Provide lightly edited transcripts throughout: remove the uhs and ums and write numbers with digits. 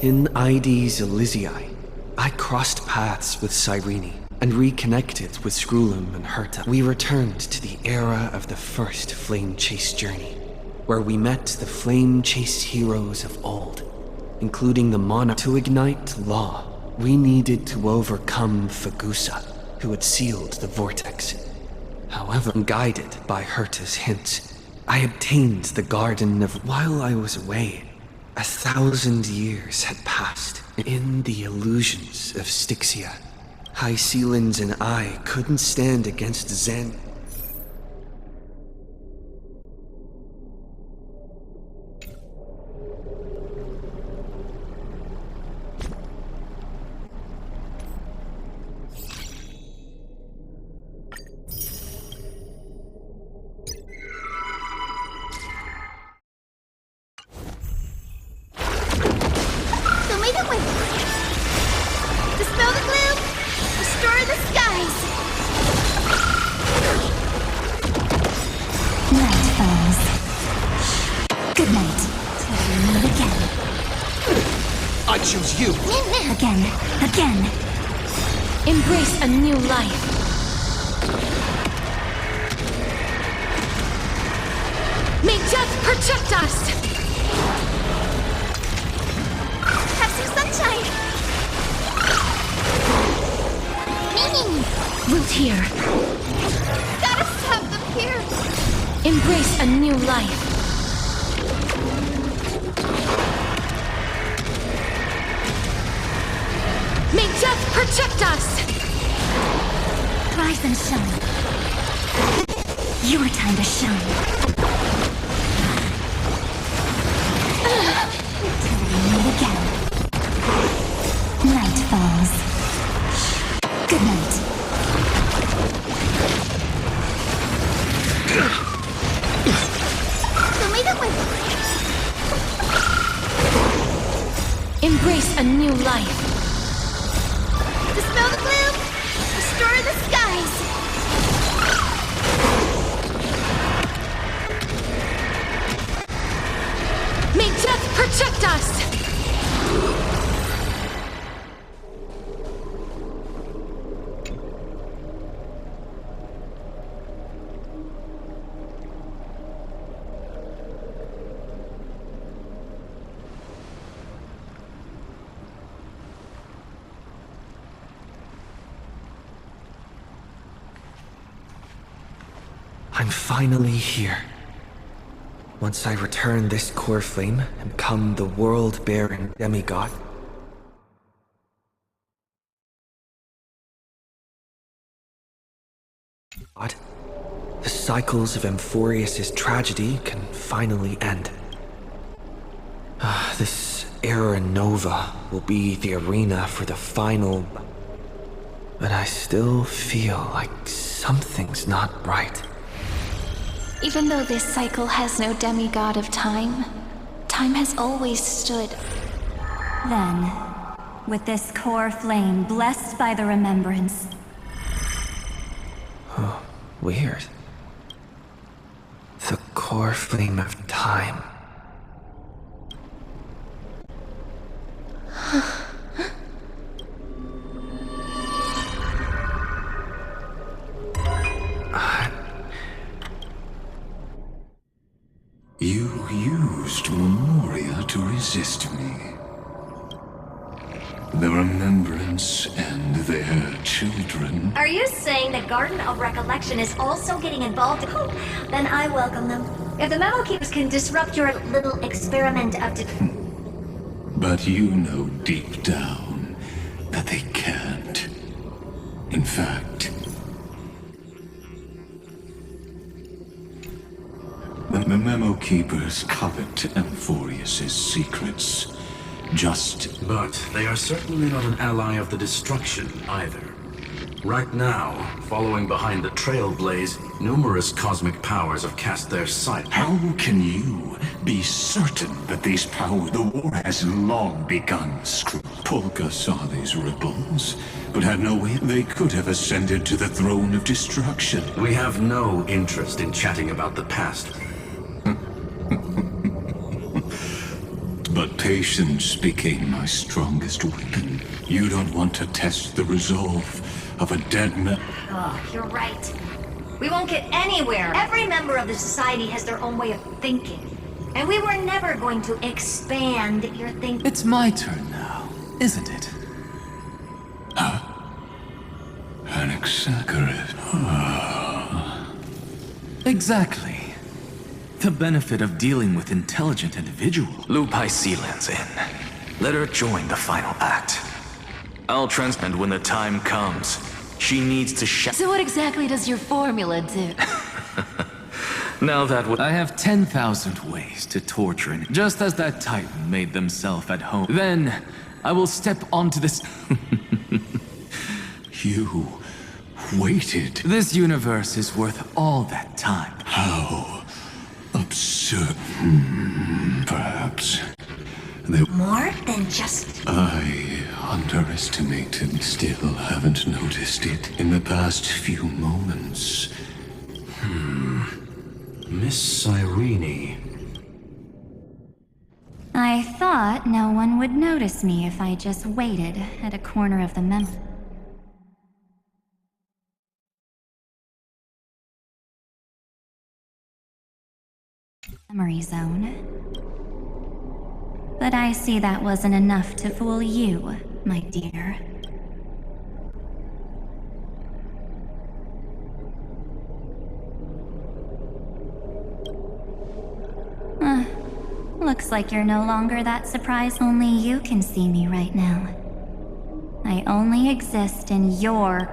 In Ides Elysiae, I crossed paths with Cyrene and reconnected with Scrulum and Herta. We returned to the era of the first Flame Chase journey, where we met the Flame Chase heroes of old, including the Monarch. To ignite Law, we needed to overcome Fagusa, who had sealed the vortex. However, guided by Herta's hints, I obtained the Garden of... While I was away, 1,000 years had passed. In the illusions of Styxia, High Sealins and I couldn't stand against Zen. Again. Embrace a new life. May death protect us! Have some sunshine! Root here. Gotta stop them here! Embrace a new life. May death protect us! Rise and shine. Your time to shine. Till we meet again. Night falls. Good night. Embrace a new life. Dispel the gloom! Restore the skies! May death protect us! I'm finally here. Once I return this core flame and become the world-bearing demigod, the cycles of Amphorius' tragedy can finally end. This Era Nova will be the arena for the final... But I still feel like something's not right. Even though this cycle has no demigod of time, time has always stood. Then, with this core flame blessed by the remembrance... Oh, weird. The core flame of time. You used Memoria to resist me. The Remembrance and their children. Are you saying the Garden of Recollection is also getting involved? Oh, then I welcome them. If the Memo Keepers can disrupt your little experiment of... But you know deep down that they can't. In fact... The Memo Keepers covet Amphorius' secrets. But they are certainly not an ally of the destruction, either. Right now, following behind the Trailblaze, numerous cosmic powers have cast their sight. How can you be certain that these powers... The war has long begun, Screw. Polka saw these ripples, but had no way they could have ascended to the throne of destruction. We have no interest in chatting about the past. But patience became my strongest weapon. You don't want to test the resolve of a dead man. Oh, you're right. We won't get anywhere. Every member of the society has their own way of thinking. And we were never going to expand your thinking. It's my turn now, isn't it? An exaggerate. Exactly. The benefit of dealing with intelligent individuals. Lupai Sealand's in. Let her join the final act. I'll transcend when the time comes. She needs to So what exactly does your formula do? Now that I have 10,000 ways to torture him, just as that Titan made themselves at home. Then, I will step onto this... You waited. This universe is worth all that time. How absurd. Perhaps. More than just... I underestimated. Still haven't noticed it in the past few moments. Miss Cyrene. I thought no one would notice me if I just waited at a corner of the memory zone. But I see that wasn't enough to fool you, my dear. Looks like you're no longer that surprised. Only you can see me right now. I only exist in your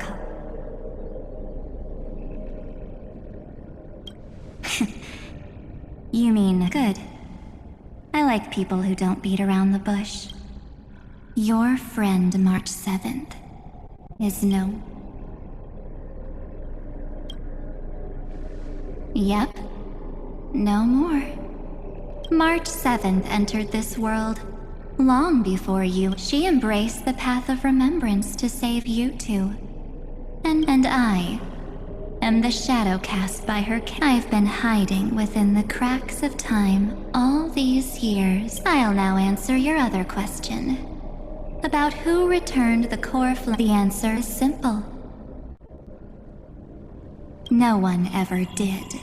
You mean good. I like people who don't beat around the bush. Your friend March 7th is no... Yep. No more. March 7th entered this world long before you. She embraced the path of remembrance to save you two. And I am the shadow cast by her. I've been hiding within the cracks of time all these years. I'll now answer your other question about who returned the core flame. The answer is simple. No one ever did.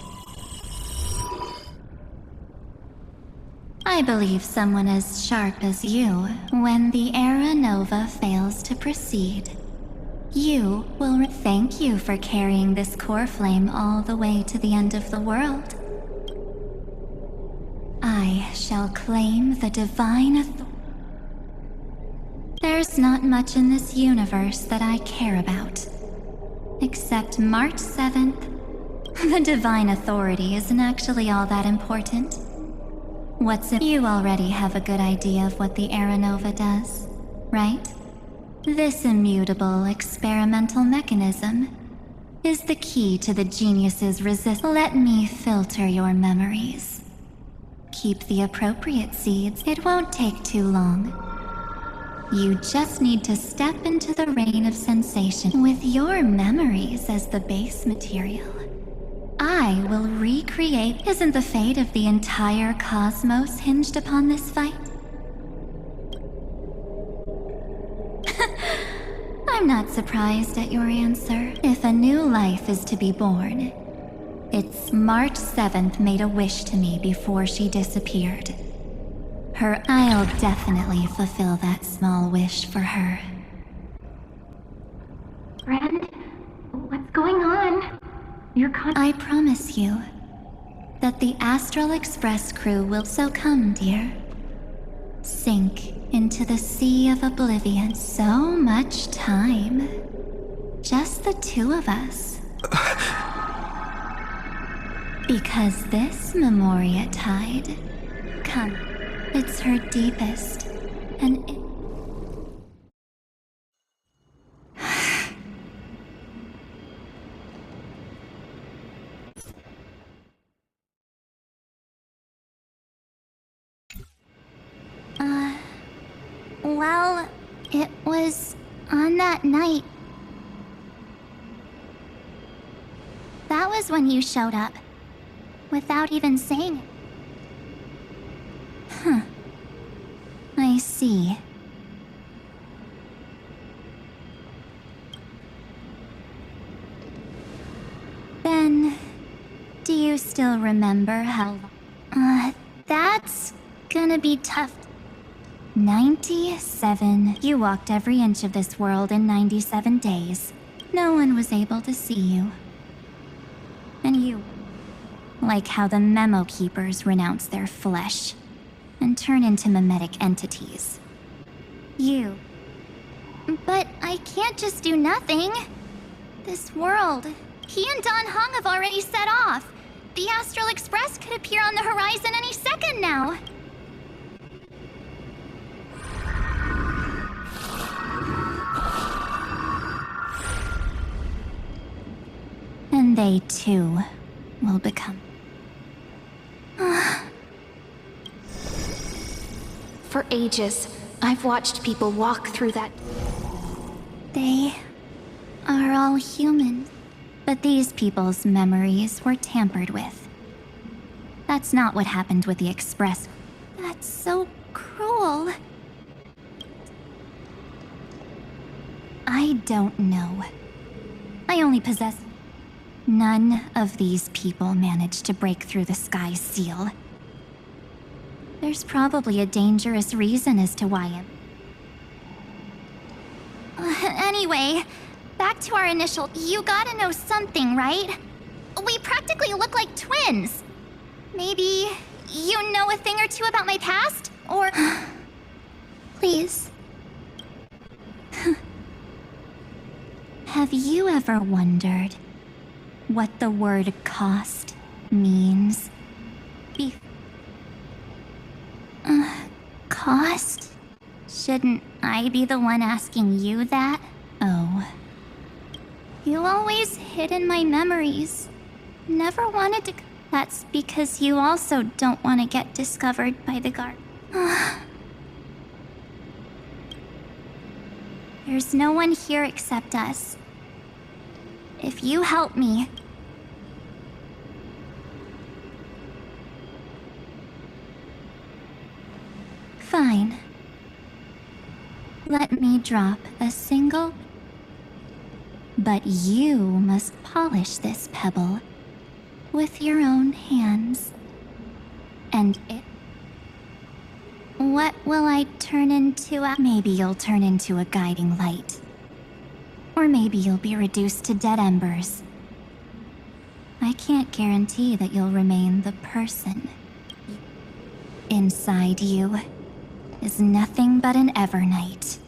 I believe someone as sharp as you, when the Era Nova fails to proceed, you will thank you for carrying this core flame all the way to the end of the world. I shall claim the divine authority. There's not much in this universe that I care about, except March 7th. The divine authority isn't actually all that important. You already have a good idea of what the Era Nova does, right? This immutable experimental mechanism is the key to the genius's resistance. Let me filter your memories. Keep the appropriate seeds. It won't take too long. You just need to step into the rain of sensation with your memories as the base material. I will recreate. Isn't the fate of the entire cosmos hinged upon this fight? I'm not surprised at your answer. If a new life is to be born, it's March 7th made a wish to me before she disappeared. I'll definitely fulfill that small wish for her. Friend, what's going on? I promise you that the Astral Express crew will so come, dear. Sink into the sea of oblivion. So much time. Just the two of us. Because this Memoria tide, come, it's her deepest, and well, it was on that night. That was when you showed up, without even saying it. see. Then, do you still remember how... that's gonna be tough. 97. You walked every inch of this world in 97 days. No one was able to see you. And you... like how the memo keepers renounce their flesh and turn into mimetic entities. You... But I can't just do nothing. This world... He and Don Hong have already set off. The Astral Express could appear on the horizon any second now. And they too will become... For ages, I've watched people walk through that. They are all human. But these people's memories were tampered with. That's not what happened with the Express. That's so cruel. I don't know. I only possess... None of these people managed to break through the sky's seal. There's probably a dangerous reason as to why Anyway... Back to our initial... You gotta know something, right? We practically look like twins. Maybe you know a thing or two about my past? Or... Please. Have you ever wondered what the word cost means? Cost? Shouldn't I be the one asking you that? Oh... You always hid in my memories. Never wanted to... That's because you also don't want to get discovered by the guard. There's no one here except us. If you help me... Fine. Let me drop a single... But you must polish this pebble with your own hands. And it... What will I turn into? Maybe you'll turn into a guiding light. Or maybe you'll be reduced to dead embers. I can't guarantee that you'll remain the person. Inside you is nothing but an Evernight.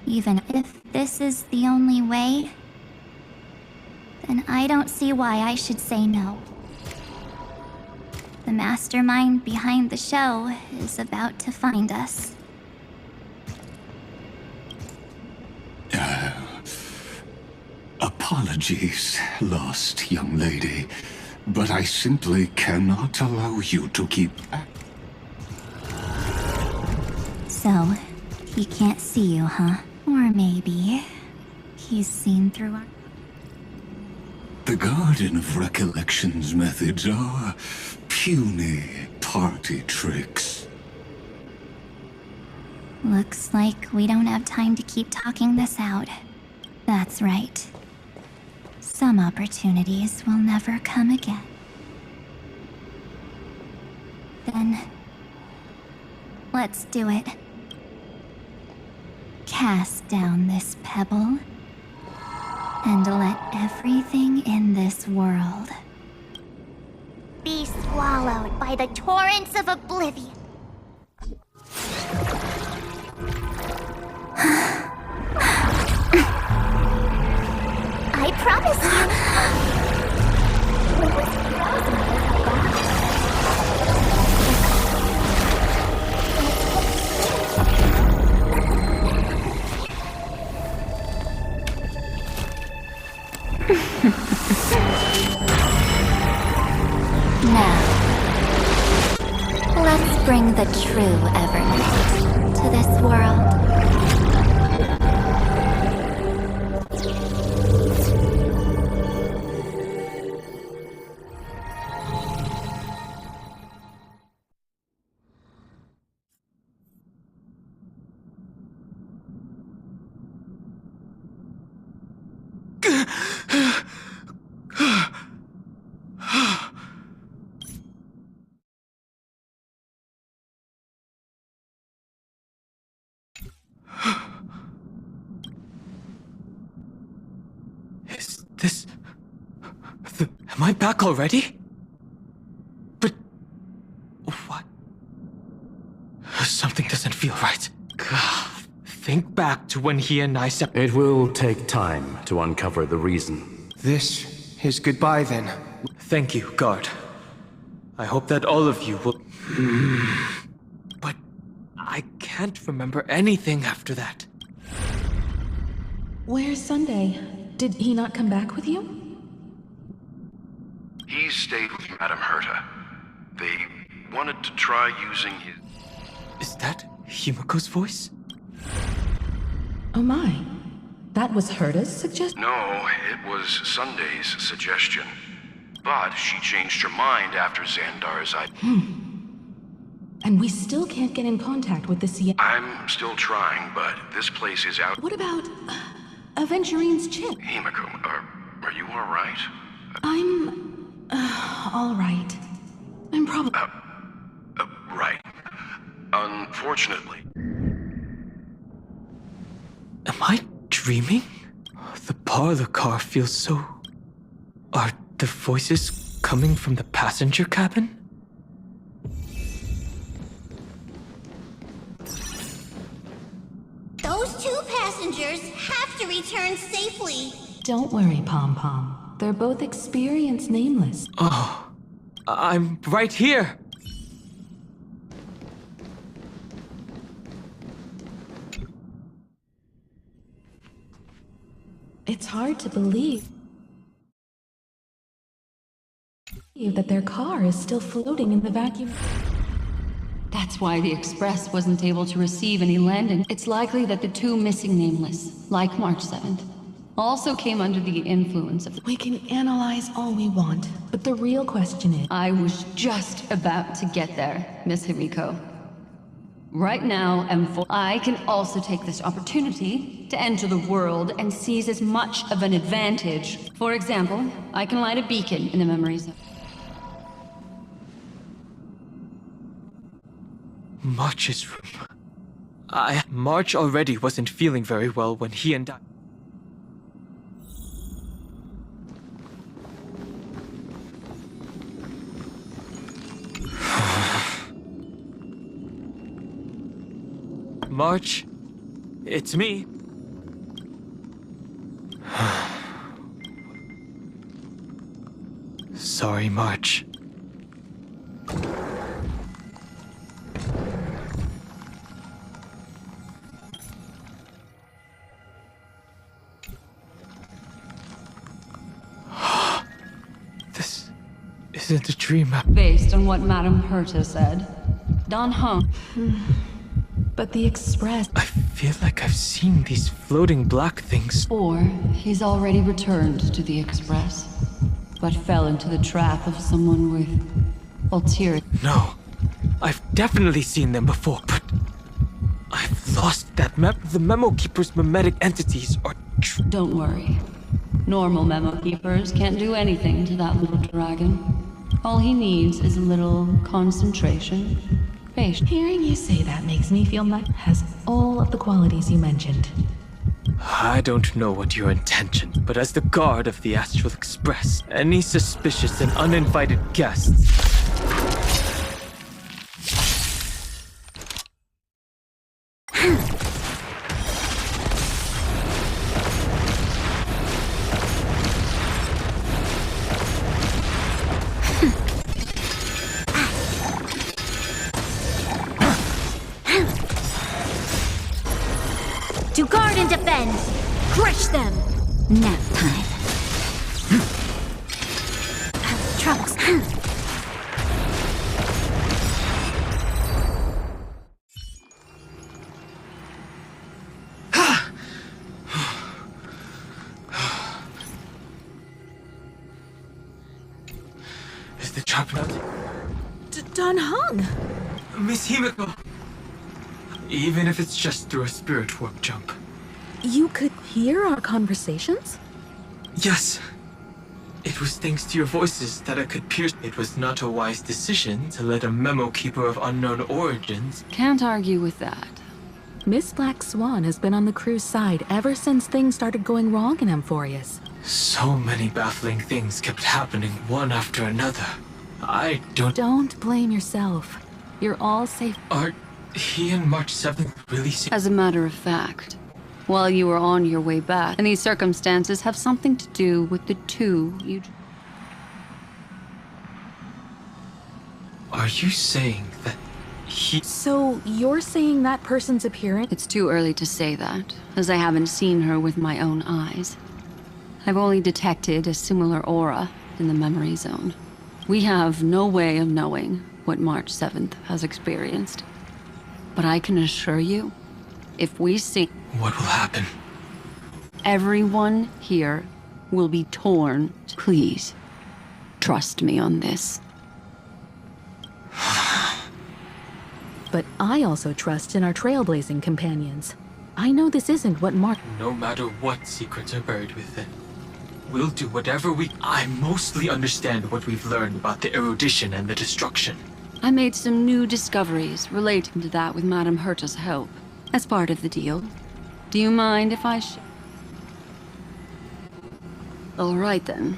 Even if this is the only way, then I don't see why I should say no. The mastermind behind the show is about to find us. Apologies, lost young lady, but I simply cannot allow you to keep... So, he can't see you, huh? Or maybe he's seen through our... The Garden of Recollection's methods are puny party tricks. Looks like we don't have time to keep talking this out. That's right. Some opportunities will never come again. Then... let's do it. Cast down this pebble, and let everything in this world be swallowed by the torrents of oblivion. I promise you. Now, let's bring the true Evernight to this world. Am I back already? But... what? Something doesn't feel right. God, think back to when he and I separated. It will take time to uncover the reason. This is goodbye then. Thank you, guard. I hope that all of you will... But I can't remember anything after that. Where's Sunday? Did he not come back with you? He stayed with Madame Herta. They wanted to try using his... Is that Himiko's voice? Oh my. That was Herta's suggestion? No, it was Sunday's suggestion. But she changed her mind after Xandar's idea. And we still can't get in contact with the CIA. I'm still trying, but this place is out... What about... Aventurine's chip? Himiko, are you alright? I'm... alright. I'm probably... Right. Unfortunately. Am I dreaming? The parlor car feels so... Are the voices coming from the passenger cabin? Those two passengers have to return safely. Don't worry, Pom Pom. They're both experienced nameless. Oh, I'm right here. It's hard to believe that their car is still floating in the vacuum. That's why the Express wasn't able to receive any landing. It's likely that the two missing nameless, like March 7th, also came under the influence of... We can analyze all we want, but the real question is... I was just about to get there, Miss Himiko. Right now, I can also take this opportunity to enter the world and seize as much of an advantage. For example, I can light a beacon in the memory zone. March's room. March already wasn't feeling very well when he and I... March, it's me. Sorry, March. This isn't a dream. Based on what Madame Herta said, Don Hung. But the Express... I feel like I've seen these floating black things. Or he's already returned to the Express, but fell into the trap of someone with ulterior... No, I've definitely seen them before, but I've lost that map. The Memo Keeper's mimetic entities are... Don't worry. Normal Memo Keepers can't do anything to that little dragon. All he needs is a little concentration. Patience. Hearing you say that makes me feel like it has all of the qualities you mentioned. I don't know what your intention, but as the guard of the Astral Express, any suspicious and uninvited guests... To guard and defend! Crush them! Nap time. Troubles. Is the trap not... Don Hung! Miss Himiko! Even if it's just through a spirit warp jump. You could hear our conversations? Yes. It was thanks to your voices that I could pierce. It was not a wise decision to let a Memo Keeper of unknown origins... Can't argue with that. Miss Black Swan has been on the crew's side ever since things started going wrong in Amphorius. So many baffling things kept happening one after another. I don't... Don't blame yourself. You're all safe. Are he and March 7th really safe? As a matter of fact, while you were on your way back, and these circumstances have something to do with the two you... Are you saying that he... So, you're saying that person's appearance? It's too early to say that, as I haven't seen her with my own eyes. I've only detected a similar aura in the memory zone. We have no way of knowing what March 7th has experienced. But I can assure you, if we see... What will happen? Everyone here will be torn. Please, trust me on this. But I also trust in our trailblazing companions. I know this isn't what Mark... No matter what secrets are buried within, we'll do whatever we... I mostly understand what we've learned about the erudition and the destruction. I made some new discoveries relating to that with Madame Herta's help, as part of the deal. Do you mind if I All right, then.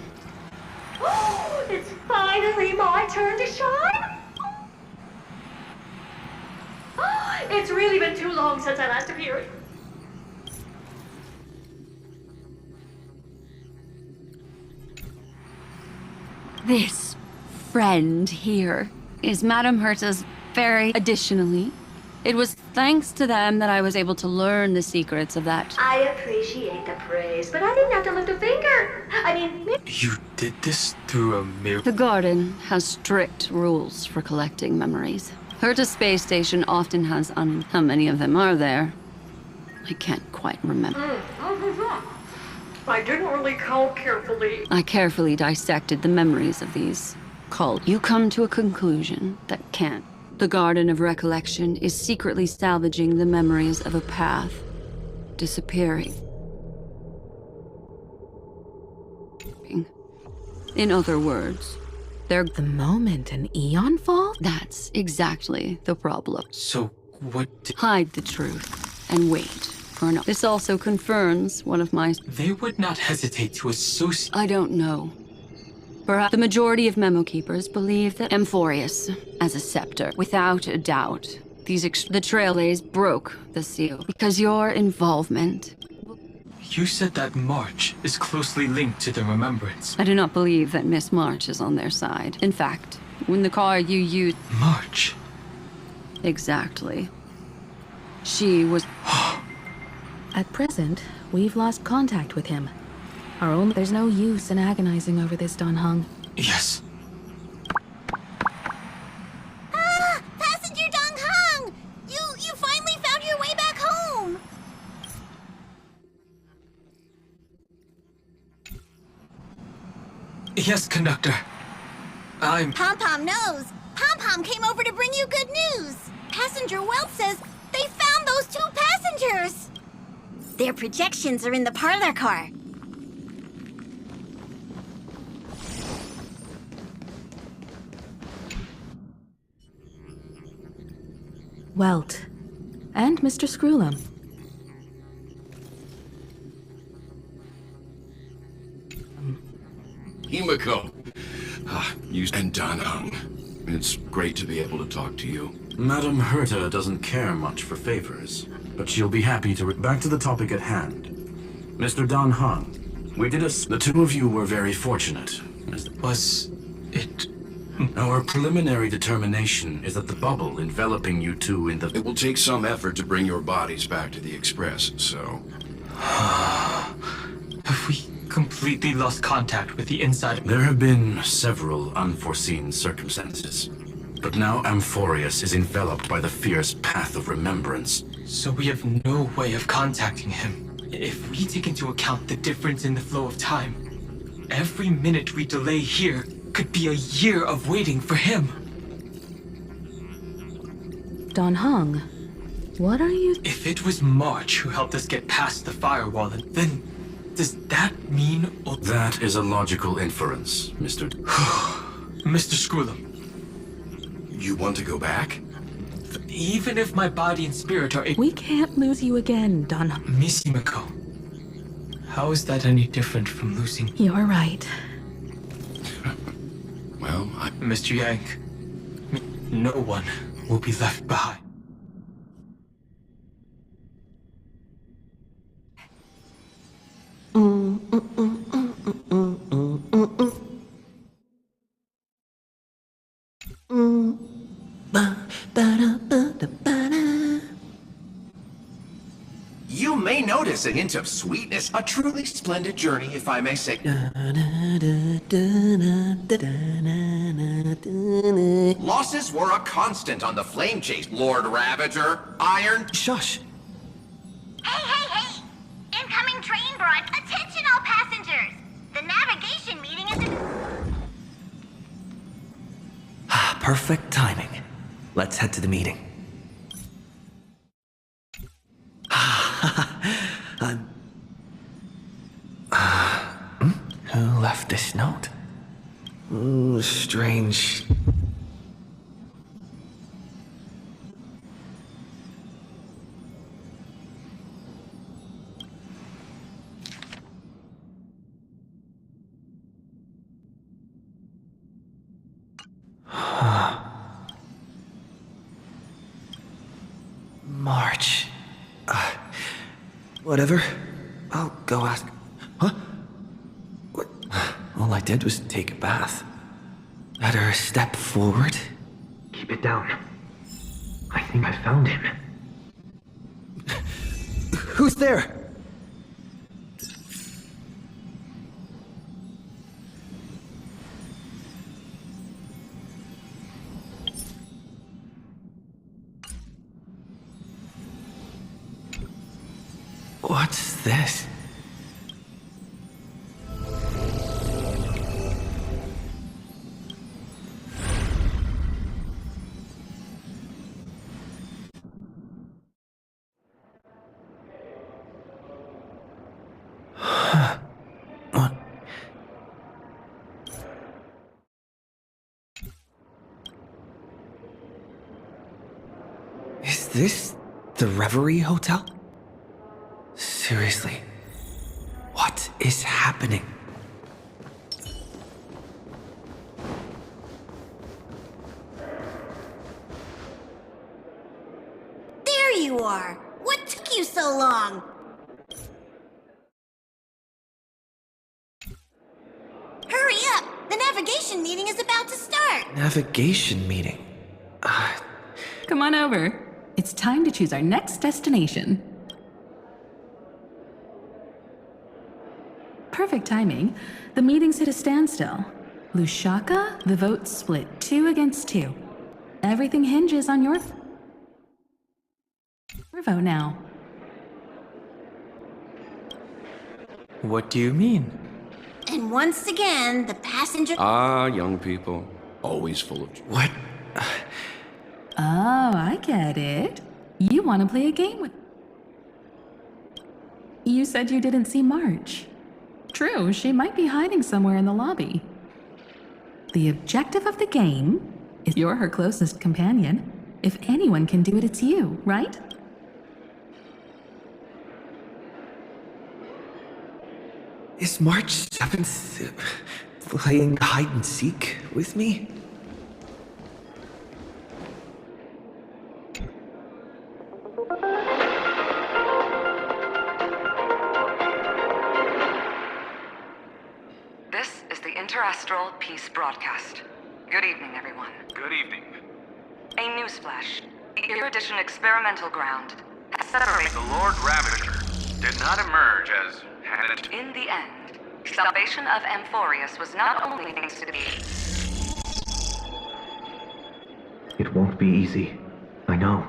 It's finally my turn to shine! It's really been too long since I last appeared. This friend here is Madame Herta's very... Additionally, it was thanks to them that I was able to learn the secrets of that... I appreciate the praise, but I didn't have to lift a finger. I mean... You did this through a mirror? The garden has strict rules for collecting memories. Herta's space station often has how many of them are there? I can't quite remember. I didn't really count carefully. I carefully dissected the memories of these called. You come to a conclusion that can't. The Garden of Recollection is secretly salvaging the memories of a path disappearing. In other words, they're... The moment an eon falls? That's exactly the problem. So, what Hide the truth and wait for no. This also confirms one of my... They would not hesitate to associate... I don't know. Perhaps the majority of Memo Keepers believe that Amphorius as a scepter. Without a doubt, the Trailblaze broke the seal because your involvement... You said that March is closely linked to the remembrance. I do not believe that Miss March is on their side. In fact, when the car you used... March? Exactly. She was... At present, we've lost contact with him. There's no use in agonizing over this, Don Hung. Yes. Ah! Passenger Dong Hung! You finally found your way back home! Yes, conductor. Pom-Pom knows. Pom-Pom came over to bring you good news. Passenger Wealth says they found those two passengers. Their projections are in the parlor car. Welt. And Mr. Screwlum. Himiko. You and Don Hung. It's great to be able to talk to you. Madame Herta doesn't care much for favors, but she'll be happy to... Back to the topic at hand. Mr. Don Hung, we did the two of you were very fortunate. Was it... Our preliminary determination is that the bubble enveloping you two in the... It will take some effort to bring your bodies back to the Express, so... Have we completely lost contact with the inside? There have been several unforeseen circumstances. But now Amphorius is enveloped by the fierce path of remembrance. So we have no way of contacting him. If we take into account the difference in the flow of time, every minute we delay here could be a year of waiting for him. Don Hung, what are you... If it was March who helped us get past the firewall, then does that mean... That is a logical inference, Mr. Mr. Screwlum. You want to go back? Even if my body and spirit are... We can't lose you again, Don Hung. Miss Himiko, How is that any different from losing? You're right. Well, Mr. Yang, no one will be left behind. You may notice a hint of sweetness. A truly splendid journey, if I may say. Losses were a constant on the flame chase, Lord Ravager. Iron... Shush! Hey! Incoming train broad. Attention all passengers! The navigation meeting is... Perfect timing. Let's head to the meeting. Who left this note? Ooh, strange. March. Whatever. I'll go ask. Huh? What? All I did was take a bath. Better step forward. Keep it down. I think I found him. Who's there? What's this? What? Is this the Reverie Hotel? Seriously, what is happening? There you are! What took you so long? Hurry up! The navigation meeting is about to start! Navigation meeting? Come on over. It's time to choose our next destination. Perfect timing. The meeting's at a standstill. Lushaka, the vote's split 2 against 2. Everything hinges on your vote now. What do you mean? And once again, the passenger... Young people. Always full of... What? Oh, I get it. You want to play a game with... You said you didn't see March. True, she might be hiding somewhere in the lobby. The objective of the game is you're her closest companion. If anyone can do it, it's you, right? Is March 7th playing hide and seek with me? This is the Interastral Peace Broadcast. Good evening, everyone. Good evening. A newsflash. The Erudition experimental ground has separated... The Lord Ravager did not emerge as... In the end, salvation of Amphorius was not only thanks to the... It won't be easy. I know.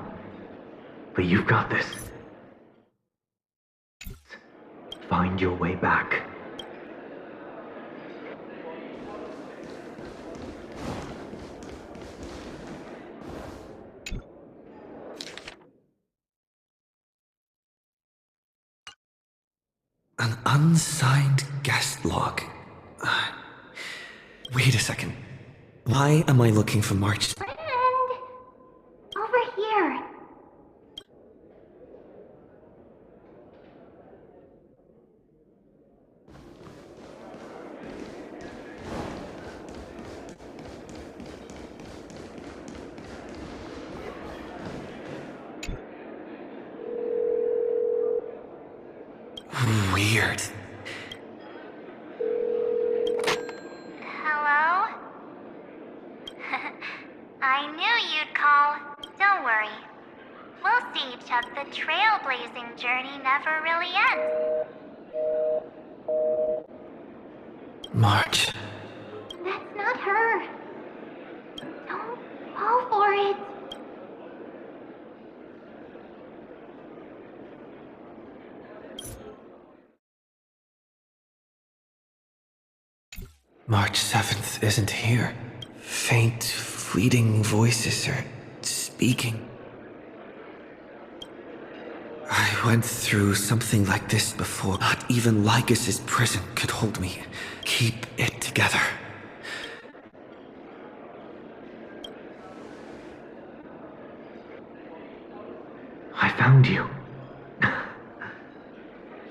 But you've got this. Find your way back. An unsigned guest log. Wait a second. Why am I looking for March? Friend! Over here! weird. Hello? I knew you'd call. Don't worry. We'll see each other. The trailblazing journey never really ends. March. That's not her. Don't fall for it. March 7th isn't here. Faint, fleeting voices are speaking. I went through something like this before. Not even Lycus's prison could hold me. Keep it together. I found you.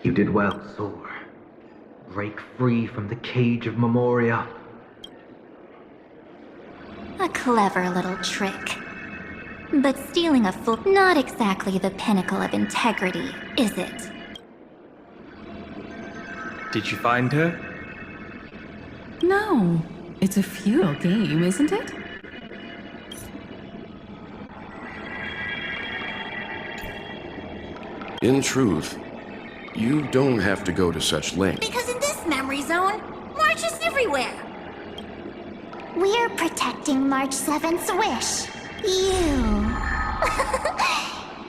You did well, Soar. Break free from the cage of Memoria. A clever little trick. But stealing a fool, not exactly the pinnacle of integrity, is it? Did you find her? No. It's a futile game, isn't it? In truth, you don't have to go to such lengths. Because in this memory zone, March is everywhere. We're protecting March 7th's wish.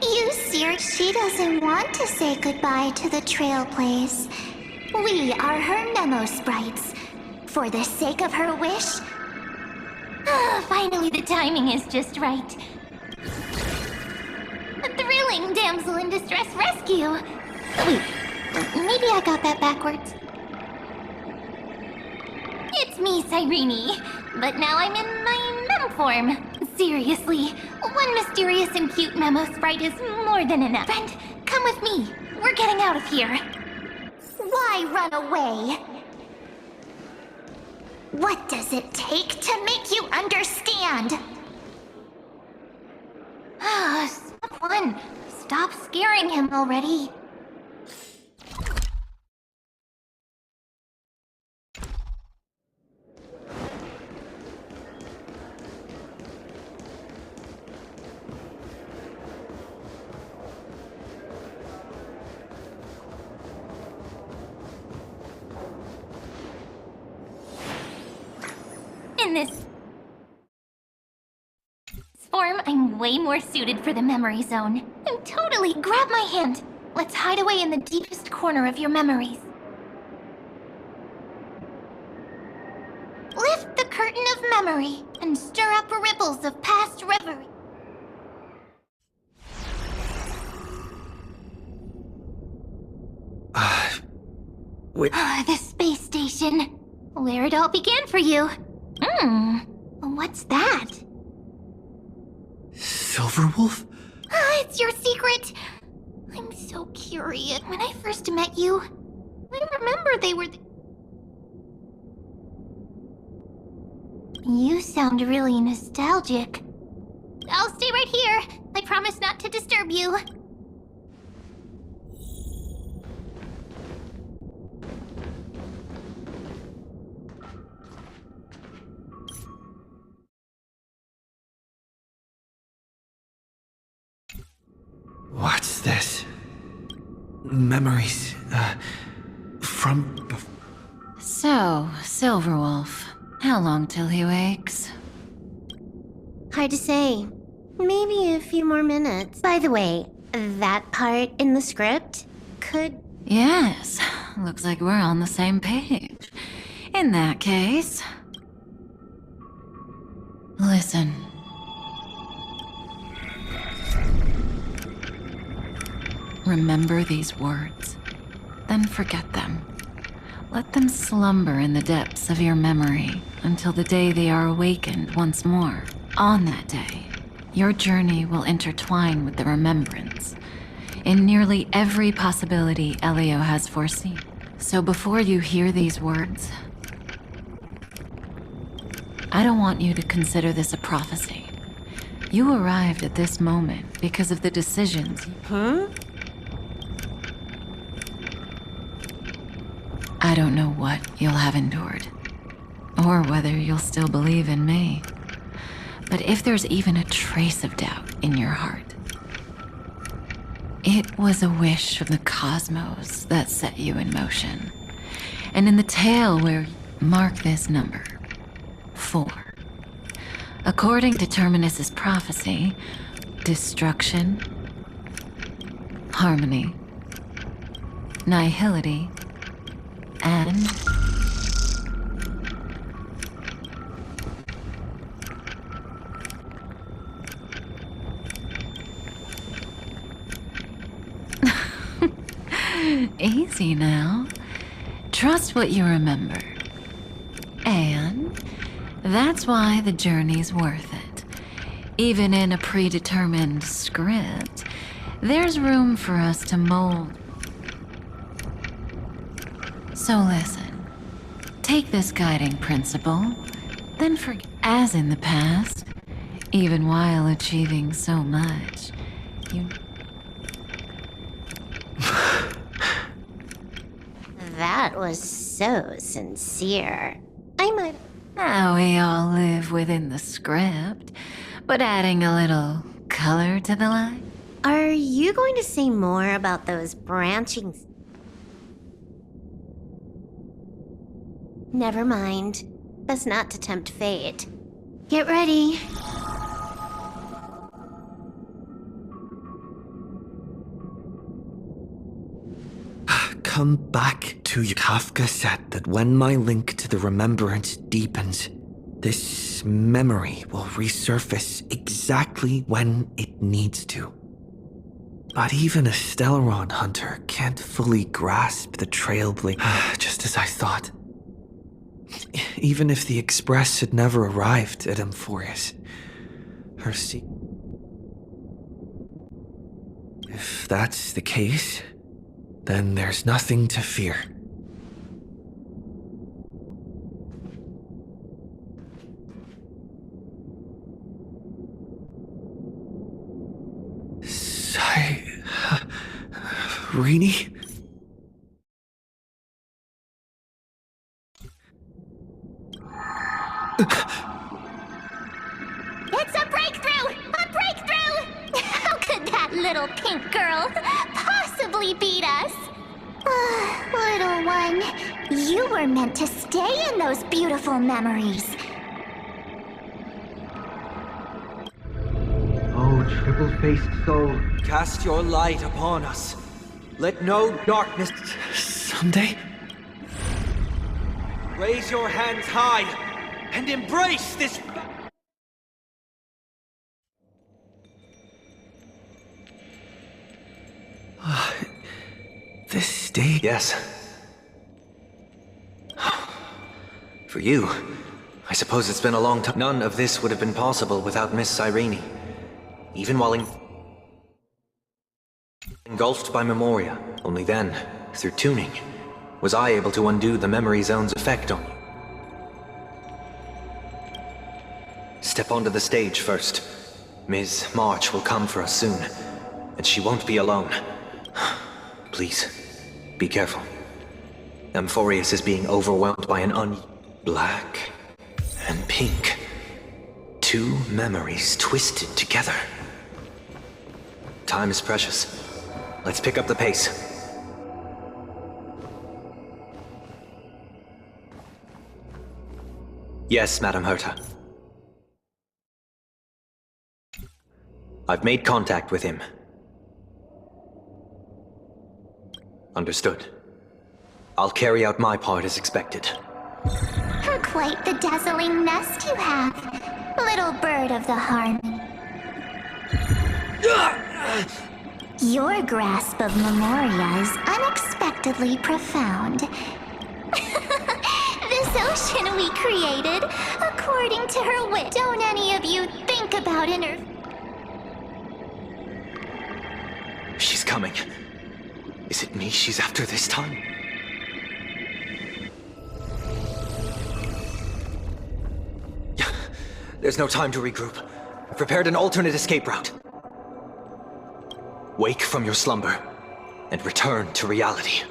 You serious? She doesn't want to say goodbye to the Trailblaze. We are her memo sprites. For the sake of her wish. Finally, the timing is just right. A thrilling damsel in distress rescue. Wait, maybe I got that backwards. It's me, Cyrene, but now I'm in my mem form. Seriously, one mysterious and cute memo sprite is more than enough. Friend, come with me. We're getting out of here. Why run away? What does it take to make you understand? Stop one. Stop scaring him already. In this form, I'm way more suited for the memory zone. And totally grab my hand. Let's hide away in the deepest corner of your memories. Lift the curtain of memory and stir up ripples of past reverie. Wait. The space station. Where it all began for you. What's that? Silverwolf? It's your secret. I'm so curious. When I first met you, I remember they were You sound really nostalgic. I'll stay right here. I promise not to disturb you. What's this? Memories, from So, Silverwolf, how long till he wakes? Hard to say. Maybe a few more minutes. By the way, that part in the script could... Yes, looks like we're on the same page. In that case... Listen. Remember these words, then forget them. Let them slumber in the depths of your memory until the day they are awakened once more. On that day, your journey will intertwine with the remembrance in nearly every possibility Elio has foreseen. So before you hear these words, I don't want you to consider this a prophecy. You arrived at this moment because of the decisions. I don't know what you'll have endured, or whether you'll still believe in me. But if there's even a trace of doubt in your heart, it was a wish from the cosmos that set you in motion. And in the tale where mark this number, 4. According to Terminus's prophecy, destruction, harmony, nihility, and easy now. Trust what you remember. And that's why the journey's worth it. Even in a predetermined script, there's room for us to mold. So listen, take this guiding principle, then forget. As in the past, even while achieving so much, you... That was so sincere. I might... We all live within the script, but adding a little color to the line. Are you going to say more about those branching... Never mind. That's not to tempt fate. Get ready. Come back to you. Kafka said that when my link to the remembrance deepens, this memory will resurface exactly when it needs to. But even a Stellaron hunter can't fully grasp the trailblazer, just as I thought. Even if the Express had never arrived at Amphorius, her If that's the case, then there's nothing to fear. Rini? It's a breakthrough! A breakthrough! How could that little pink girl possibly beat us? Little one, you were meant to stay in those beautiful memories. Oh, triple-faced soul, cast your light upon us. Let no darkness... Someday? Raise your hands high and embrace this... This day... Yes. For you, I suppose it's been a long time. None of this would have been possible without Miss Cyrene. Even while engulfed by Memoria. Only then, through tuning, was I able to undo the memory zone's effect on you. Step onto the stage first. Ms. March will come for us soon, and she won't be alone. Please, be careful. Amphorius is being overwhelmed by an black and pink. 2 memories twisted together. Time is precious. Let's pick up the pace. Yes, Madam Herta. I've made contact with him. Understood. I'll carry out my part as expected. Quite the dazzling nest you have, little bird of the harmony. Your grasp of Memoria is unexpectedly profound. This ocean we created, according to her wit. Don't any of you think about She's coming. Is it me she's after this time? There's no time to regroup. I've prepared an alternate escape route. Wake from your slumber and return to reality.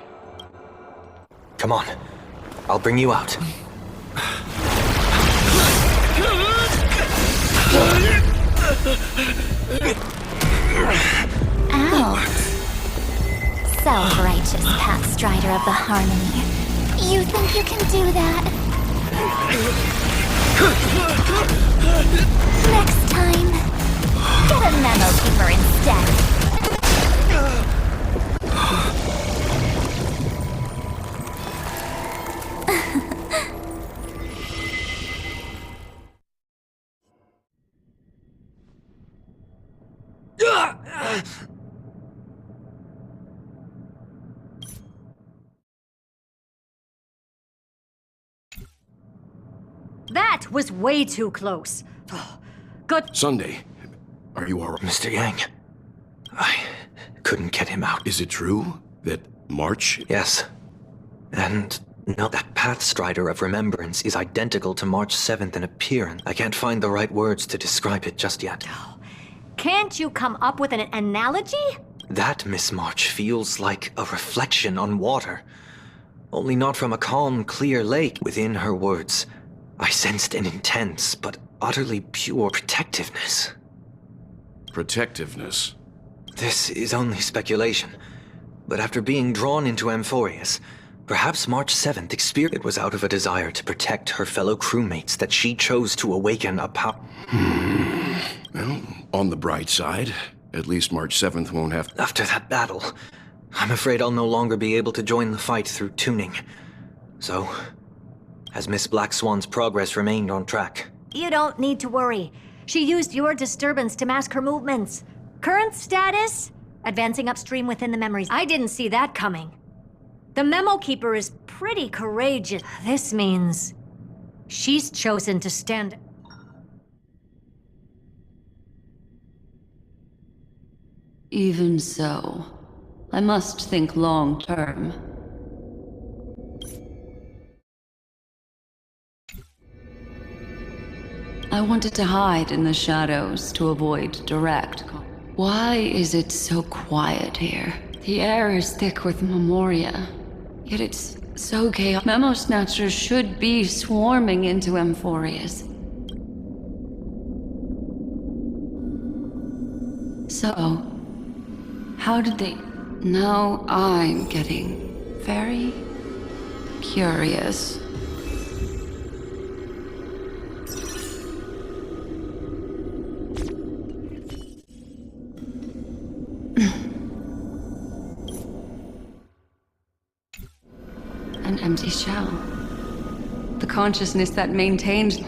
Come on. I'll bring you out. Out. Self-righteous path strider of the harmony. You think you can do that? Next time, get a memo keeper instead. That was way too close. Oh, good. Sunday, are you alright? Mr. Yang, I couldn't get him out. Is it true that March? Yes. And no, that Path Strider of Remembrance is identical to March 7th in appearance. I can't find the right words to describe it just yet. Can't you come up with an analogy? That Miss March feels like a reflection on water. Only not from a calm, clear lake. Within her words, I sensed an intense but utterly pure protectiveness. Protectiveness? This is only speculation, but after being drawn into Amphorius, perhaps March 7th experienced it was out of a desire to protect her fellow crewmates that she chose to awaken a power. Well, on the bright side, at least March 7th won't have... After that battle, I'm afraid I'll no longer be able to join the fight through tuning. So, has Miss Black Swan's progress remained on track? You don't need to worry. She used your disturbance to mask her movements. Current status? Advancing upstream within the memories. I didn't see that coming. The Memo Keeper is pretty courageous. This means she's chosen to stand... Even so, I must think long term. I wanted to hide in the shadows to avoid direct contact. Why is it so quiet here? The air is thick with memoria, yet it's so chaotic. Memo Snatchers should be swarming into Amphorius. So, how did they... Now I'm getting very curious. An empty shell. The consciousness that maintained...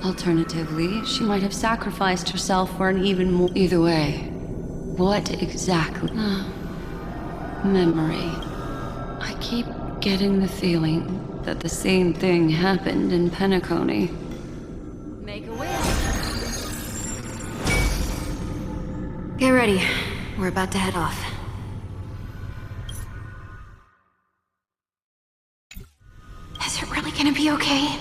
Alternatively, she might have sacrificed herself for an even more... Either way, what exactly? Memory. I keep getting the feeling that the same thing happened in Penacony. Make a wish. Get ready. We're about to head off. Is it really gonna be okay?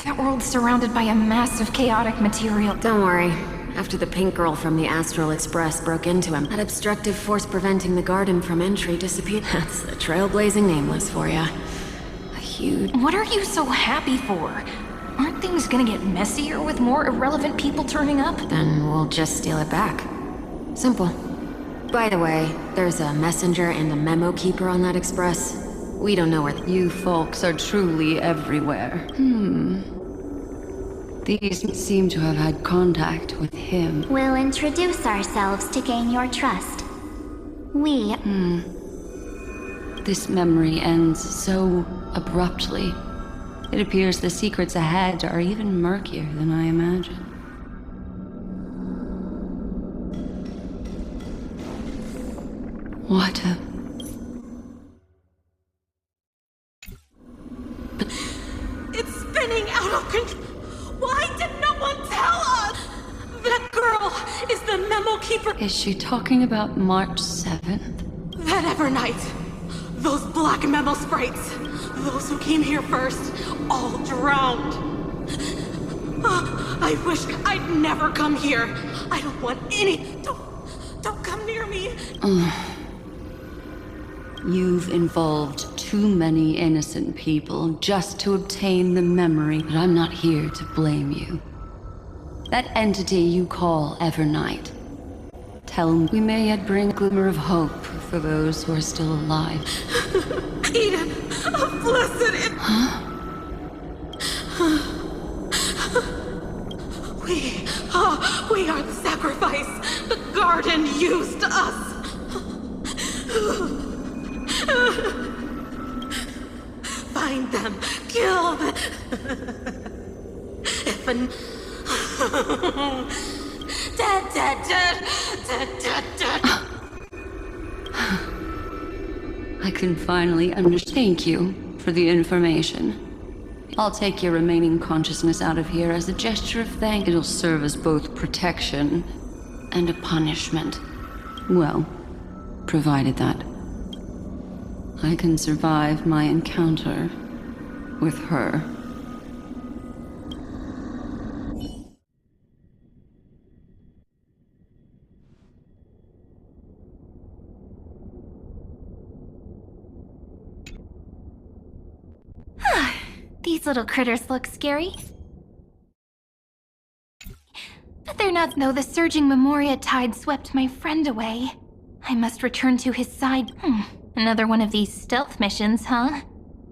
That world's surrounded by a massive chaotic material. Don't worry. After the pink girl from the Astral Express broke into him, that obstructive force preventing the garden from entry disappeared. That's the trailblazing nameless for ya. A huge... What are you so happy for? Aren't things gonna get messier with more irrelevant people turning up? Then we'll just steal it back. Simple. By the way, there's a messenger and a memo keeper on that express. We don't know where... You folks are truly everywhere. These seem to have had contact with him. We'll introduce ourselves to gain your trust. We... This memory ends so abruptly. It appears the secrets ahead are even murkier than I imagined. What a... It's spinning out of control! Why did no one tell us? That girl is the Memo Keeper. Is she talking about March 7th? That Evernight. Those black Memo sprites. Those who came here first, all drowned. I wish I'd never come here. I don't want any... Don't come near me. You've involved too too many innocent people just to obtain the memory, but I'm not here to blame you. That entity you call Evernight. Tell me we may yet bring a glimmer of hope for those who are still alive. Eden, a blessed... Huh? We are the sacrifice. The garden used us. Find them, kill them. Dead. I can finally Thank you for the information. I'll take your remaining consciousness out of here as a gesture of thanks. It'll serve as both protection and a punishment. Well, provided that I can survive my encounter with her. These little critters look scary. But they're not, though the surging Memoria tide swept my friend away. I must return to his side. Another one of these stealth missions, huh?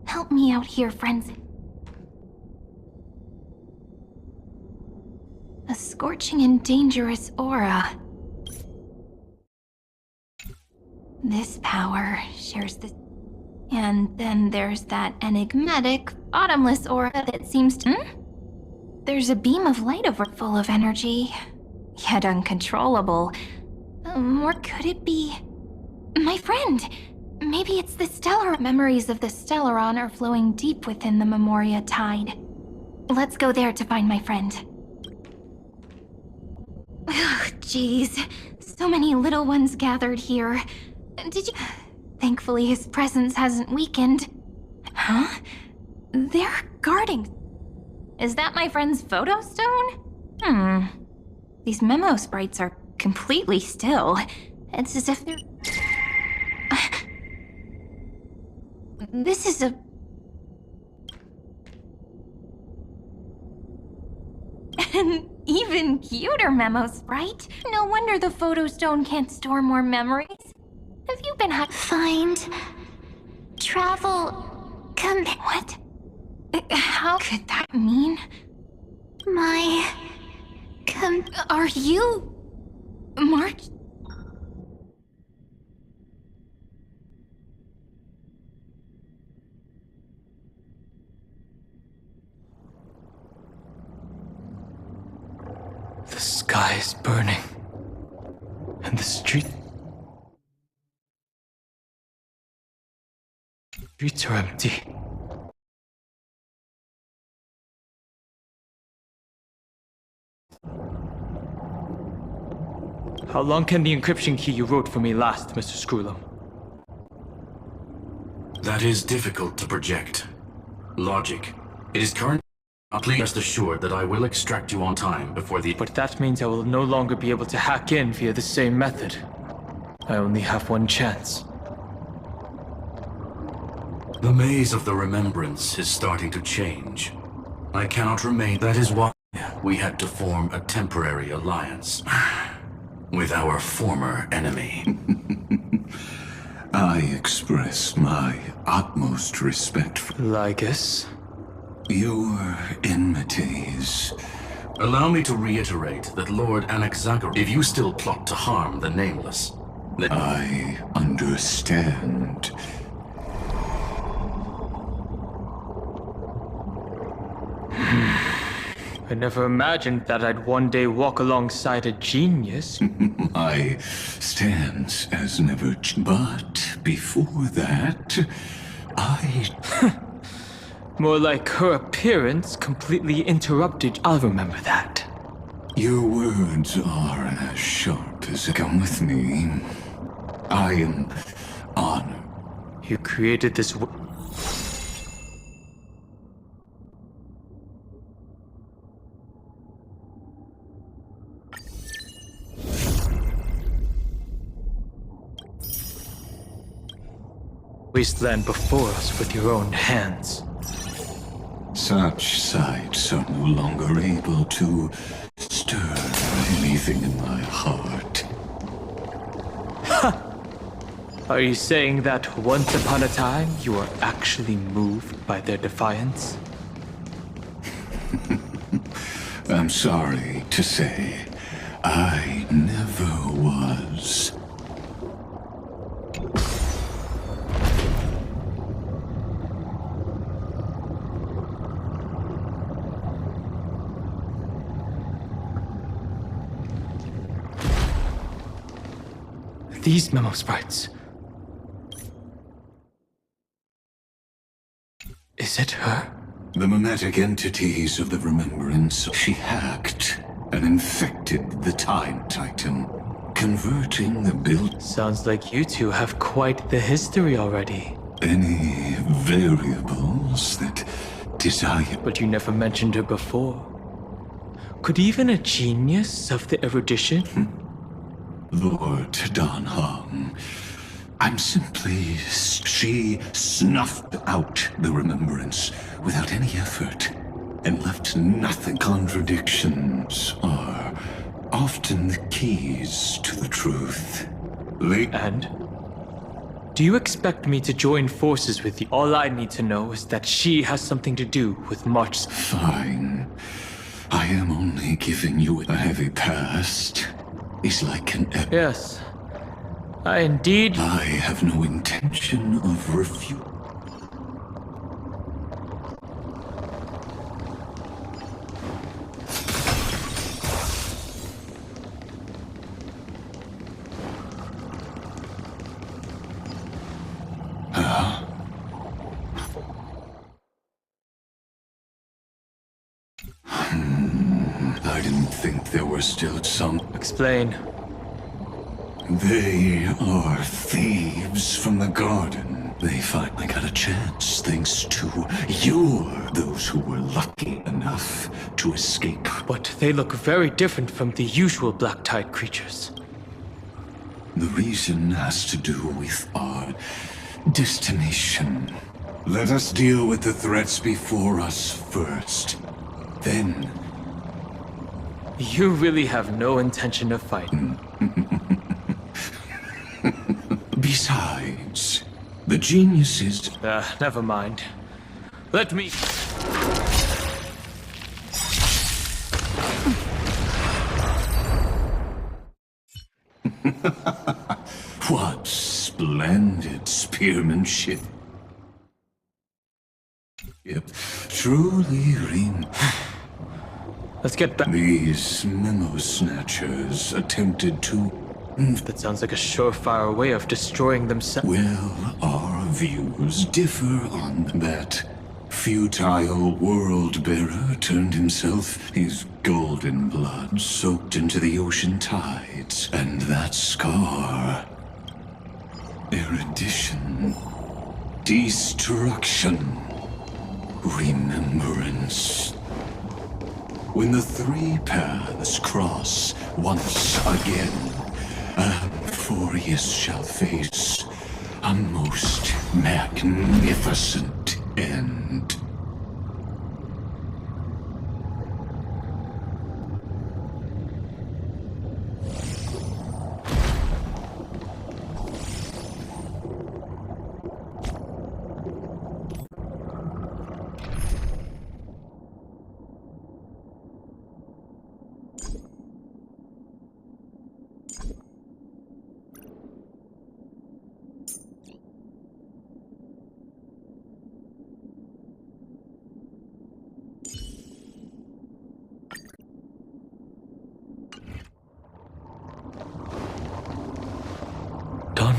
Help me out here, friends. A scorching and dangerous aura. This power shares the... And then there's that enigmatic, bottomless aura that seems to... There's a beam of light over full of energy, yet uncontrollable. Or could it be... my friend? Maybe it's the stellar... Memories of the Stellaron are flowing deep within the Memoria tide. Let's go there to find my friend. Jeez, so many little ones gathered here. Did you... Thankfully, his presence hasn't weakened. Huh? They're guarding... Is that my friend's photo stone? These memo sprites are completely still. It's as if they're... This is a... An even cuter memo sprite. No wonder the photo stone can't store more memories. Have you been Find... travel... What? How could that mean? Are you... March? The sky is burning. And the streets are empty. How long can the encryption key you wrote for me last, Mr. Screwlam? That is difficult to project. Logic. It is currently... Please rest assured that I will extract you on time before the... But that means I will no longer be able to hack in via the same method. I only have one chance. The maze of the remembrance is starting to change. I cannot remain. That is why we had to form a temporary alliance with our former enemy. I express my utmost respect for... Lygus? Your enmities. Allow me to reiterate that Lord Anaxagor, if you still plot to harm the Nameless, then... I understand. I never imagined that I'd one day walk alongside a genius. My stance as never... But before that, I... More like her appearance completely interrupted. I'll remember that. Your words are as sharp as... Come with me. I am honored. You created this... wasteland before us with your own hands. Such sights are no longer able to stir anything in my heart. Are you saying that once upon a time you were actually moved by their defiance? I'm sorry to say, I never was. These memo sprites. Is it her? The mimetic entities of the Remembrance she hacked and infected the Time Titan, converting the build. Sounds like you two have quite the history already. Any variables that desire. But you never mentioned her before. Could even a genius of the erudition? Lord Dan Hong, I'm simply... She snuffed out the Remembrance without any effort and left nothing. Contradictions are often the keys to the truth. And? Do you expect me to join forces with you? All I need to know is that she has something to do with March. Fine. I am only giving you a heavy past. It's like an... Yes. I indeed... I have no intention of refuting. I didn't think there were still some... Explain. They are thieves from the garden. They finally got a chance thanks to those who were lucky enough to escape. But they look very different from the usual Black Tide creatures. The reason has to do with our destination. Let us deal with the threats before us first. Then... You really have no intention of fighting. Besides, the geniuses... Never mind. Let me... What splendid spearmanship. Truly Let's get back. These memo snatchers attempted to... That sounds like a surefire way of destroying themselves. Well, our views differ on that. Futile world-bearer turned himself, his golden blood soaked into the ocean tides. And that scar... Erudition... Destruction... Remembrance... When the three paths cross once again, Amphorius shall face a most magnificent end.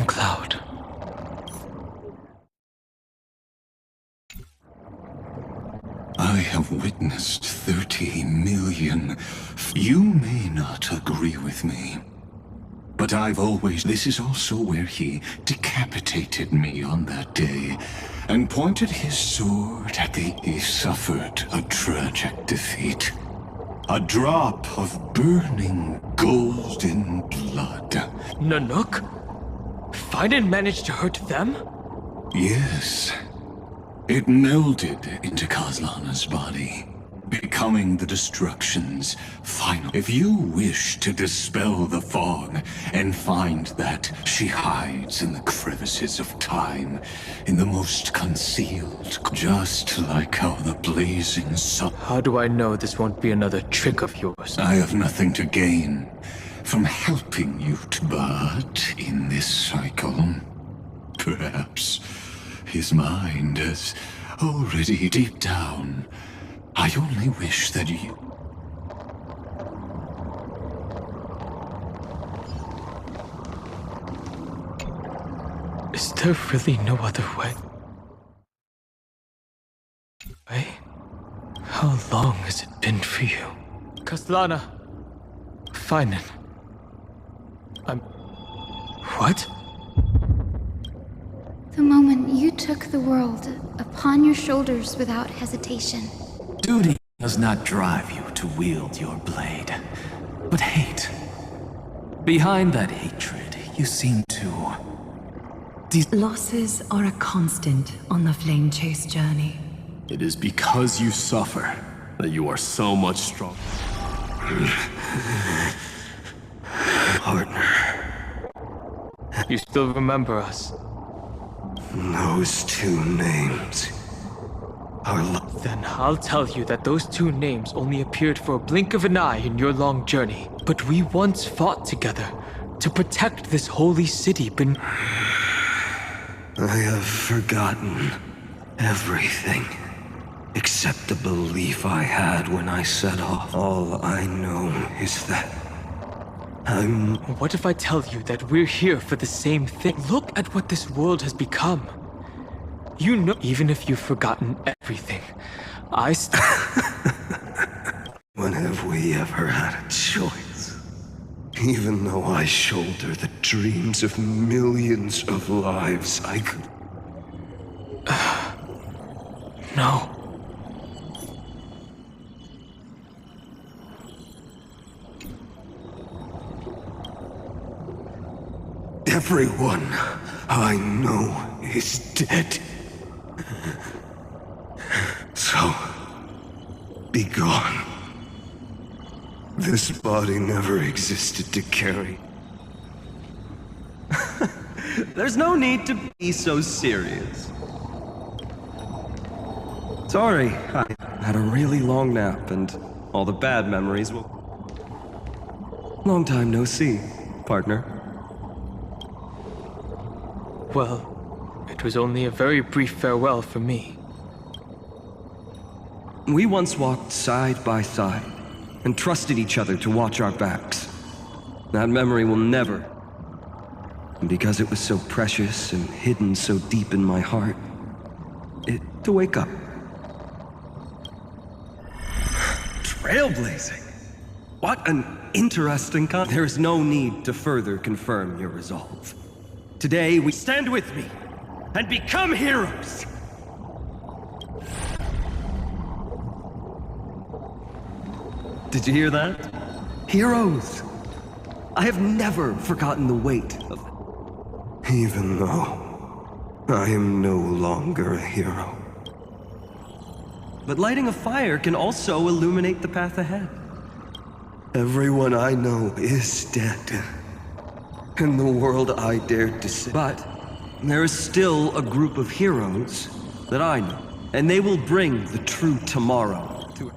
Cloud. I have witnessed 30 million. You may not agree with me, but I've always... This is also where he decapitated me on that day and pointed his sword at the... He suffered a tragic defeat. A drop of burning golden blood. Nanook? Fine and managed to hurt them? Yes. It melded into Kaslana's body, becoming the destruction's final. If you wish to dispel the fog and find that she hides in the crevices of time, in the most concealed, just like how the blazing sun... How do I know this won't be another trick of yours? I have nothing to gain from helping you, but in this cycle, perhaps his mind has already deep down. I only wish that you... Is there really no other way? Way? How long has it been for you? Kaslana! Fine. What? The moment you took the world upon your shoulders without hesitation. Duty does not drive you to wield your blade, but hate. Behind that hatred, you seem to... Losses are a constant on the Flame Chase journey. It is because you suffer that you are so much stronger. Partner. You still remember us? Those two names are... Then I'll tell you that those two names only appeared for a blink of an eye in your long journey. But we once fought together to protect this holy city I have forgotten everything except the belief I had when I set off. All I know is that What if I tell you that we're here for the same thing? Look at what this world has become. You know, even if you've forgotten everything, I still... When have we ever had a choice? Even though I shoulder the dreams of millions of lives, I could... No. Everyone I know is dead. So, be gone. This body never existed to carry. There's no need to be so serious. Sorry, I had a really long nap and all the bad memories will... Long time no see, partner. Well, it was only a very brief farewell for me. We once walked side by side and trusted each other to watch our backs. That memory will never. And because it was so precious and hidden so deep in my heart, to wake up. Trailblazing? What an interesting There is no need to further confirm your resolve. Today we stand with me and become heroes! Did you hear that? Heroes! I have never forgotten the weight of... Even though I am no longer a hero. But lighting a fire can also illuminate the path ahead. Everyone I know is dead. And the world I dared to see. But there is still a group of heroes that I know. And they will bring the true tomorrow to it.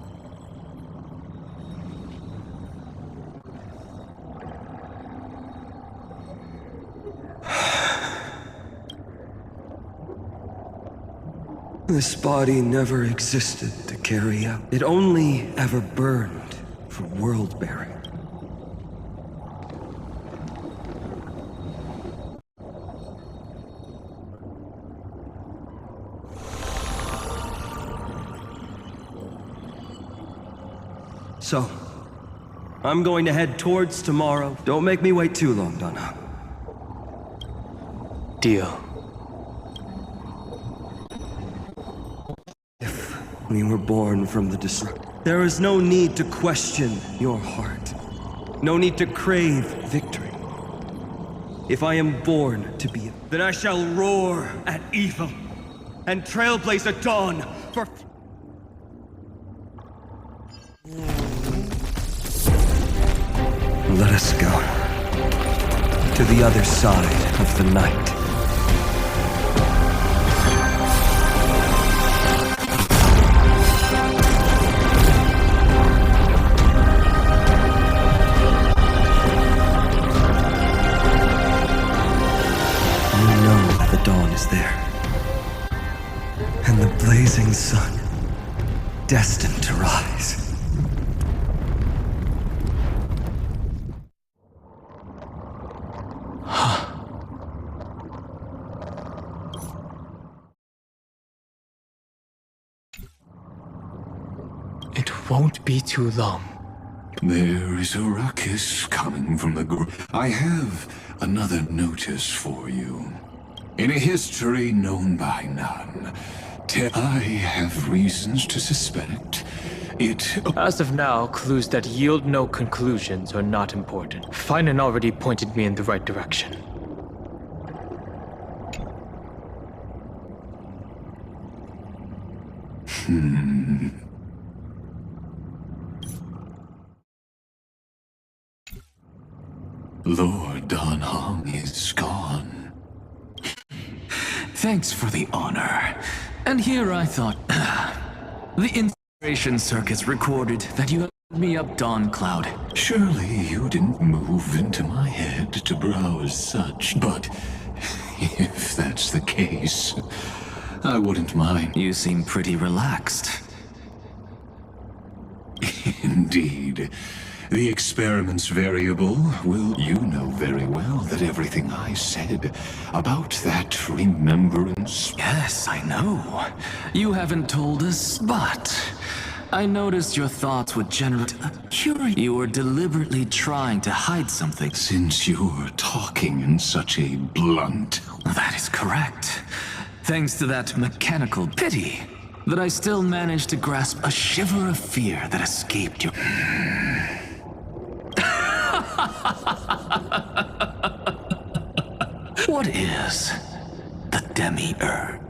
This body never existed to carry out. It only ever burned for world-bearing. So, I'm going to head towards tomorrow. Don't make me wait too long, Donna. Deal. We were born from the destruction. There is no need to question your heart. No need to crave victory. If I am born to be, then I shall roar at evil and trailblaze a dawn for... Let us go to the other side of the night. The dawn is there, and the blazing sun, destined to rise. It won't be too long. There is a ruckus coming from the I have another notice for you. In a history known by none, I have reasons to suspect it... As of now, clues that yield no conclusions are not important. Finan already pointed me in the right direction. Lord Dan Hong is gone. Thanks for the honor. And here I thought... the inspiration circuits recorded that you had me up Dawn Cloud. Surely you didn't move into my head to browse such, but if that's the case, I wouldn't mind. You seem pretty relaxed. Indeed. The experiment's variable. You know very well that everything I said about that remembrance... Yes, I know. You haven't told us, but... I noticed your thoughts would generate a curiosity. You were deliberately trying to hide something. Since you're talking in such a blunt... That is correct. Thanks to that mechanical pity, that I still managed to grasp a shiver of fear that escaped you. What is the demi-urge?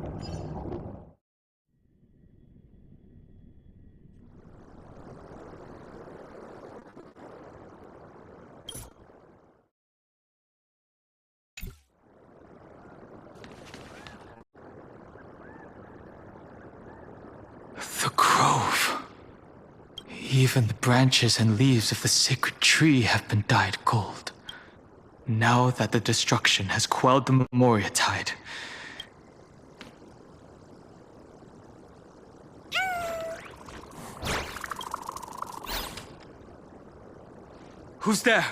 The grove. Even the branches and leaves of the sacred tree have been dyed gold. Now that the destruction has quelled the Memoria tide. Who's there?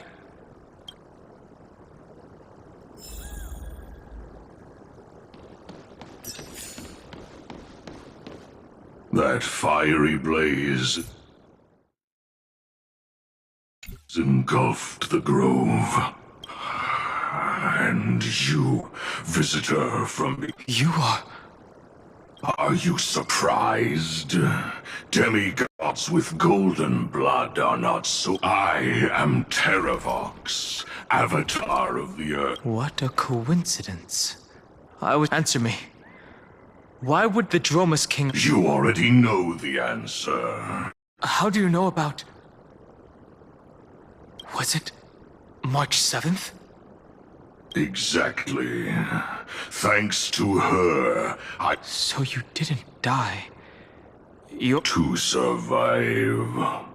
That fiery blaze engulfed the grove. And you, visitor from... You are... Are you surprised? Demigods with golden blood are not so... I am Terravox, avatar of the earth. What a coincidence. Answer me. Why would the Dromus King... You already know the answer. How do you know about... Was it March 7th? Exactly. Thanks to her, So you didn't die. You... To survive.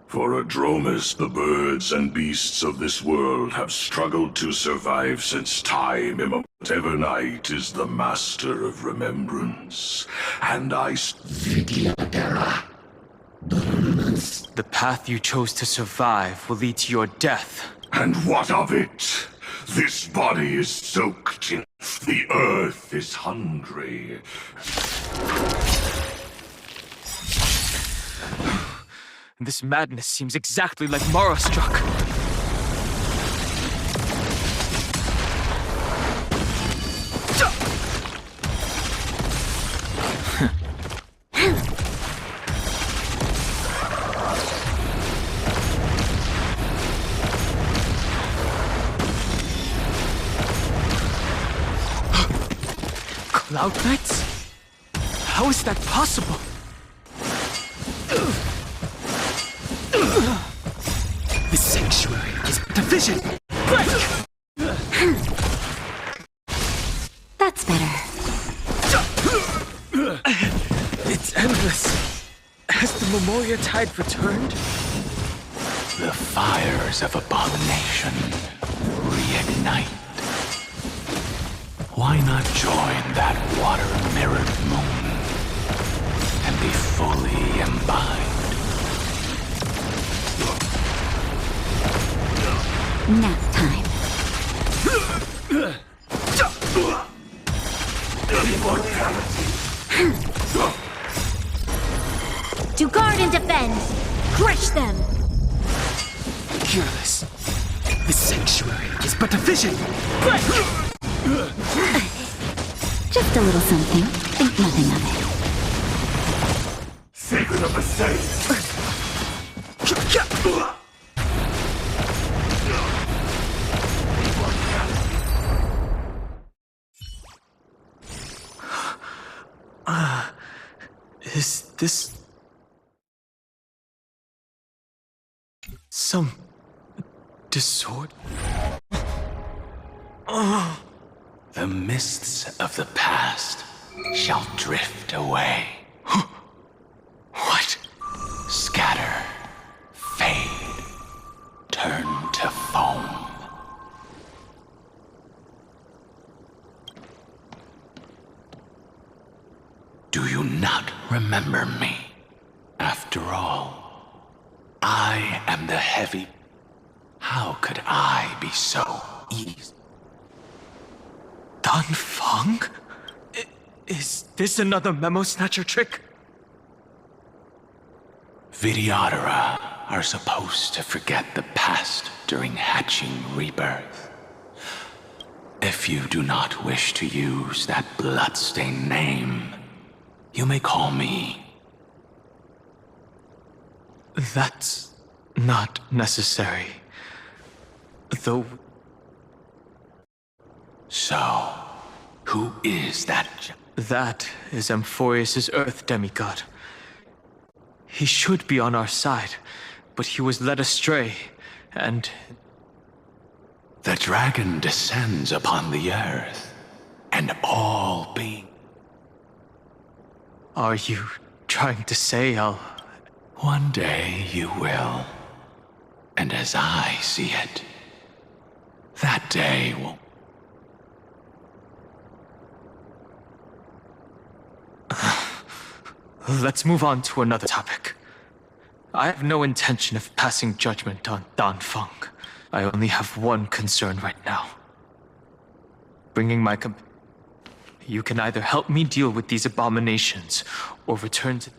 For a Dromus, the birds and beasts of this world have struggled to survive since time immemorial. Evernight is the master of remembrance, and The path you chose to survive will lead to your death. And what of it? This body is soaked in... The earth is hungry. This madness seems exactly like Mara struck. Cloud Knights? How is that possible? The sanctuary is division! Break! That's better. It's endless. Has the Memoria Tide returned? The fires of abomination reignite. Why not join that water-mirrored moon and be fully imbibed? Nap time. To guard and defend! Crush them! Careless. The sanctuary is but a vision! Break! Just a little something. Think nothing of it. Secret of the saints! Is this... some... disorder? The mists of the past shall drift away. What? Scatter, fade, turn to foam. Do you not remember me? After all, I am the heavy. How could I be so easy? Dan Feng? Is this another memo snatcher trick? Vidyadhara are supposed to forget the past during hatching rebirth. If you do not wish to use that bloodstained name, you may call me. That's not necessary. Though... So, who is that? That is Amphorius' Earth demigod. He should be on our side, but he was led astray, and... The dragon descends upon the earth, and all beings. Are you trying to say I'll... One day you will. And as I see it, that day will... Let's move on to another topic. I have no intention of passing judgment on Dan Feng. I only have one concern right now. Bringing my You can either help me deal with these abominations, or return to...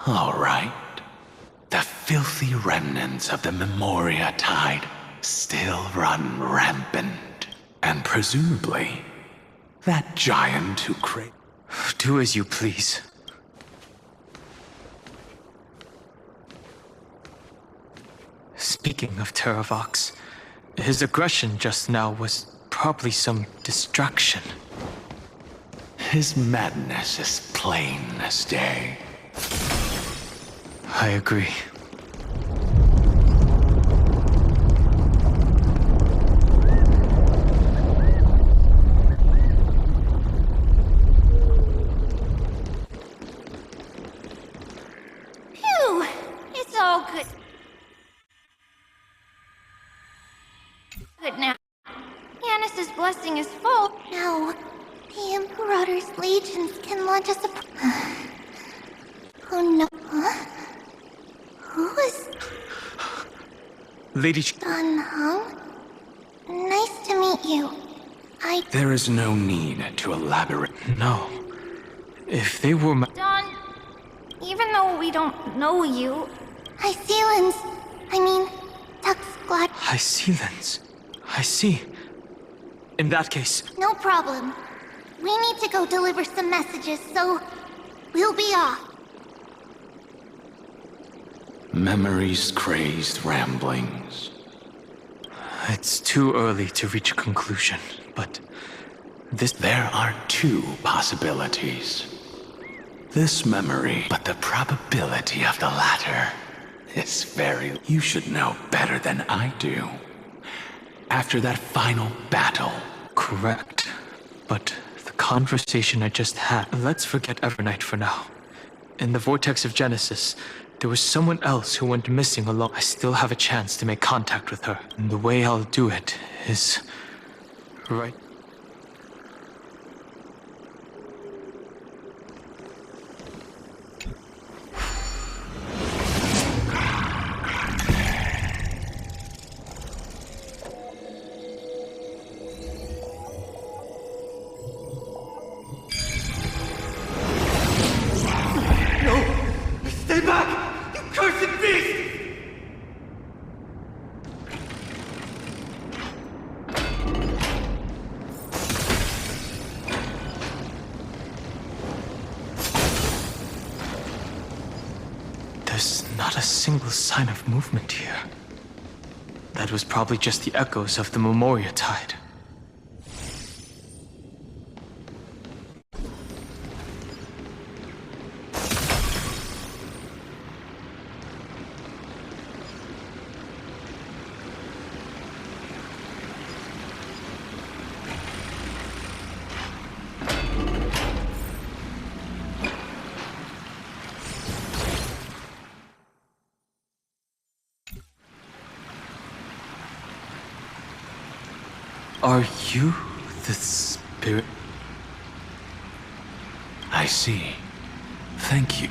All right. The filthy remnants of the Memoria Tide still run rampant. And presumably, that giant who created... Do as you please. Speaking of Terravox, his aggression just now was probably some distraction. His madness is plain as day. I agree. Phew! It's all good. Good now. Yanis's blessing is full. No. The Imperator's legions can launch us a... Oh no. Huh? Who is... Lady... Dan Hung? Nice to meet you. There is no need to elaborate. No. If they were my... Don, even though we don't know you... Hysealans. I mean, Tuck's glad... Hysealans. I see. In that case... No problem. We need to go deliver some messages, so... we'll be off. Memories crazed ramblings. It's too early to reach a conclusion, but There are two possibilities. This memory, but the probability of the latter is very... You should know better than I do. After that final battle... Correct. But the conversation I just had... Let's forget Evernight for now. In the vortex of Genesis, there was someone else who went missing alone. I still have a chance to make contact with her. And the way I'll do it is... right... sign of movement here. That was probably just the echoes of the Memoria Tide. Are you the spirit? I see. Thank you.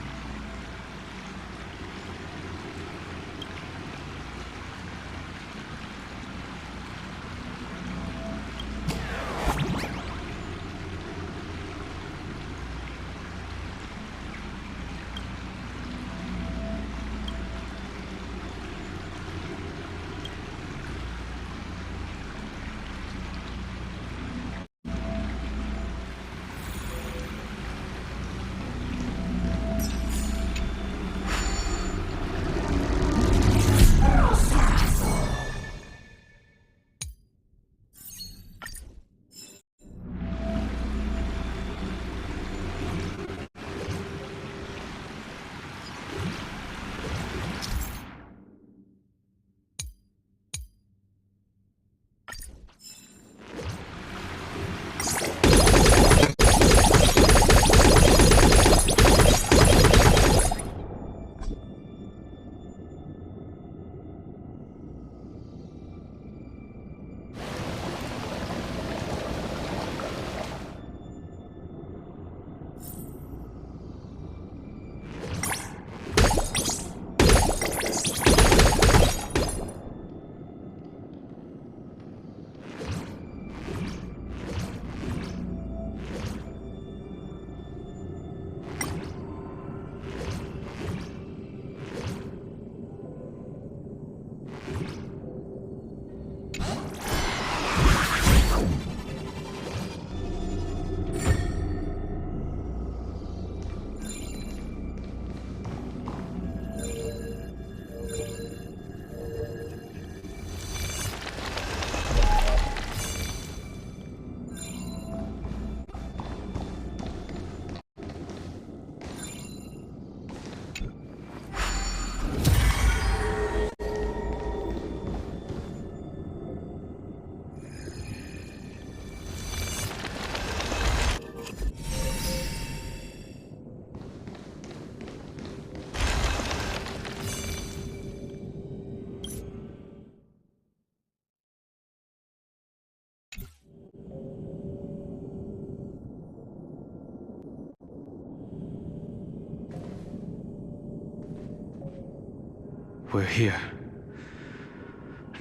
We're here.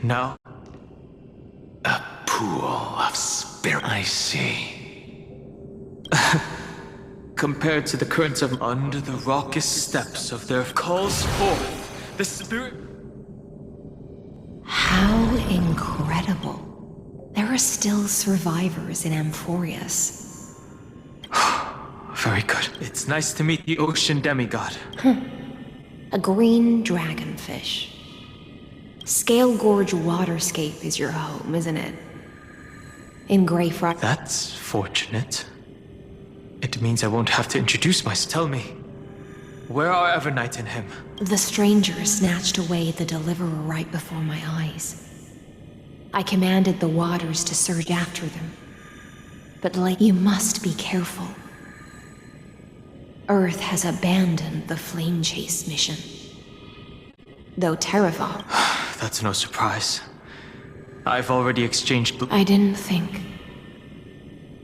Now... A pool of spirit, I see. Compared to the currents of under the raucous steps of their calls forth, the spirit... How incredible. There are still survivors in Amphorius. Very good. It's nice to meet the ocean demigod. A green dragonfish. Scale Gorge Waterscape is your home, isn't it? in Greyfriars. That's fortunate. It means I won't have to introduce myself. Tell me, where are Evernight and him? The stranger snatched away the deliverer right before my eyes. I commanded the waters to surge after them. But you must be careful. Earth has abandoned the flame chase mission. Though Terravok... That's no surprise. I've already exchanged... I didn't think...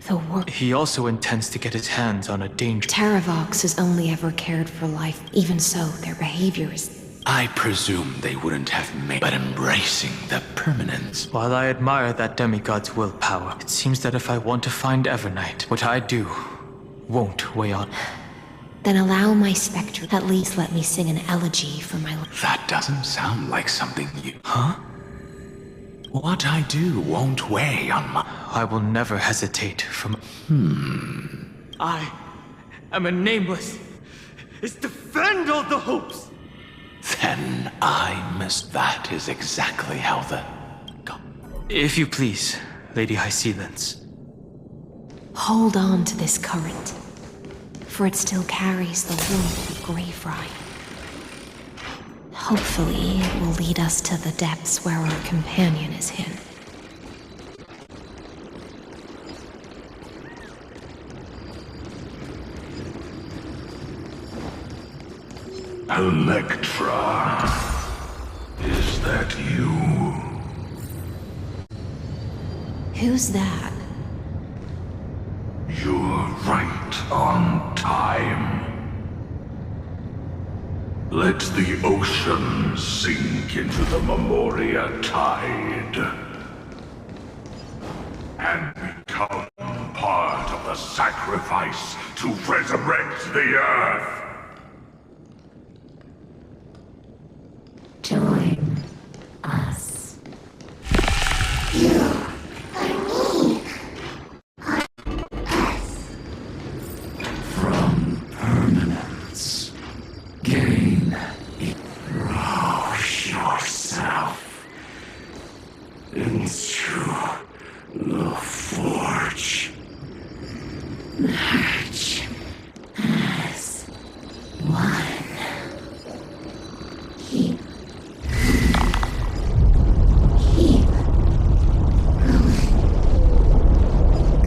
the work... He also intends to get his hands on a danger... Terravox has only ever cared for life. Even so, their behavior is... I presume they wouldn't have made... but embracing the permanence. While I admire that demigod's willpower, it seems that if I want to find Evernight, what I do won't weigh on... Then allow my spectre, at least let me sing an elegy for my... That doesn't sound like something you... Huh? What I do won't weigh on my... I will never hesitate from... I am a nameless. Is defend all the hopes. Then I must... That is exactly how the... If you please, Lady High Sealands. Hold on to this current, for it still carries the warmth of Greyfriars. Hopefully, it will lead us to the depths where our companion is hidden. Electra, is that you? Who's that? You're right on time. Let the ocean sink into the Memoria tide and become part of the sacrifice to resurrect the earth. Join us. You are me. Us. From permanence, gain yourself into the forge. Merge as one. Keep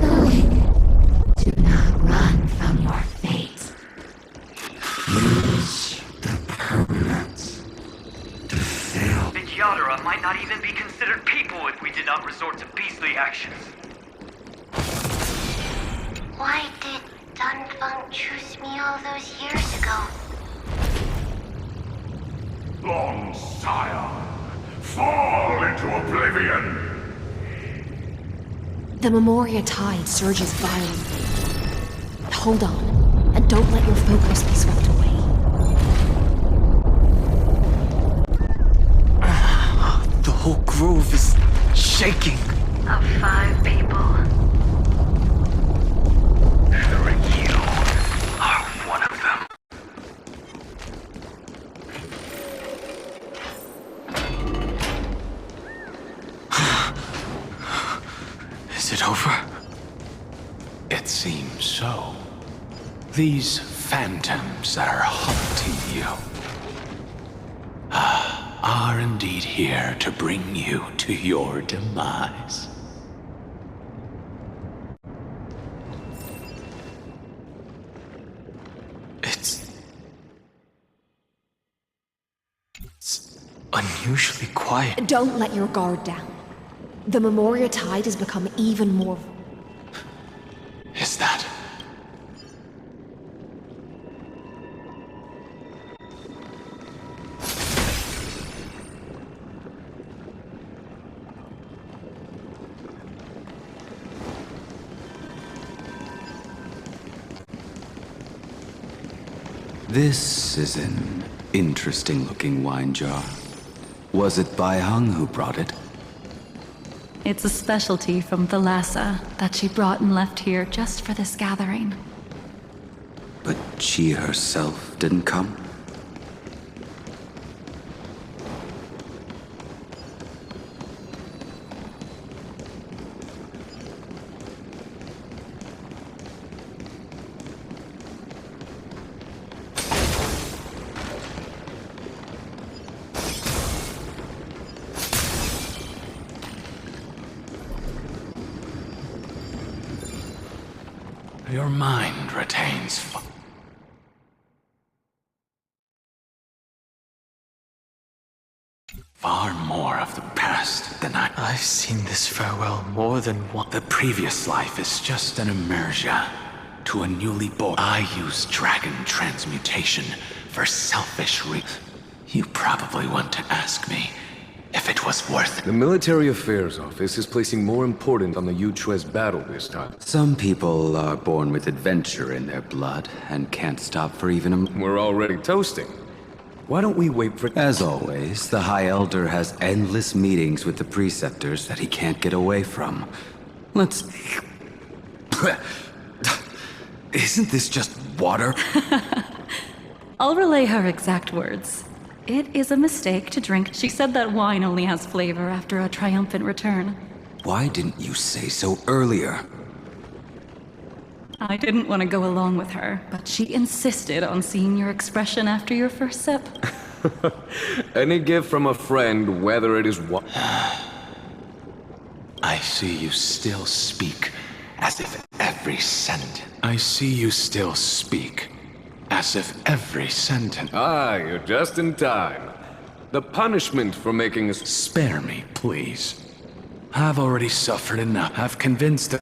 going. Do not run from your fate. Use the permanence to fail. The Yadara might not even be considered people if we did not resort to beastly actions. Why did Dunfeng choose me all those years ago? Long sire, fall into oblivion. The Memoria tide surges violently. Hold on, and don't let your focus be swept away. The whole grove is shaking. Of 5 people, 3 you are one of them. Is it over? It seems so. These phantoms that are haunting you are indeed here to bring you to your demise. It's unusually quiet. Don't let your guard down. The Memoria tide has become even more... Is that... This is an interesting-looking wine jar. Was it Bai Hung who brought it? It's a specialty from Thalassa that she brought and left here just for this gathering. But she herself didn't come? Your mind retains far more of the past than I've seen this farewell more than once. The previous life is just an immersion to a newly born. I use dragon transmutation for selfish reasons. You probably want to ask me if it was worth it. The Military Affairs Office is placing more importance on the Yuchue's battle this time. Some people are born with adventure in their blood and can't stop for even a... We're already toasting. Why don't we wait for... As always, the High Elder has endless meetings with the Preceptors that he can't get away from. Let's... Isn't this just water? I'll relay her exact words. It is a mistake to drink. She said that wine only has flavor after a triumphant return. Why didn't you say so earlier? I didn't want to go along with her, but she insisted on seeing your expression after your first sip. Any gift from a friend, whether it is what... I see you still speak as if every sentence... I see you still speak as if every sentence... Ah, you're just in time. The punishment for making us... Spare me, please. I've already suffered enough. I've convinced the...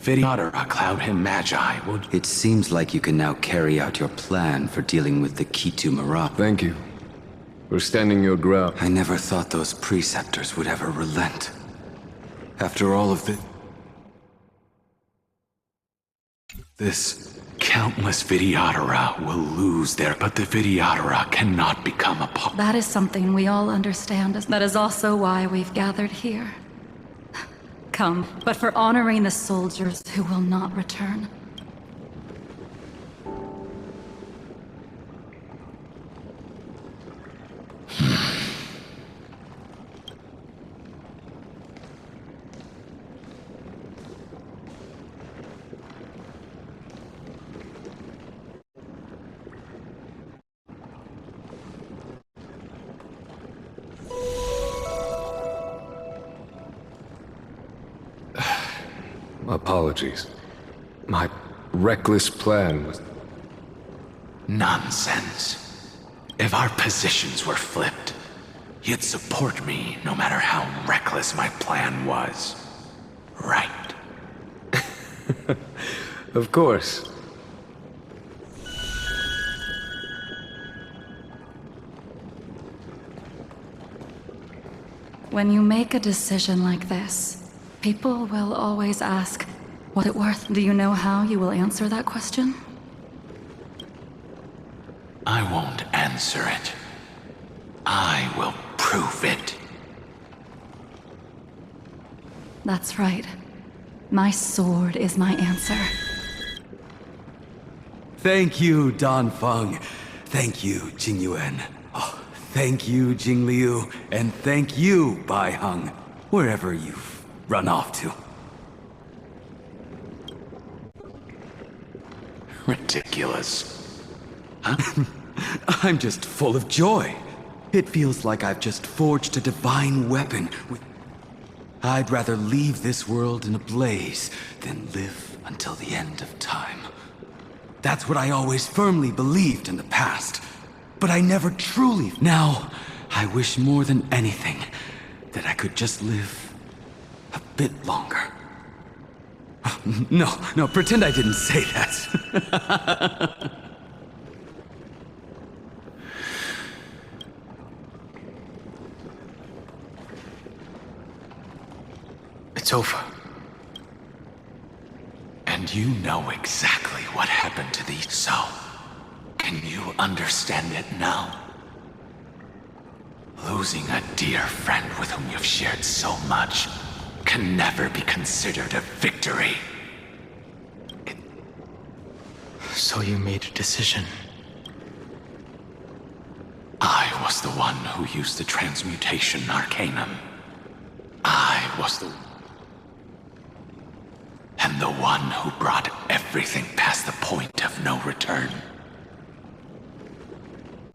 Vidyadhara Cloud him Magi would... It seems like you can now carry out your plan for dealing with the Kitu Mara. Thank you for standing your ground. I never thought those Preceptors would ever relent. After all of this... Countless Vidyadhara will lose their... But the Vidyadhara cannot become a part... That is something we all understand. That is also why we've gathered here. Come, but for honoring the soldiers who will not return. Apologies. My reckless plan was... Nonsense. If our positions were flipped, you'd support me no matter how reckless my plan was. Right? Of course. When you make a decision like this, people will always ask, what's it worth? Do you know how you will answer that question? I won't answer it. I will prove it. That's right. My sword is my answer. Thank you, Danfeng. Thank you, Jingyuan. Oh, thank you, Jingliu. And thank you, Baiheng. Wherever you've run off to. Ridiculous. Huh? I'm just full of joy. It feels like I've just forged a divine weapon with... I'd rather leave this world in a blaze than live until the end of time. That's what I always firmly believed in the past. But I never truly... Now, I wish more than anything that I could just live a bit longer. No, pretend I didn't say that. It's over. And you know exactly what happened to these. So, can you understand it now? Losing a dear friend with whom you've shared so much can never be considered a victory. So you made a decision. I was the one who used the transmutation arcanum. I was the... And the one who brought everything past the point of no return.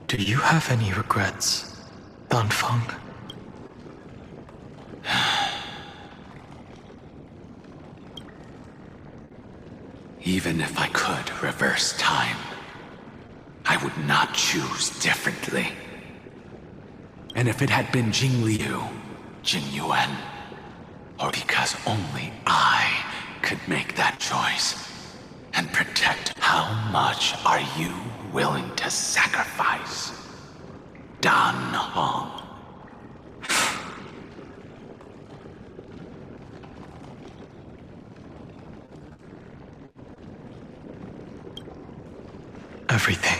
Do you have any regrets, Danfeng? Even if I could reverse time, I would not choose differently. And if it had been Jingliu, Jingyuan, or because only I could make that choice and protect, how much are you willing to sacrifice? Dan Hong. Everything.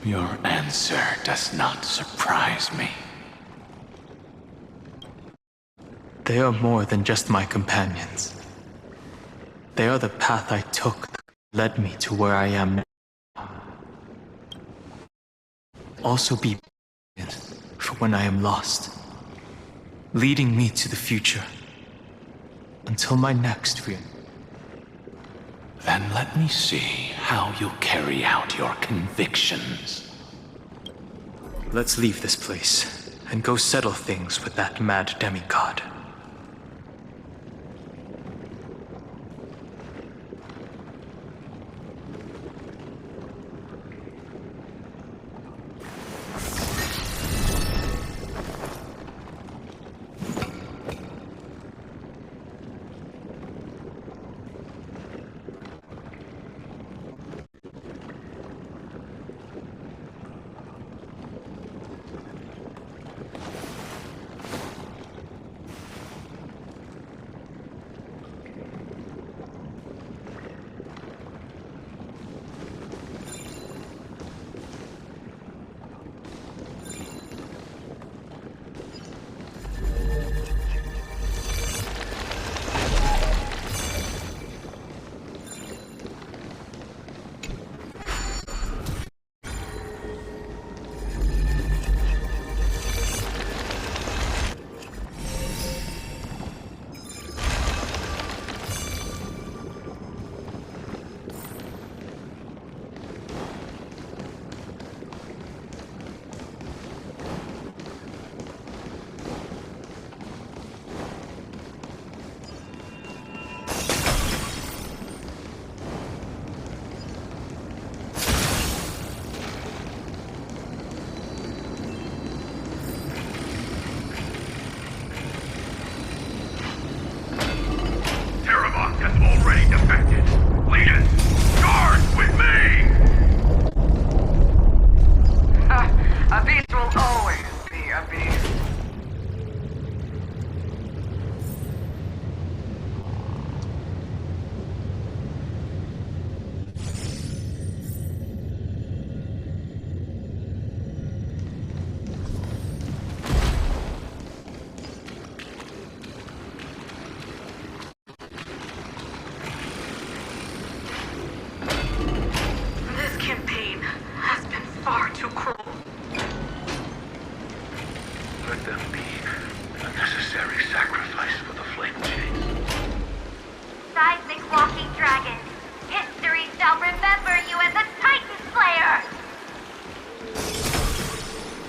Your answer does not surprise me. They are more than just my companions. They are the path I took that led me to where I am now. Also be for when I am lost, leading me to the future until my next real. Then let me see how you'll carry out your convictions. Let's leave this place and go settle things with that mad demigod.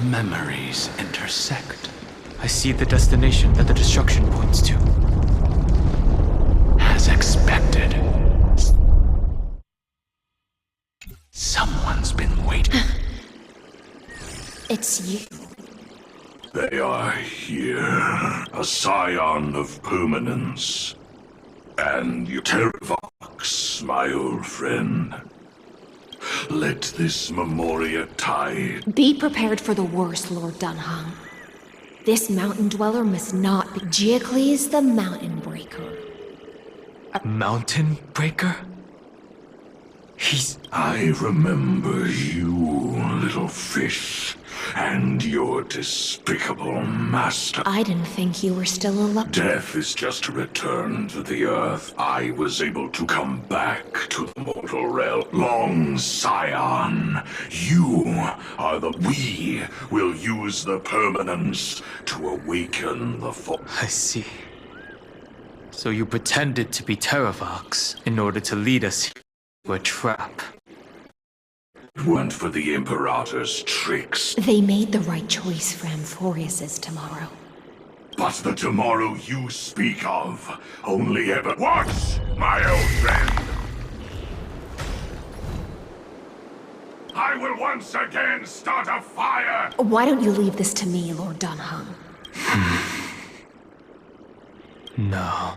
Memories intersect. I see the destination that the destruction points to. As expected. Someone's been waiting. It's you. They are here, a scion of permanence. And you Terravox, my old friend. Let this memoria tide. Be prepared for the worst, Lord Dunhung. This mountain dweller must not be Giacles the Mountain Breaker. A mountain breaker? I remember you, little fish, and your despicable master. I didn't think you were still alive. Death is just a return to the earth. I was able to come back to the mortal realm. Long scion, you are we will use the permanence to awaken the I see. So you pretended to be Terravox in order to lead us to a trap. It weren't for the Imperator's tricks. They made the right choice for Amphorius's tomorrow. But the tomorrow you speak of only ever... Watch, my old friend! I will once again start a fire! Why don't you leave this to me, Lord Dunham? No.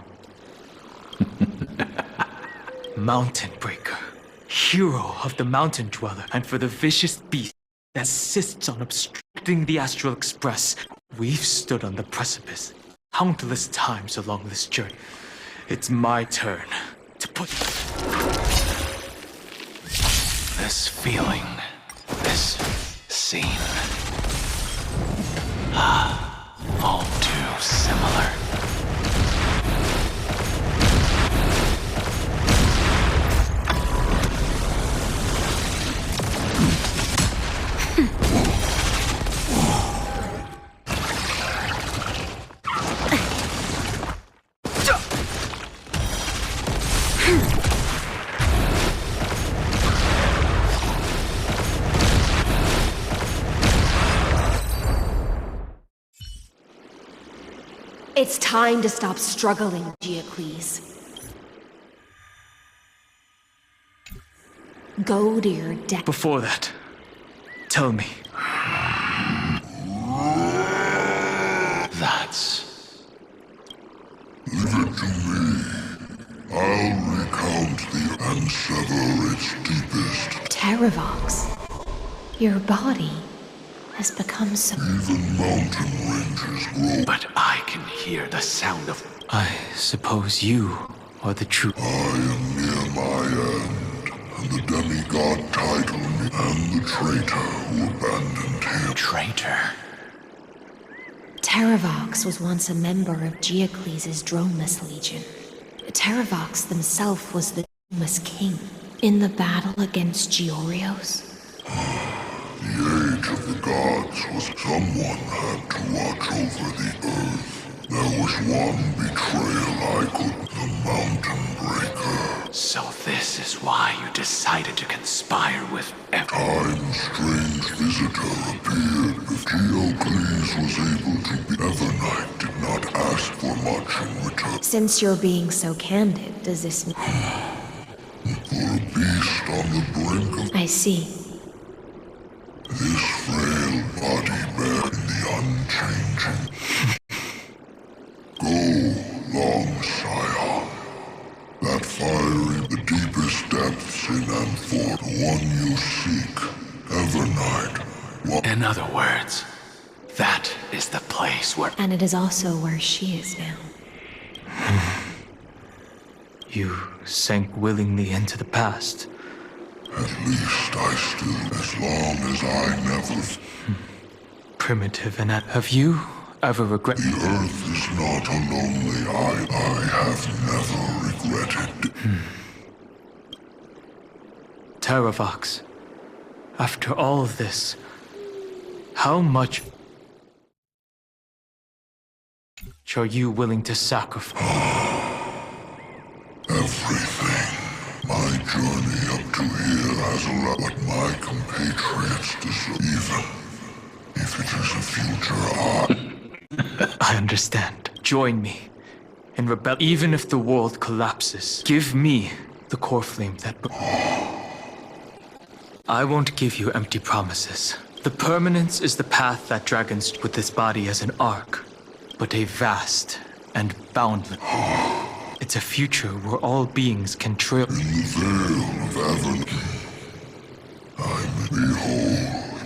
Mountain Breaker, hero of the Mountain Dweller, and for the vicious beast that insists on obstructing the Astral Express, we've stood on the precipice countless times along this journey. It's my turn to put... This feeling, this scene. All too similar. It's time to stop struggling, Geocles. Go to your death. Before that, tell me. That's... Leave it to me. I'll recount the and sever its deepest. Terravox, your body has become so... Even mountain ranges grow. But I can hear the sound of... I suppose you are the true... I am near my end, and the demigod titled me, and the traitor who abandoned him. Traitor? Terravox was once a member of Geocles' Dromus Legion. Terravox himself was the Dromus king in the battle against Georios. The age of the gods was someone had to watch over the earth. There was one betrayal I could, the Mountain Breaker. So this is why you decided to conspire with Time's strange visitor appeared. If Geocles was able to be... Evernight did not ask for much in return. Since you're being so candid, does this mean... For a beast on the brink of... I see. This frail body bear in the unchanging. Go, long scion. That fiery, the deepest depths in and for the one you seek, Evernight. In other words, that is the place where... And it is also where she is now. You sank willingly into the past. At least I still, as long as I never... Primitive and have you ever regretted... The earth is not a lonely isle. I have never regretted. Terravox, after all of this, how much are you willing to sacrifice? Everything. My journey up to here has allowed what my compatriots deserve, even if it is a future I understand. Join me in rebel. Even if the world collapses, give me the core flame that... I won't give you empty promises. The permanence is the path that dragons with this body as an arc, but a vast and boundless... It's a future where all beings can trail... In the veil of Avon, I behold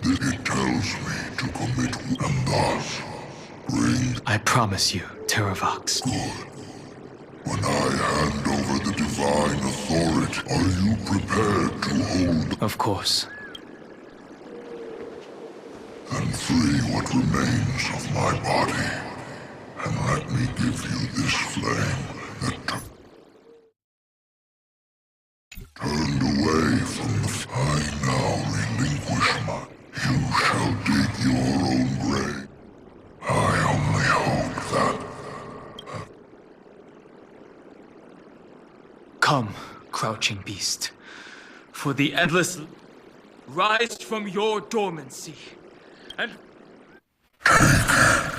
that it tells me to commit and thus bring... I promise you, Terravox. Good. When I hand over the divine authority, are you prepared to hold... Of course. Then free what remains of my body, and let me give you this flame that turned away from the... I now relinquish my... You shall dig your own grave. I only hope that... Come, crouching beast, for the endless... Rise from your dormancy, and... Take it.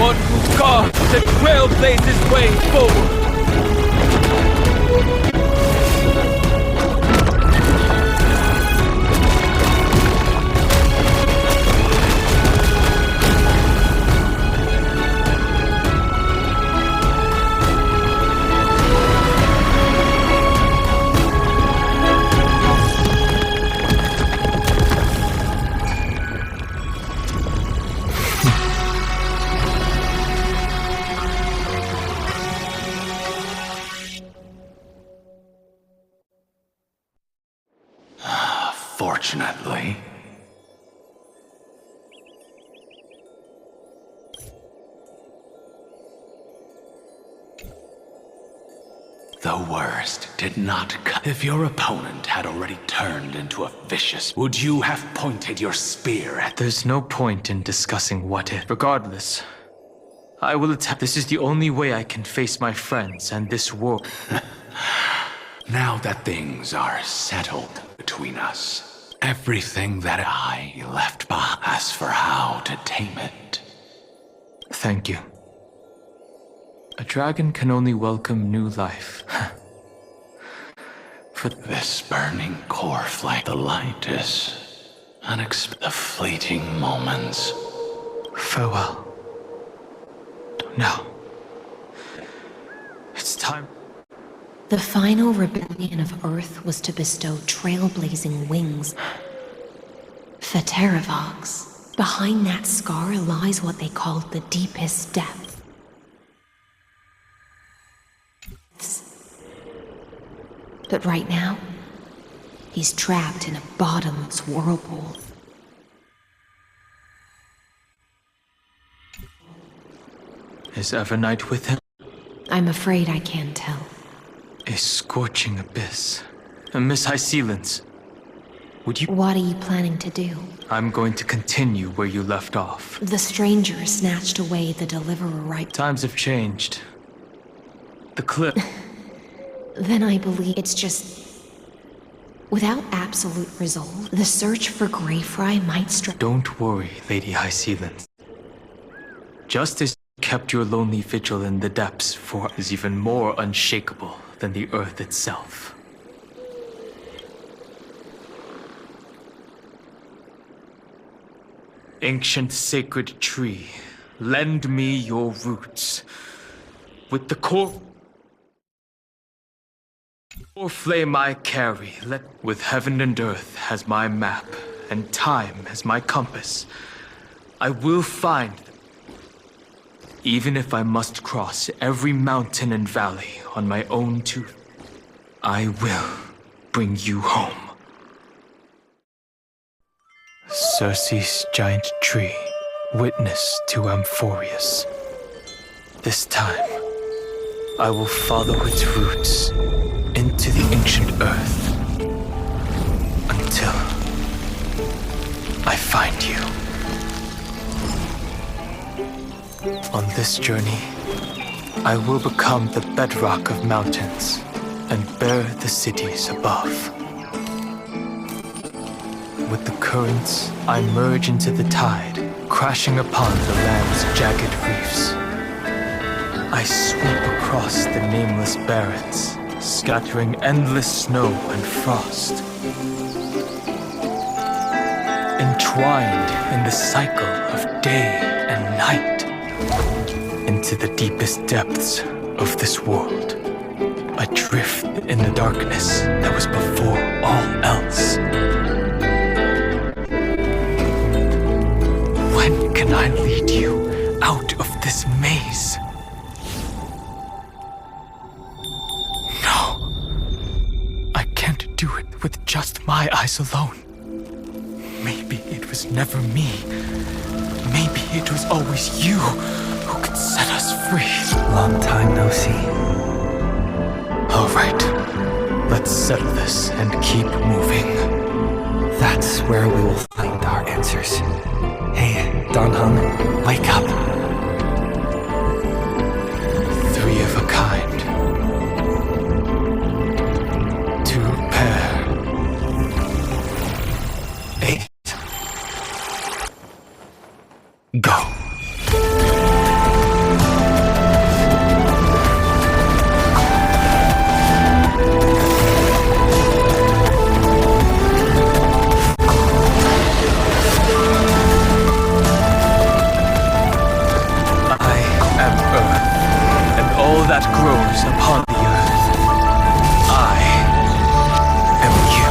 One who carves the trailblazes way forward. Fortunately. The worst did not come. If your opponent had already turned into a vicious, would you have pointed your spear at... There's no point in discussing what if. Regardless, I will attempt. This is the only way I can face my friends and this world. Now that things are settled between us, everything that I left behind, as for how to tame it. Thank you. A dragon can only welcome new life. For this burning core flame, the light is unexpected. The fleeting moments. Farewell. Now, it's time. The final rebellion of Earth was to bestow trailblazing wings for Terravox. Behind that scar lies what they called the deepest depth. But right now, he's trapped in a bottomless whirlpool. Is Evernight with him? I'm afraid I can't tell. A scorching abyss. A Miss High Sealants. Would you... What are you planning to do? I'm going to continue where you left off. The stranger snatched away the deliverer right... Times have changed. The clip... Then I believe it's just... Without absolute resolve, the search for Greyfry might strike... Don't worry, Lady High Sealants. Just as you kept your lonely vigil in the depths for is even more unshakable than the earth itself. Ancient sacred tree, lend me your roots. With the core flame I carry, with heaven and earth as my map, and time as my compass, I will find them. Even if I must cross every mountain and valley on my own tooth, I will bring you home. Circe's giant tree, witness to Amphorius. This time, I will follow its roots into the ancient earth until I find you. On this journey, I will become the bedrock of mountains and bear the cities above. With the currents, I merge into the tide, crashing upon the land's jagged reefs. I sweep across the nameless barrens, scattering endless snow and frost. Entwined in the cycle of day and night, into the deepest depths of this world, adrift in the darkness that was before all else. can I lead you out of this maze? No. I can't do it with just my eyes alone. Maybe it was never me. Maybe it was always you who could set us free. Long time no see. All right. Let's settle this and keep moving. That's where we will find our answers. Hey, Don Hung, wake up. 3 of a kind. 2 pair. 8. Go. That grows upon the earth. I am you.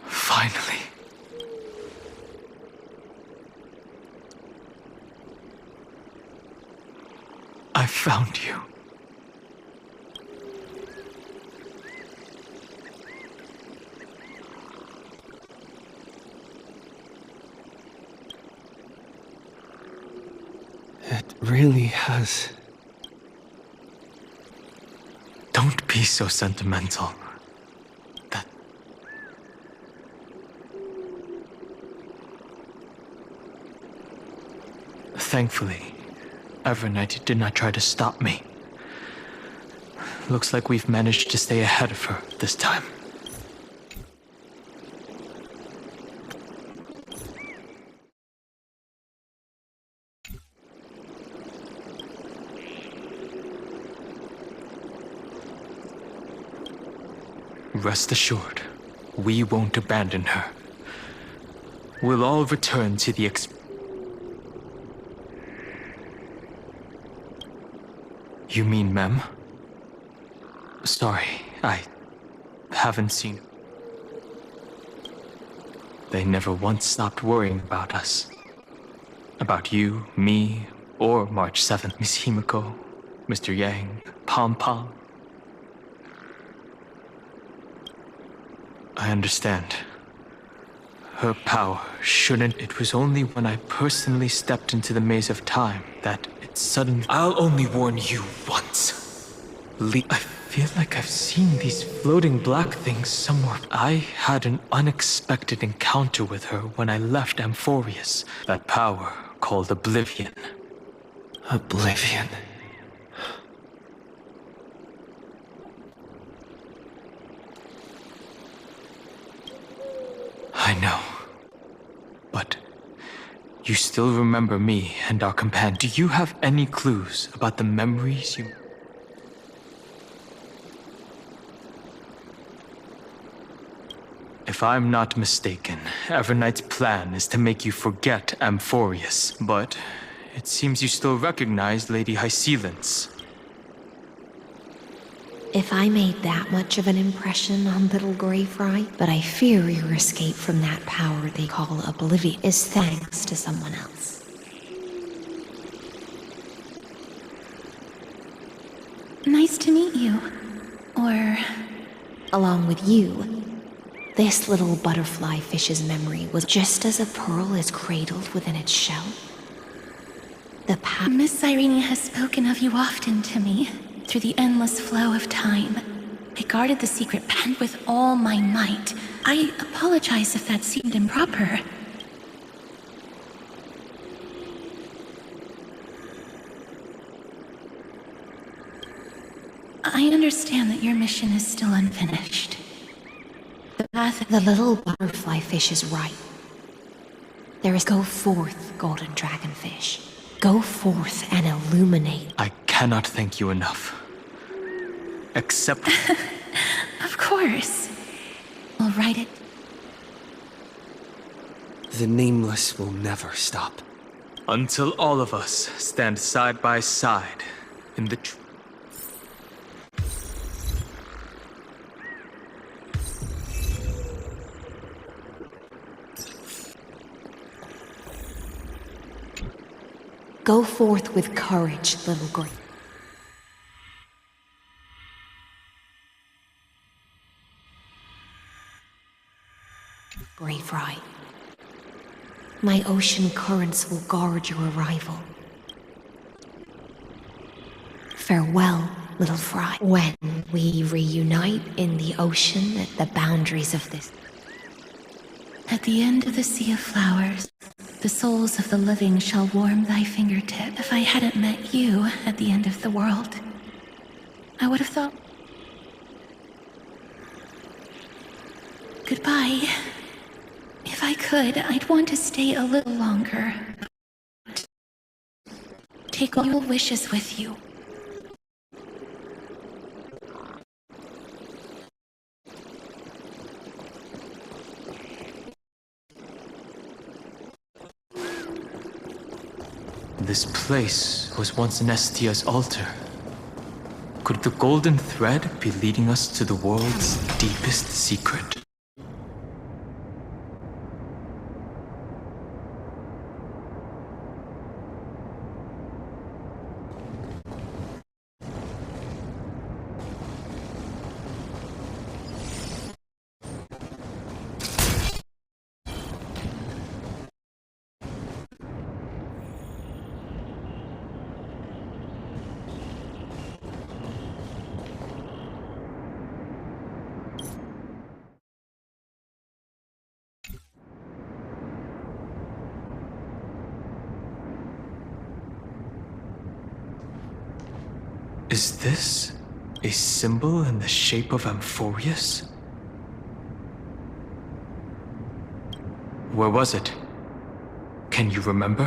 Finally. I found you. It really has. Don't be so sentimental. Thankfully, Evernight did not try to stop me. Looks like we've managed to stay ahead of her this time. Rest assured, we won't abandon her. We'll all return to the You mean Mem? Sorry, I haven't seen. They never once stopped worrying about us. About you, me, or March 7th, Miss Himiko, Mr. Yang, Pom Pom. I understand. Her power shouldn't. It was only when I personally stepped into the maze of time that it suddenly. I'll only warn you once. I feel like I've seen these floating black things somewhere. I had an unexpected encounter with her when I left Amphorius. That power called Oblivion. Oblivion. I know. But you still remember me and our companion. Do you have any clues about the memories you... If I'm not mistaken, Evernight's plan is to make you forget Amphorius. But it seems you still recognize Lady Hycelence. If I made that much of an impression on little Greyfry, but I fear your escape from that power they call Oblivion is thanks to someone else. Nice to meet you. Or... Along with you, this little butterfly fish's memory was just as a pearl is cradled within its shell. The power... Miss Irene has spoken of you often to me. Through the endless flow of time. I guarded the secret pen with all my might. I apologize if that seemed improper. I understand that your mission is still unfinished. The little butterfly fish is right. There is go forth, golden dragonfish. Go forth and illuminate. I cannot thank you enough. Except... Of course. I'll write it. The nameless will never stop. Until all of us stand side by side in the Go forth with courage, little girl. Brave Fry. My ocean currents will guard your arrival. Farewell, little Fry. When we reunite in the ocean at the boundaries of this... At the end of the sea of flowers, the souls of the living shall warm thy fingertip. If I hadn't met you at the end of the world, I would have thought... Goodbye. If I could, I'd want to stay a little longer. Take all your wishes with you. This place was once Nestia's altar. Could the golden thread be leading us to the world's deepest secret? Is this a symbol in the shape of Amphorius? Where was it? Can you remember?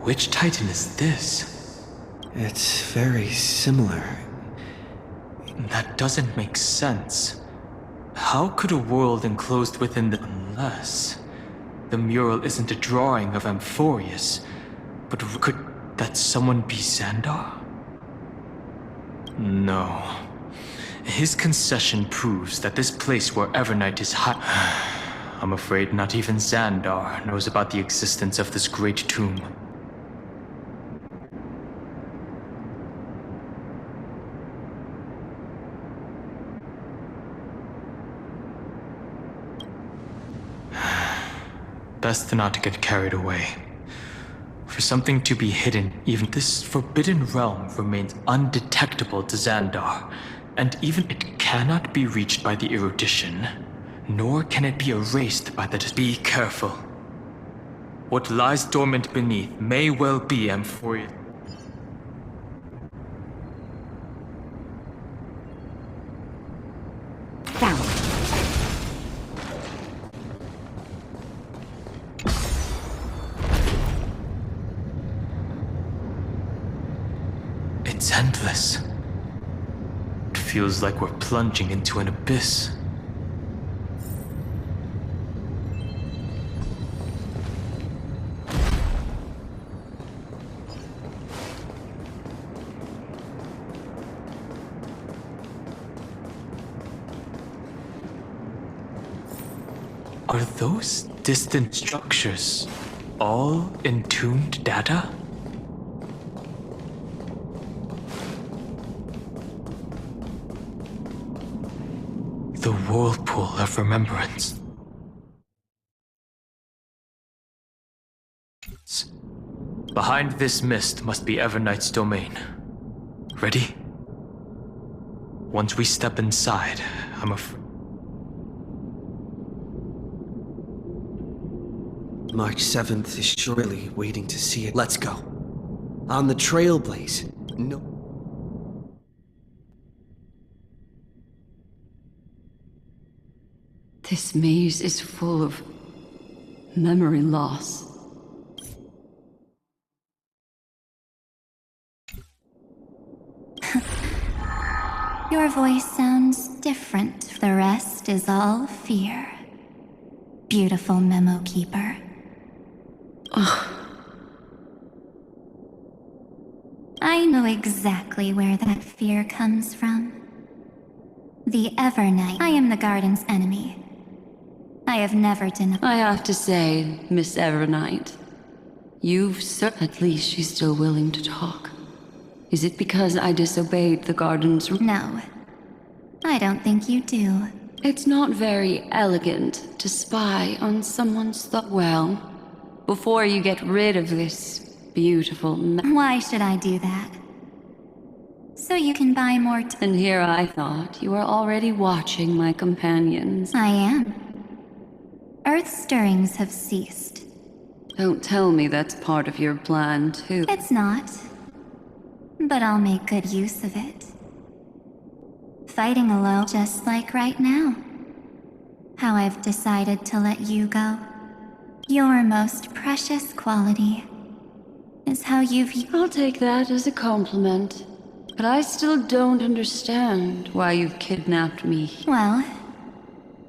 Which Titan is this? It's very similar. That doesn't make sense. How could a world enclosed within the... Unless... the mural isn't a drawing of Amphorius, but could that someone be Xandar? No. His concession proves that this place where Evernight is I'm afraid not even Xandar knows about the existence of this great tomb. Best not to get carried away. For something to be hidden, even this forbidden realm remains undetectable to Xandar, and even it cannot be reached by the erudition, nor can it be erased by the... Be careful. What lies dormant beneath may well be Amphorius. It's endless. It feels like we're plunging into an abyss. Are those distant structures all entombed data? The whirlpool of remembrance. Behind this mist must be Evernight's domain. Ready? Once we step inside, I'm afraid... March 7th is surely waiting to see it. Let's go. On the Trailblaze. No. This maze is full of memory loss. Your voice sounds different. The rest is all fear. Beautiful memo keeper. I know exactly where that fear comes from. The Evernight. I am the Garden's enemy. I have never denied. I have to say, Miss Evernight, at least she's still willing to talk. Is it because I disobeyed the Garden's... No. I don't think you do. It's not very elegant to spy on someone's thought. Well, before you get rid of this beautiful... Why should I do that? So you can buy more And here I thought you were already watching my companions. I am. Earth's stirrings have ceased. Don't tell me that's part of your plan, too. It's not. But I'll make good use of it. Fighting alone, just like right now. How I've decided to let you go. Your most precious quality is how you've... I'll take that as a compliment. But I still don't understand why you've kidnapped me. Well,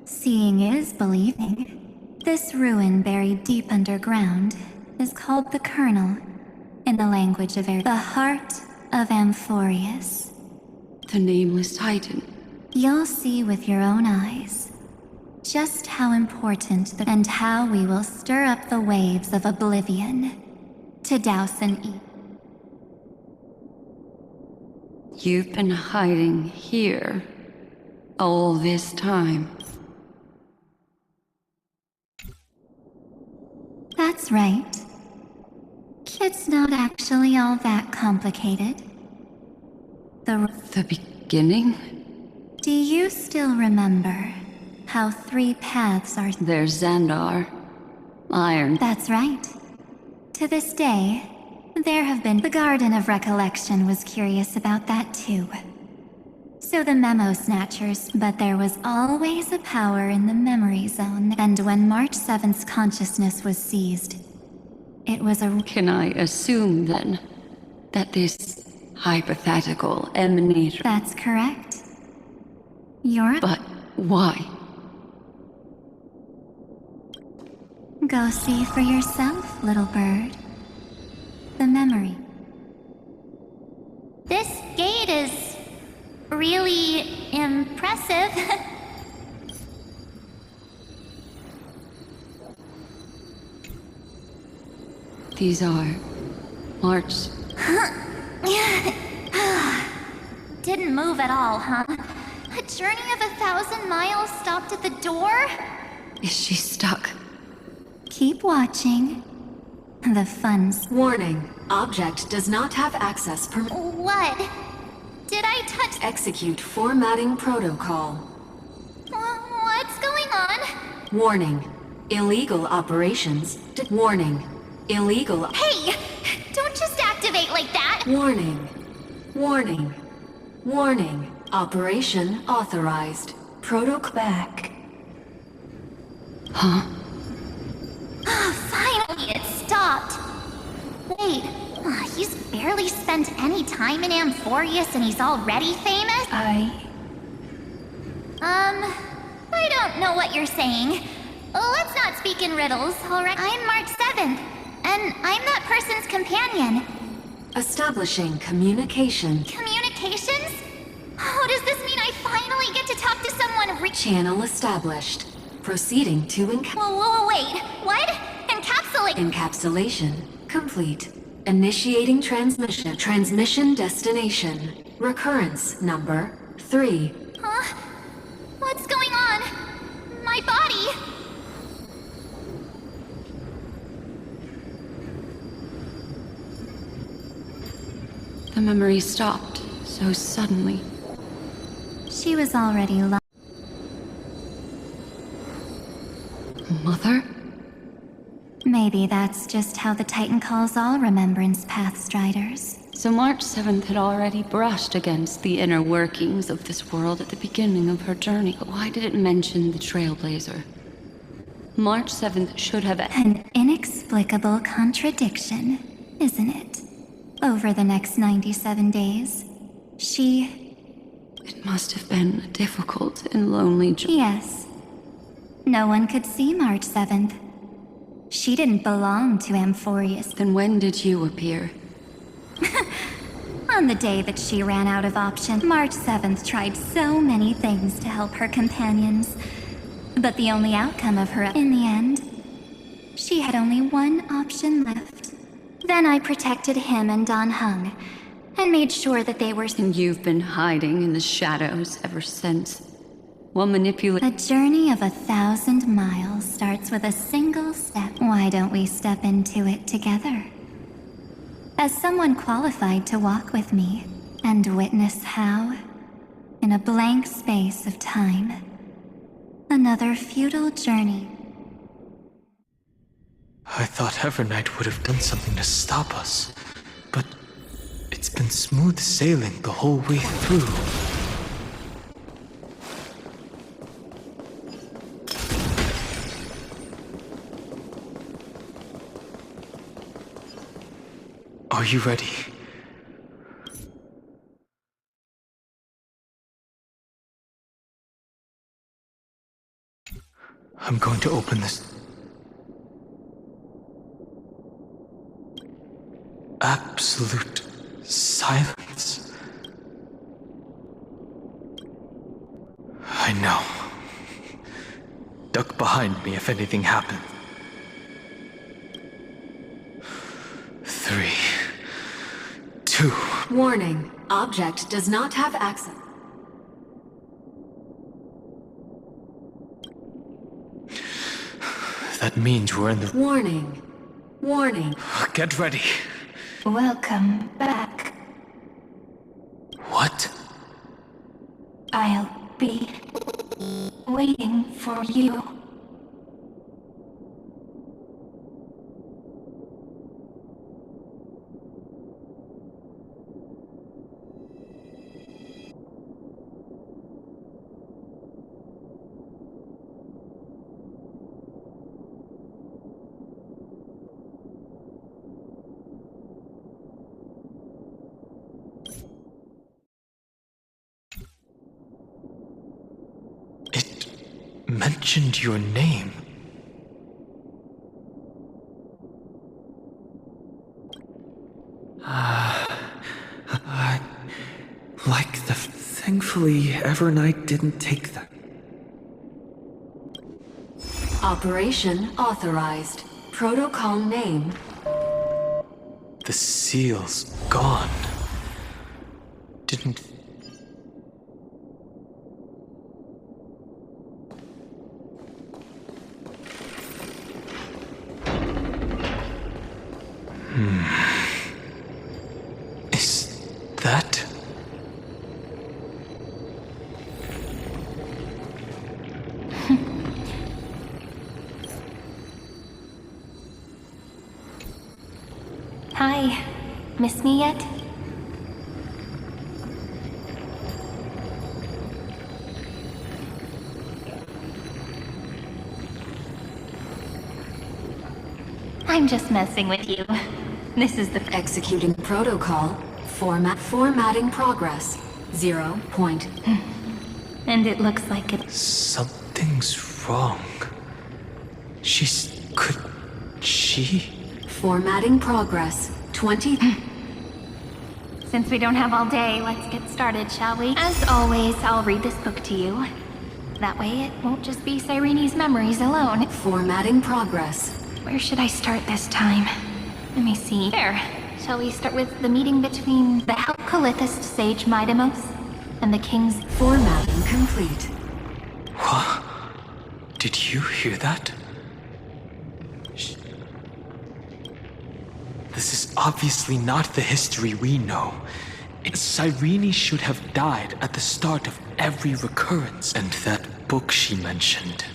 seeing is believing. This ruin buried deep underground is called the Kernel, in the language of air. The heart of Amphorius. The Nameless Titan. You'll see with your own eyes just how important and how we will stir up the waves of oblivion to douse and eat. You've been hiding here all this time. That's right. It's not actually all that complicated. The beginning? Do you still remember how 3 paths are... There's Xandar. Iron. That's right. To this day, there have been... The Garden of Recollection was curious about that too. So the Memo Snatchers, but there was always a power in the memory zone. And when March 7th's consciousness was seized, it was a... Can I assume then that this hypothetical emanator... That's correct. But why? Go see for yourself, little bird. The memory. This gate is really impressive. These are marks. Didn't move at all, huh? A journey of 1,000 miles stopped at the door? Is she stuck? Keep watching. The fun's... Warning. Object does not have access What? Did I touch... Execute formatting protocol. What's going on? Warning. Illegal operations. Warning. Illegal... Hey! Don't just activate like that! Warning. Warning. Warning. Operation authorized. Protocol back. Huh? Finally, it stopped. Wait, he's barely spent any time in Amphorius and he's already famous? I don't know what you're saying. Let's not speak in riddles, alright? I'm March 7th, and I'm that person's companion. Establishing communication. Communications? Oh, does this mean I finally get to talk to someone Channel established. Proceeding to Whoa, wait, what? Encapsulate... Encapsulation complete. Initiating transmission. Transmission destination. Recurrence number 3. Huh? What's going on? My body... The memory stopped so suddenly. She was already Mother? Maybe that's just how the Titan calls all Remembrance Path Striders. So March 7th had already brushed against the inner workings of this world at the beginning of her journey. But why did it mention the Trailblazer? March 7th should have... An inexplicable contradiction, isn't it? Over the next 97 days, she It must have been a difficult and lonely journey. Yes. No one could see March 7th. She didn't belong to Amphorius. Then when did you appear? On the day that she ran out of options, March 7th tried so many things to help her companions. But the only outcome of her, in the end, she had only one option left. Then I protected him and Don Hung, and made sure that they were... And you've been hiding in the shadows ever since. While manipulating... A journey of 1,000 miles starts with a single step. Why don't we step into it together? As someone qualified to walk with me, and witness how, in a blank space of time, another futile journey. I thought Evernight would have done something to stop us, but it's been smooth sailing the whole way through. Are you ready? I'm going to open this. Absolute silence. I know. Duck behind me if anything happens. 3, 2. Warning. Object does not have access. That means we're in the... Warning. Warning. Get ready. Welcome back. What? I'll be waiting for you. Mentioned your name. Like the... Thankfully, Evernight didn't take that. Operation authorized. Protocol name. The seal's gone. Didn't... Is that... Hi. Miss me yet? I'm just messing with you. This is the... Executing protocol. Formatting progress. 0 point. And it looks like it... Something's wrong. Could she? Formatting progress. 20... Since we don't have all day, let's get started, shall we? As always, I'll read this book to you. That way it won't just be Cyrene's memories alone. Formatting progress. Where should I start this time? Let me see. There. Shall we start with the meeting between the Alcolithist sage Midamos and the king's... Formatting complete. What? Did you hear that? This is obviously not the history we know. Cyrene should have died at the start of every recurrence. And that book she mentioned.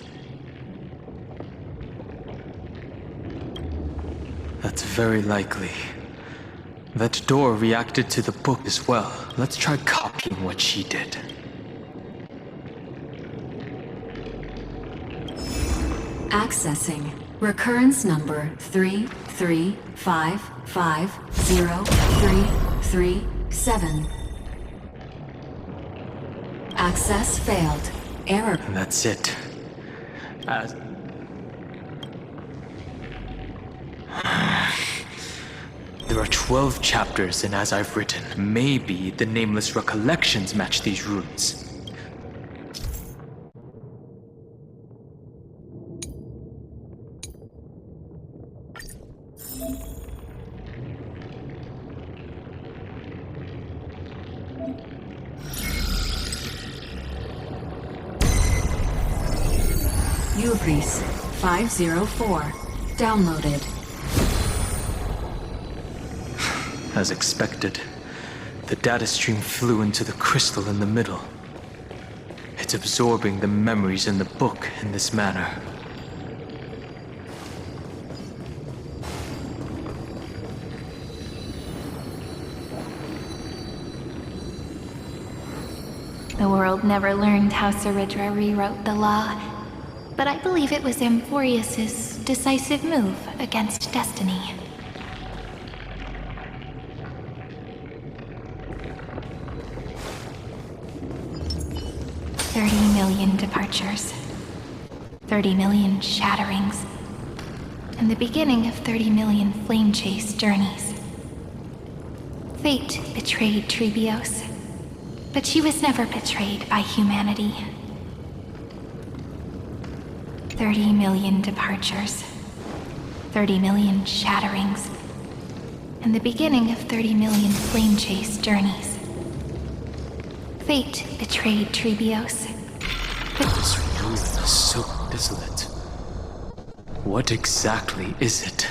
That's very likely. That door reacted to the book as well. Let's try copying what she did. Accessing. Recurrence number 335503337. Access failed. Error. And that's it. There are 12 chapters, and as I've written, maybe the nameless recollections match these runes. Ubris 504. Downloaded. As expected, the data stream flew into the crystal in the middle. It's absorbing the memories in the book in this manner. The world never learned how Saridra rewrote the law, but I believe it was Amphorius's decisive move against destiny. $30 million departures, 30 million shatterings, and the beginning of 30 million flame chase journeys. Fate betrayed Trebios, but she was never betrayed by humanity. 30 million departures, 30 million shatterings, and the beginning of 30 million flame chase journeys. Fate betrayed Trebios. This ruin is so desolate. What exactly is it?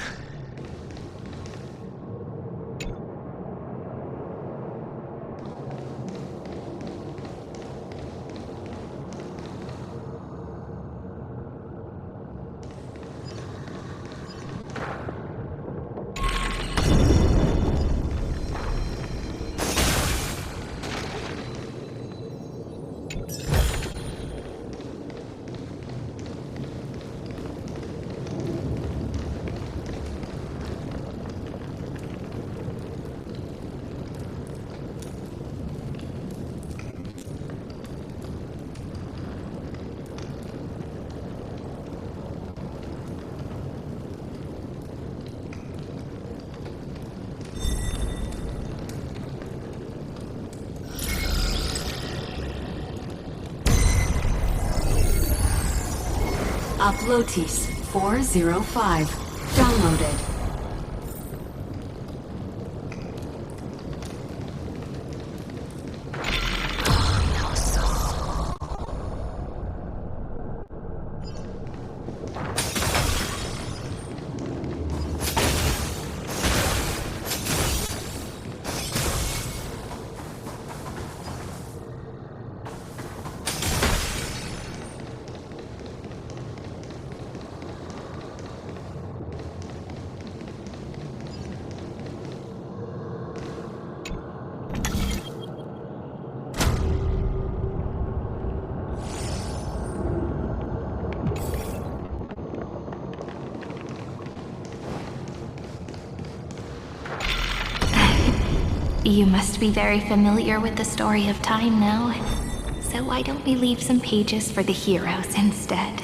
Uplotis 405. Downloaded. You must be very familiar with the story of time now, so why don't we leave some pages for the heroes instead?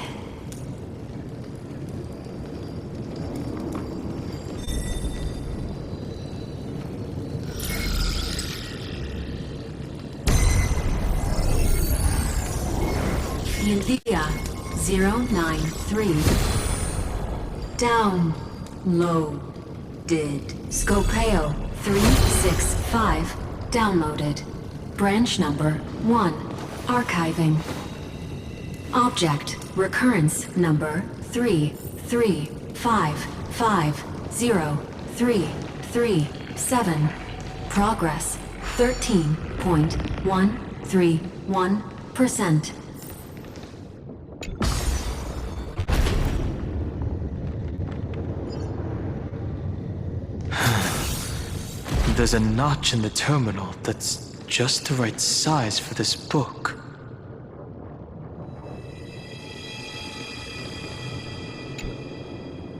India 093. Downloaded. Scopeo 365. Downloaded. Branch number 1. Archiving. Object recurrence number 335503337. Progress 13.131%. There's a notch in the terminal that's just the right size for this book.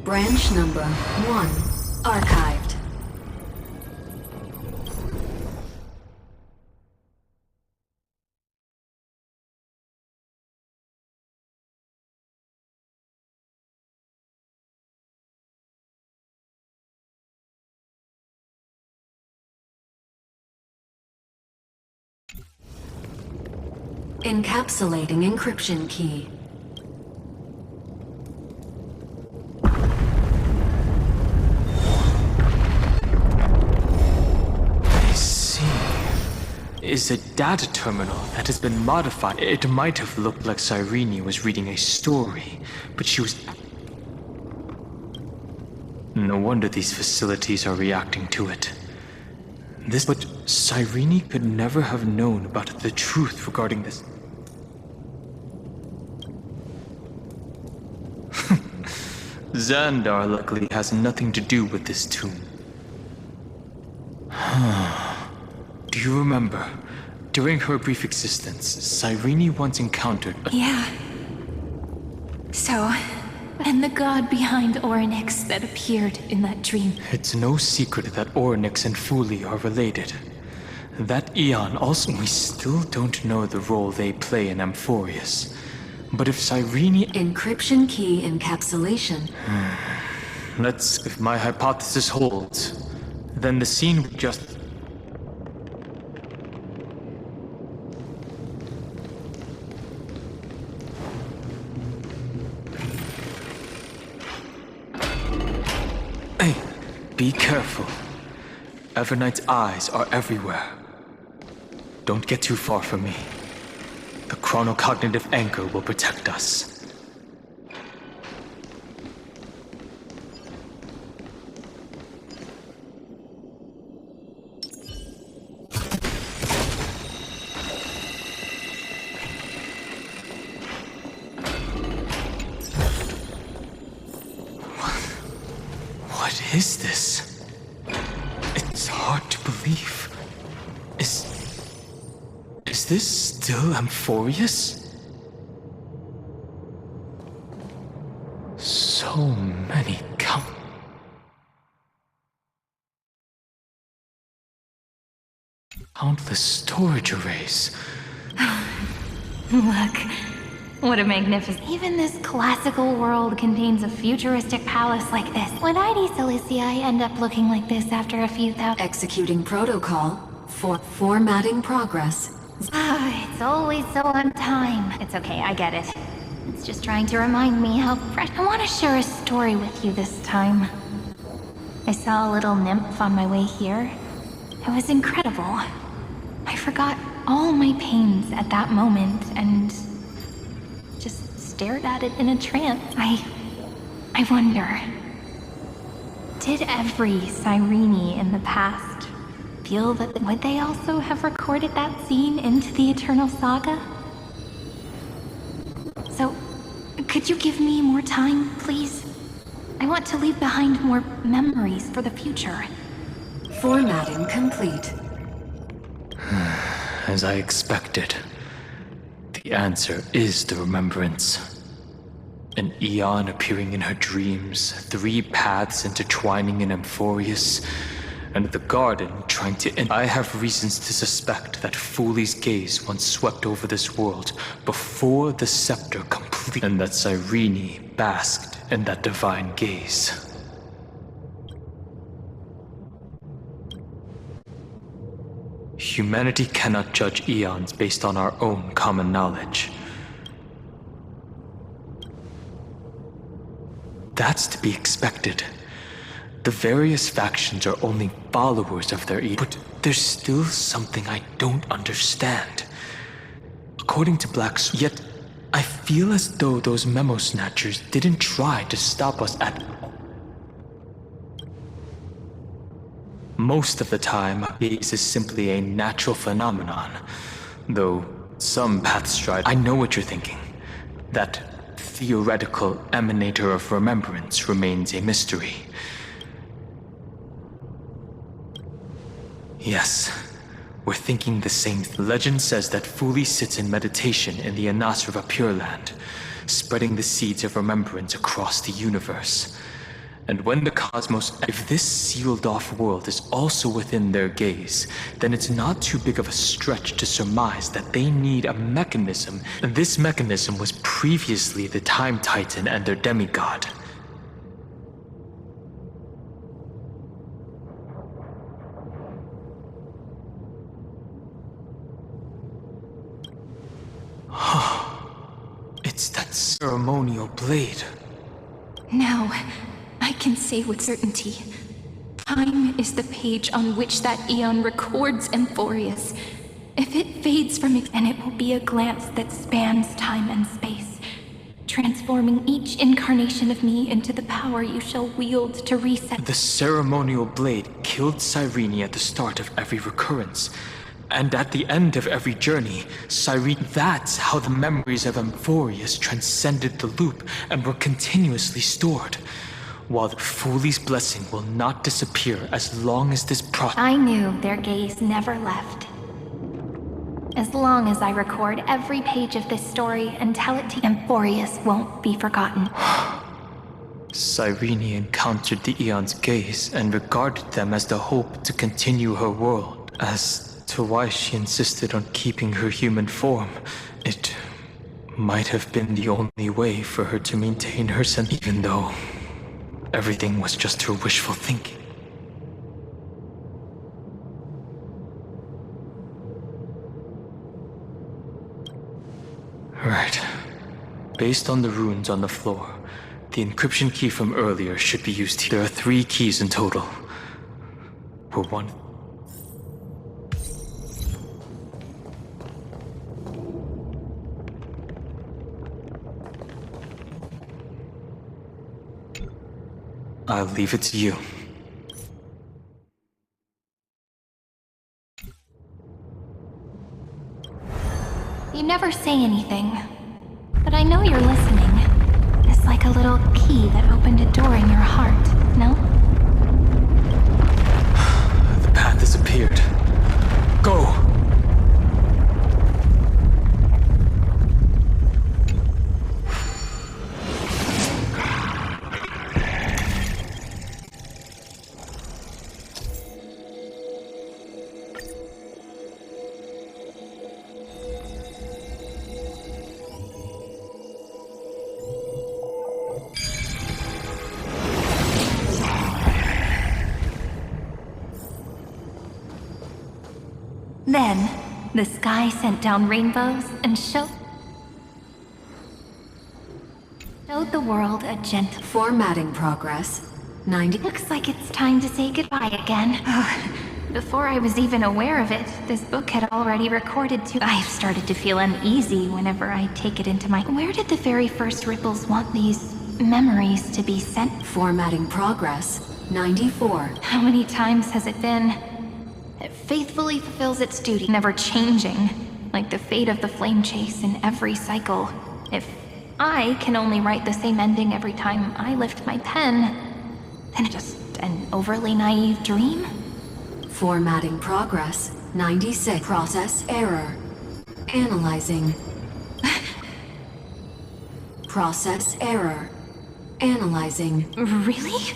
Branch number 1. Archived. Encapsulating encryption key. I see. Is a data terminal that has been modified. It might have looked like Cyrene was reading a story, but she was... No wonder these facilities are reacting to it. But Cyrene could never have known about the truth regarding this. Xandar luckily has nothing to do with this tomb. Do you remember? During her brief existence, Cyrene once encountered a... Yeah. So, and the god behind Orynyx that appeared in that dream. It's no secret that Orynyx and Fuli are related. That Eon also... We still don't know the role they play in Amphorius. But if Cyrene... Encryption key encapsulation. If my hypothesis holds, then the scene would just... Hey, be careful. Evernight's eyes are everywhere. Don't get too far from me. The chronocognitive anchor will protect us. What is this? It's hard to believe. Is this still Amphorius? So many countless storage arrays. Look, what a magnificent... Even this classical world contains a futuristic palace like this. Would ID Silicii end up looking like this after a few thousand... Executing protocol for formatting progress. It's always so on time. It's okay, I get it. It's just trying to remind me how fresh... I want to share a story with you this time. I saw a little nymph on my way here. It was incredible. I forgot all my pains at that moment and just stared at it in a trance. I wonder, did every Cyrene in the past feel that... Would they also have recorded that scene into the Eternal Saga? So, could you give me more time, please? I want to leave behind more memories for the future. Formatting complete. As I expected, the answer is the remembrance. An Eon appearing in her dreams, 3 paths intertwining in Amphorius, and the garden trying to... I have reasons to suspect that Fuli's gaze once swept over this world before the scepter completed, and that Cyrene basked in that divine gaze. Humanity cannot judge eons based on our own common knowledge. That's to be expected. The various factions are only followers of their eon. But there's still something I don't understand. According to Black's, yet I feel as though those memo snatchers didn't try to stop us at all. Most of the time, gaze is simply a natural phenomenon, though some paths stride. I know what you're thinking. That theoretical emanator of remembrance remains a mystery. Yes, we're thinking the same. Legend says that Fuli sits in meditation in the Anasrava Pure Land, spreading the seeds of remembrance across the universe. And when the cosmos... If this sealed-off world is also within their gaze, then it's not too big of a stretch to surmise that they need a mechanism. And this mechanism was previously the Time Titan and their demigod. It's that ceremonial blade. Now, I can say with certainty, time is the page on which that eon records Amphorius. If it fades from it, and it will be a glance that spans time and space, transforming each incarnation of me into the power you shall wield to reset. The ceremonial blade killed Cyrene at the start of every recurrence, and at the end of every journey, Cyrene. That's how the memories of Amphorius transcended the loop and were continuously stored. While the Foolie's blessing will not disappear as long as this process. I knew their gaze never left. As long as I record every page of this story and tell it to Amphorius won't be forgotten. Cyrene encountered the Eon's gaze and regarded them as the hope to continue her world. As to why she insisted on keeping her human form, it might have been the only way for her to maintain her sense, even though everything was just her wishful thinking. Right. Based on the runes on the floor, the encryption key from earlier should be used here. There are 3 keys in total. We're one. I'll leave it to you. You never say anything, but I know you're listening. It's like a little key that opened a door in your heart, no? The path disappeared. Go! Then, the sky sent down rainbows and showed the world a gentle... Formatting progress. 90... Looks like it's time to say goodbye again. Before I was even aware of it, this book had already recorded too. I've started to feel uneasy whenever I take it into my... Where did the very first ripples want these memories to be sent? Formatting progress. 94. How many times has it been? It faithfully fulfills its duty, never changing, like the fate of the flame chase in every cycle. If I can only write the same ending every time I lift my pen, then it's just an overly naive dream? Formatting progress. 96. Process error. Analyzing. Process error. Analyzing. Really?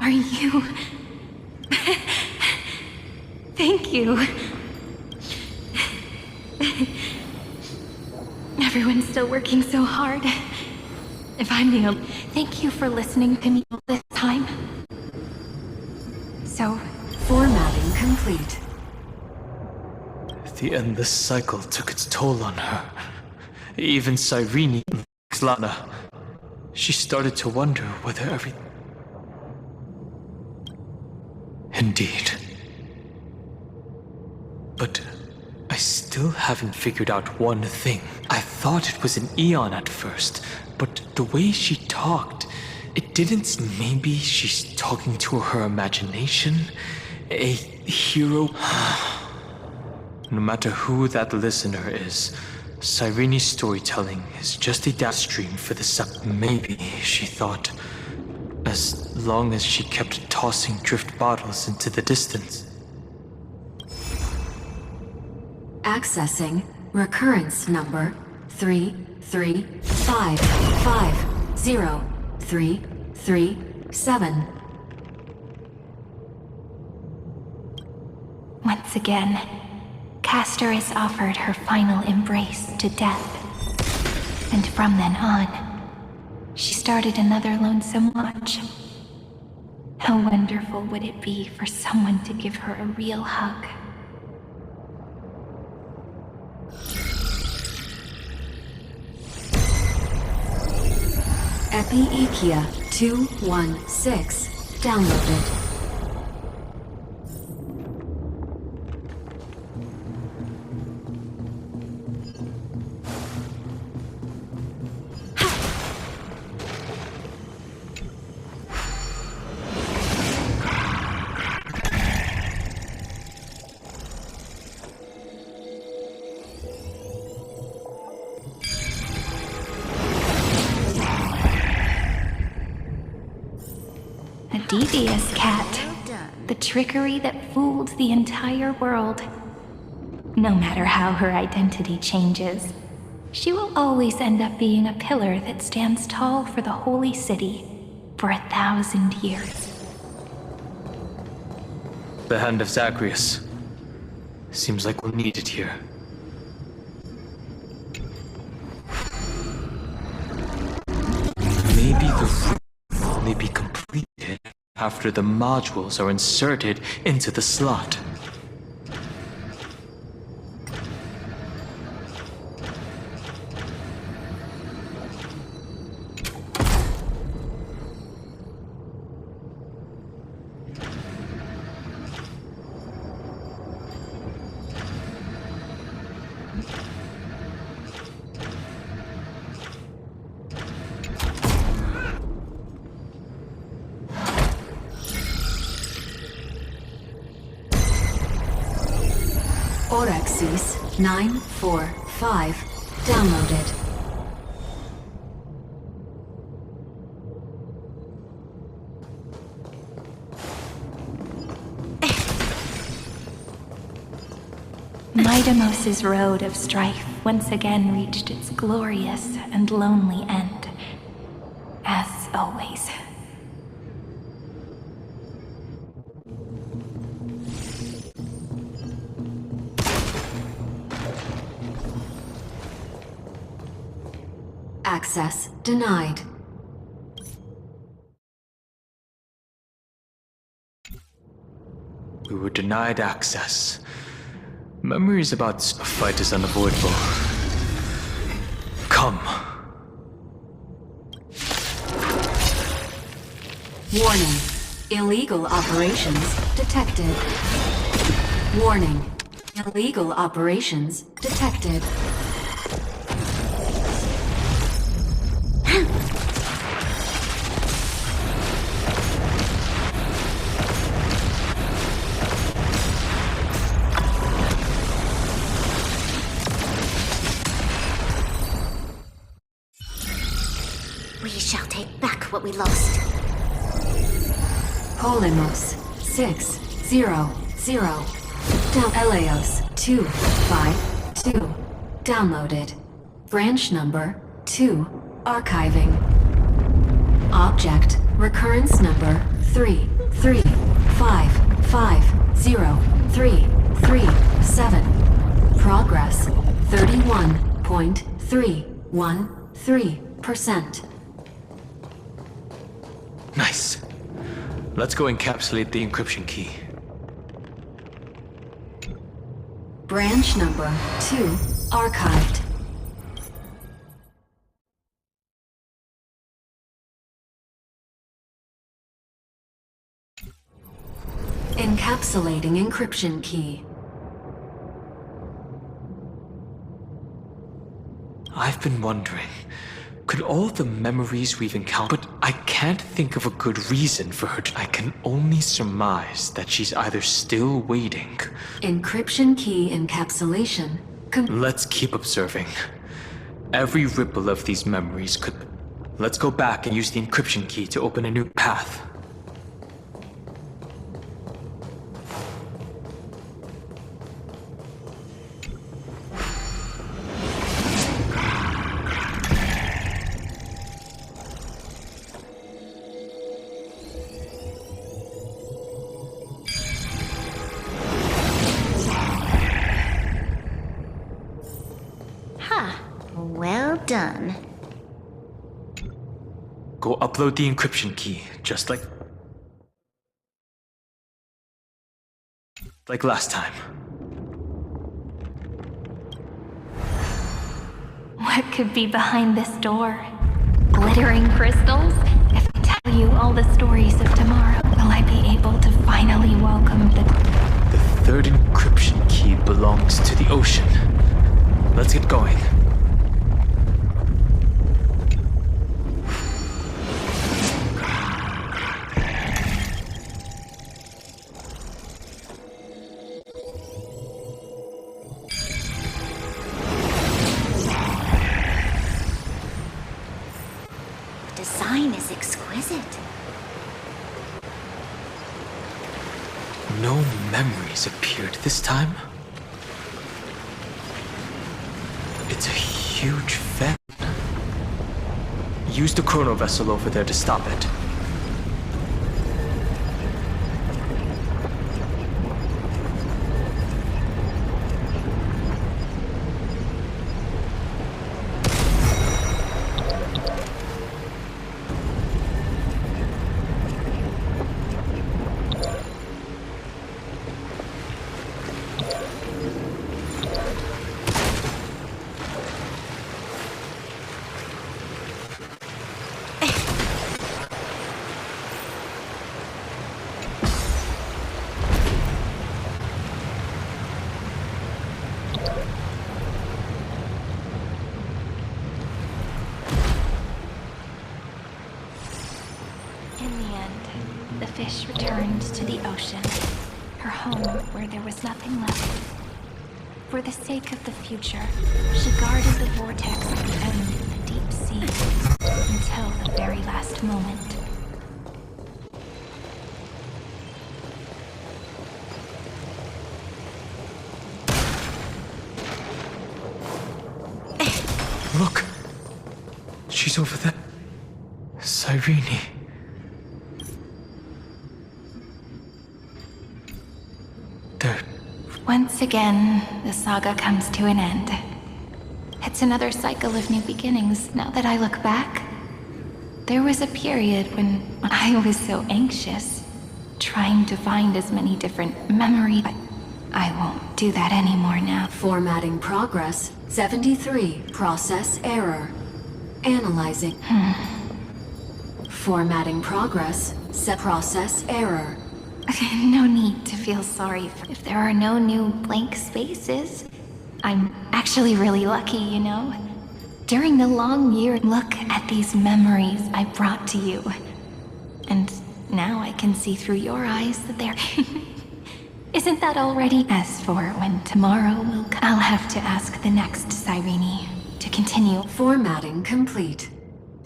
Are you... Thank you. Everyone's still working so hard. If I'm the only... Thank you for listening to me all this time. So... Formatting complete. The endless cycle took its toll on her. Even Cyrene, Lana, she started to wonder whether everything... Indeed. But I still haven't figured out one thing. I thought it was an Eon at first, but the way she talked, it didn't... Maybe she's talking to her imagination? A hero? No matter who that listener is, Cyrene's storytelling is just a downstream for the Maybe, she thought, as long as she kept tossing drift bottles into the distance. Accessing recurrence number 335503337. Once again, Castor is offered her final embrace to death. And from then on, she started another lonesome watch. How wonderful would it be for someone to give her a real hug? Epi-Ikia 216 downloaded. Devious cat. The trickery that fooled the entire world. No matter how her identity changes, she will always end up being a pillar that stands tall for the holy city for 1,000 years. The hand of Zagreus. Seems like we'll need it here. Maybe the room will only be completed after the modules are inserted into the slot. Orexis 945 downloaded. Midamos's road of strife once again reached its glorious and lonely end. As always. Access denied. We were denied access. Memories about a fight is unavoidable. Come. Warning. Illegal operations detected. Warning. Illegal operations detected. We shall take back what we lost. Polymos 600. Eleos 252 downloaded. Branch number 2 archiving. Object recurrence number 3355037. Progress 31.313%. Nice. Let's go encapsulate the encryption key. Branch number 2 archived. Encapsulating encryption key. I've been wondering, could all the memories we've encountered, but I can't think of a good reason for her to. I can only surmise that she's either still waiting. Encryption key encapsulation. Let's keep observing. Every ripple of these memories could. Let's go back and use the encryption key to open a new path. Well done. Go upload the encryption key, just like last time. What could be behind this door? glittering crystals? If I tell you all the stories of tomorrow, will I be able to finally welcome the third encryption key belongs to the ocean. Let's get going. The design is exquisite. No memories appeared this time. It's a huge fan. Use the chrono vessel over there to stop it. fish returned to the ocean, her home where there was nothing left. For the sake of the future, she guarded the vortex at the end of the deep sea until the very last moment. Look! She's over there. Cyrene. There. Once again, the saga comes to an end. It's another cycle of new beginnings, now that I look back. There was a period when I was so anxious, trying to find as many different memories, but I won't do that anymore now. Formatting progress, 73, process error. Analyzing. Formatting progress, set process error. No need to feel sorry if there are no new blank spaces. I'm actually really lucky, you know? During the long year, look at these memories I brought to you. And now I can see through your eyes that they're... Isn't that already? As for when tomorrow will come, I'll have to ask the next Cyrene to continue. Formatting complete.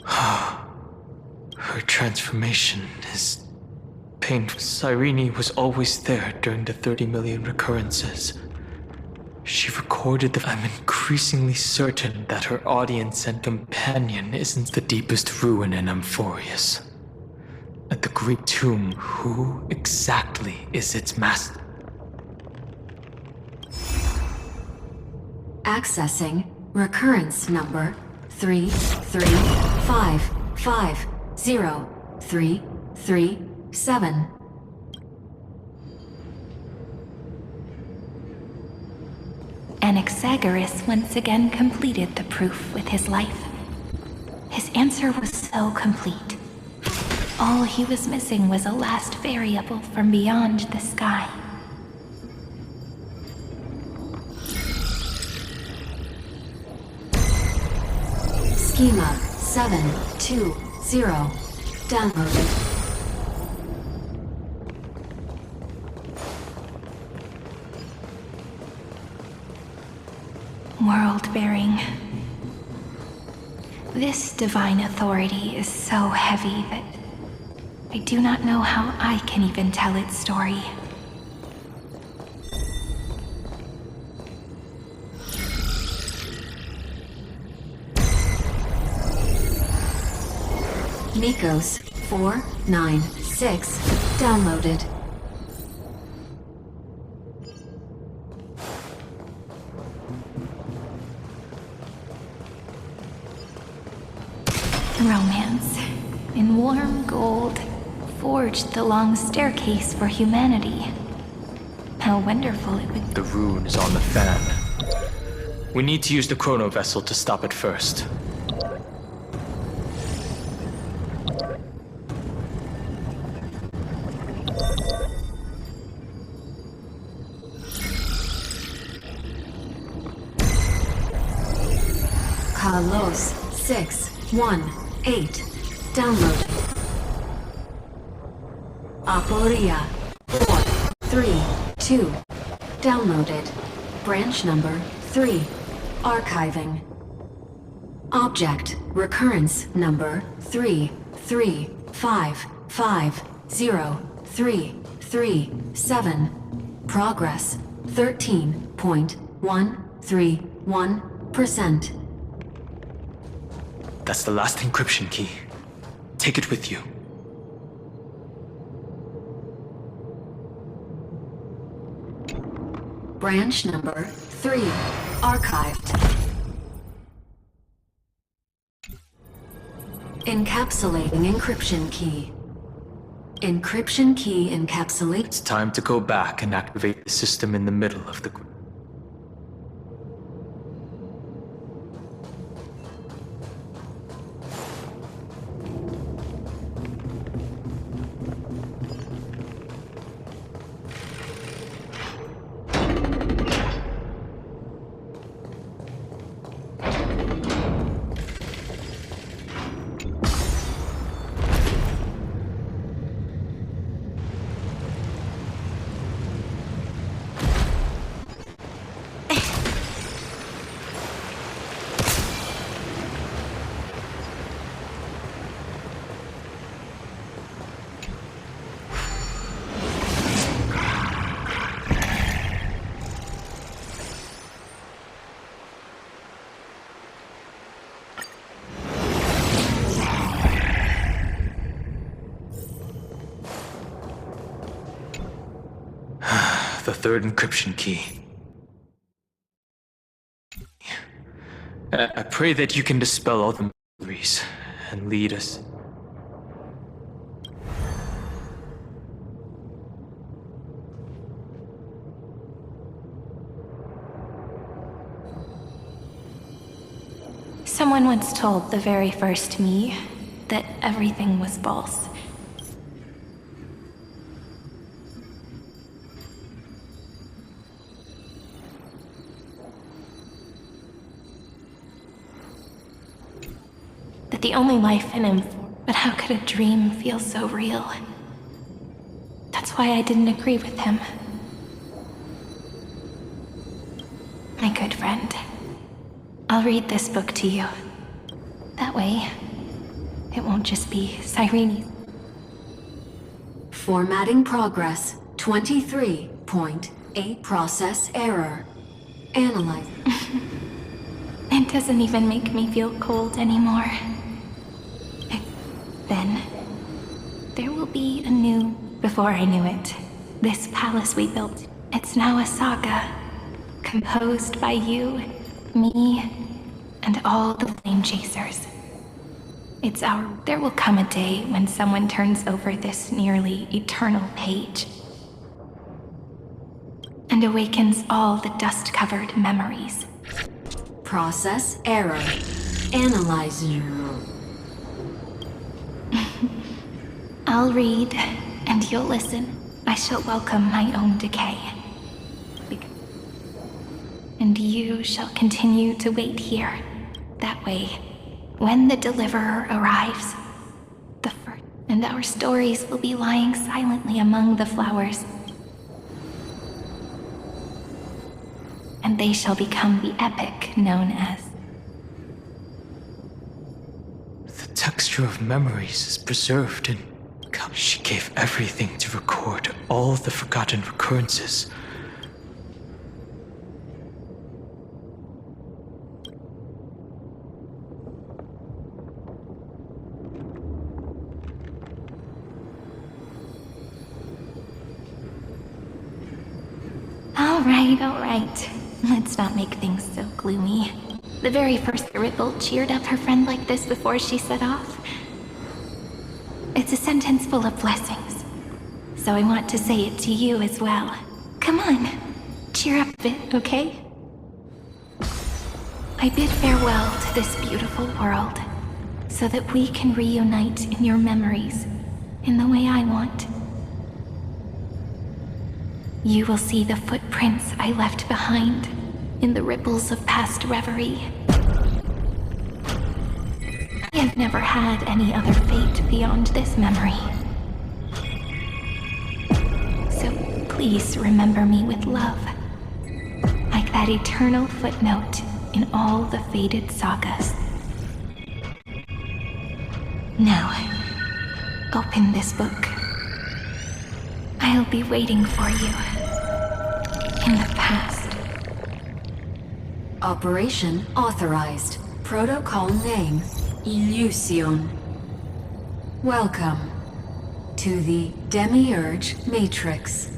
Her transformation is painful. Cyrene was always there during the 30 million recurrences. She recorded the... I'm increasingly certain that her audience and companion isn't the deepest ruin in Amphorius. At the Greek tomb, who exactly is its master? Accessing recurrence number 335503337. Anaxagoras once again completed the proof with his life. His answer was so complete. All he was missing was a last variable from beyond the sky. Schema 720 downloaded. World-bearing. This divine authority is so heavy that I do not know how I can even tell its story. Nikos 496 downloaded. Romance, in warm gold, forged the long staircase for humanity. How wonderful it would be. The rune is on the fan. We need to use the chrono vessel to stop it first. Kalos 618. Downloaded. Aporia 432. Downloaded. Branch number 3. Archiving. Object recurrence number 335503337. Progress 13.131%. That's the last encryption key. Take it with you. Branch number 3. Archived. Encapsulating encryption key. Encryption key encapsulate. It's time to go back and activate the system in the middle of the... The third encryption key. I pray that you can dispel all the memories and lead us. Someone once told the very first me that everything was false. That the only life in him, but how could a dream feel so real? That's why I didn't agree with him. My good friend, I'll read this book to you. That way, it won't just be Cyrene. Formatting progress 23.8. Process error. Analyze. It doesn't even make me feel cold anymore. Then, there will be a new... Before I knew it, this palace we built, it's now a saga. Composed by you, me, and all the flame chasers. It's our... There will come a day when someone turns over this nearly eternal page and awakens all the dust-covered memories. Process error. Analyze you. I'll read, and you'll listen. I shall welcome my own decay. And you shall continue to wait here. That way, when the Deliverer arrives, the first, and our stories will be lying silently among the flowers. And they shall become the epic known as... The texture of memories is preserved in... She gave everything to record all the forgotten recurrences. All right. Let's not make things so gloomy. The very first Ripple cheered up her friend like this before she set off. It's a sentence full of blessings. So I want to say it to you as well. Come on, cheer up a bit, okay? I bid farewell to this beautiful world, so that we can reunite in your memories, in the way I want. You will see the footprints I left behind in the ripples of past reverie. I have never had any other fate beyond this memory. So please remember me with love. Like that eternal footnote in all the faded sagas. Now, open this book. I'll be waiting for you. In the past. Operation authorized. Protocol name, Illusion. Welcome to the Demiurge Matrix.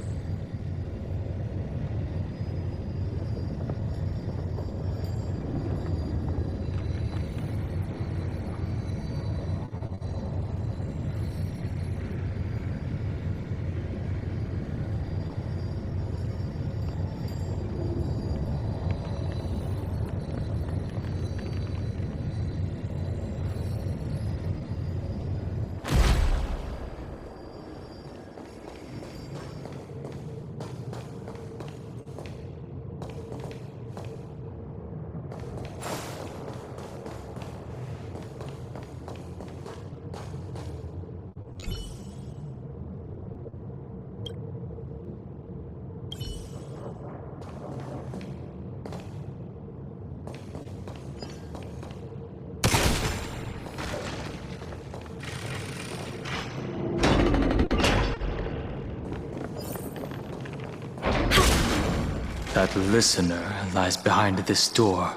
That listener lies behind this door.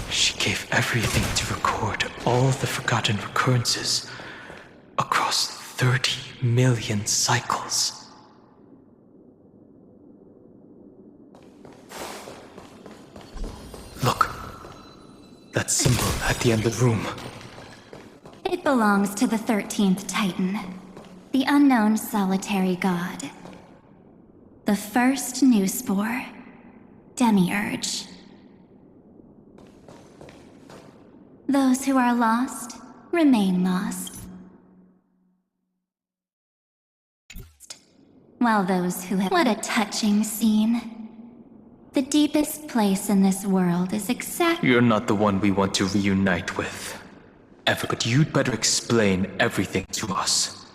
She gave everything to record all the forgotten recurrences across 30 million cycles. Look, that symbol at the end of the room. It belongs to the 13th Titan, the unknown solitary god. The first new spore, Demiurge. Those who are lost remain lost, while those who have... What a touching scene. The deepest place in this world is You're not the one we want to reunite with. Ever, but you'd better explain everything to us.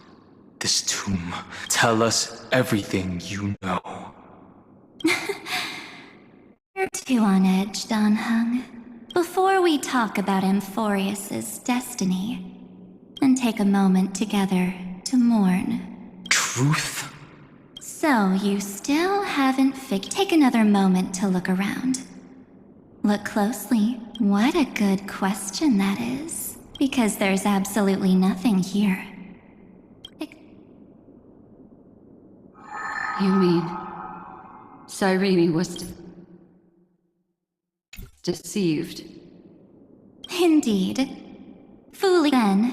This tomb. Tell us everything you know. You're too on edge, Donhung. Before we talk about Amphorius's destiny, and take a moment together to mourn. Truth? So, you still haven't Take another moment to look around. Look closely. What a good question that is. Because there's absolutely nothing here. You mean... Cyrene was... deceived? Indeed. Fully then.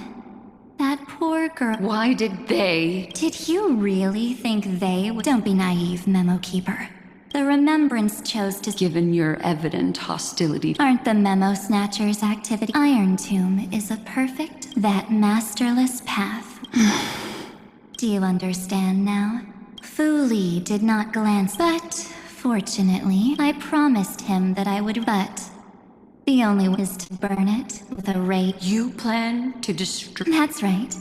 That poor girl. Why did they? Did you really think they would? Don't be naive, Memo Keeper. The Remembrance chose to... Given your evident hostility... Aren't the Memo Snatchers' activity? Iron Tomb is a perfect, that masterless path. Do you understand now? Fu Li did not glance, but fortunately, I promised him that I would, but the only way is to burn it with a ray. You plan to destroy... That's right.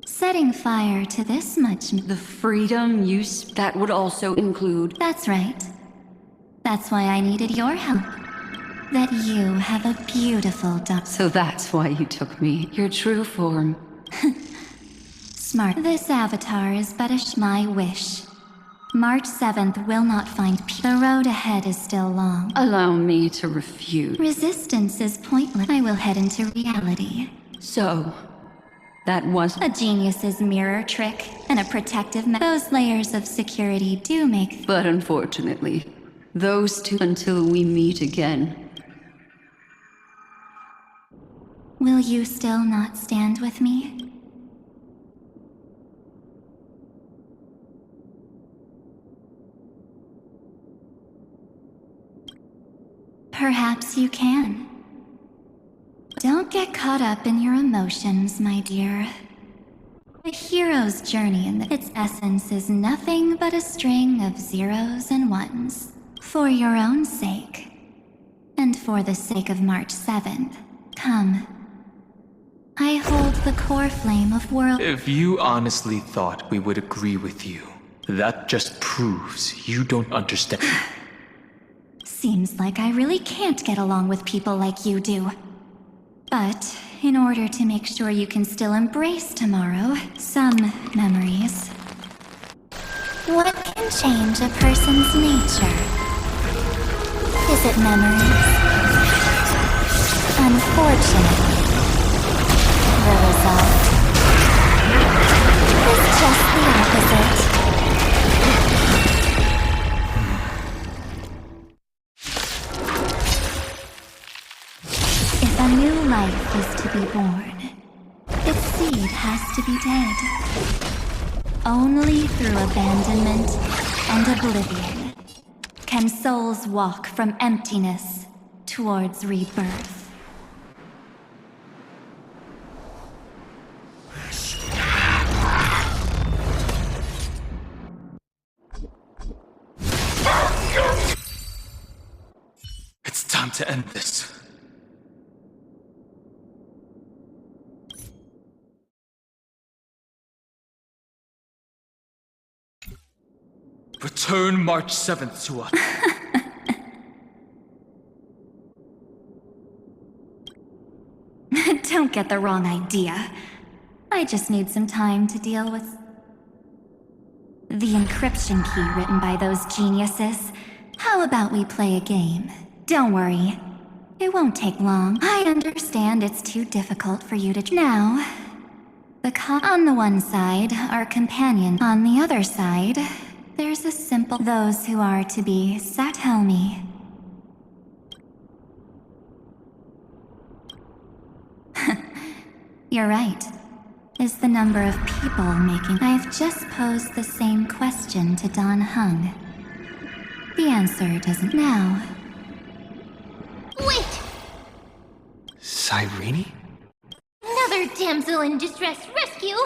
Setting fire to this much... The freedom you... that would also include... That's right. That's why I needed your help. That you have a beautiful daughter. So that's why you took me. Your true form. Smart. This avatar is but my wish. March 7th will not find peace. The road ahead is still long. Allow me to refuse. Resistance is pointless. I will head into reality. So, that was... A genius's mirror trick, and a protective Those layers of security do make... But unfortunately, those two until we meet again. Will you still not stand with me? Perhaps you can. Don't get caught up in your emotions, my dear. A hero's journey in its essence is nothing but a string of zeros and ones. For your own sake, and for the sake of March 7th, come. I hold the core flame of world. If you honestly thought we would agree with you, that just proves you don't understand. Seems like I really can't get along with people like you do. But in order to make sure you can still embrace tomorrow, some memories. What can change a person's nature? Is it memories? Unfortunately, the result is just the opposite. If a new life is to be born, its seed has to be dead. Only through abandonment and oblivion can souls walk from emptiness towards rebirth. It's time to end this. Return March 7th to us. Don't get the wrong idea. I just need some time to deal with the encryption key written by those geniuses. How about we play a game? Don't worry. It won't take long. I understand it's too difficult for you to... Now, on the one side, our companion. On the other side, there's a simple... Those who are to be. Tell me. You're right. Is the number of people making... I've just posed the same question to Don Hung. The answer doesn't now. Wait! Cyrene? Another damsel in distress rescue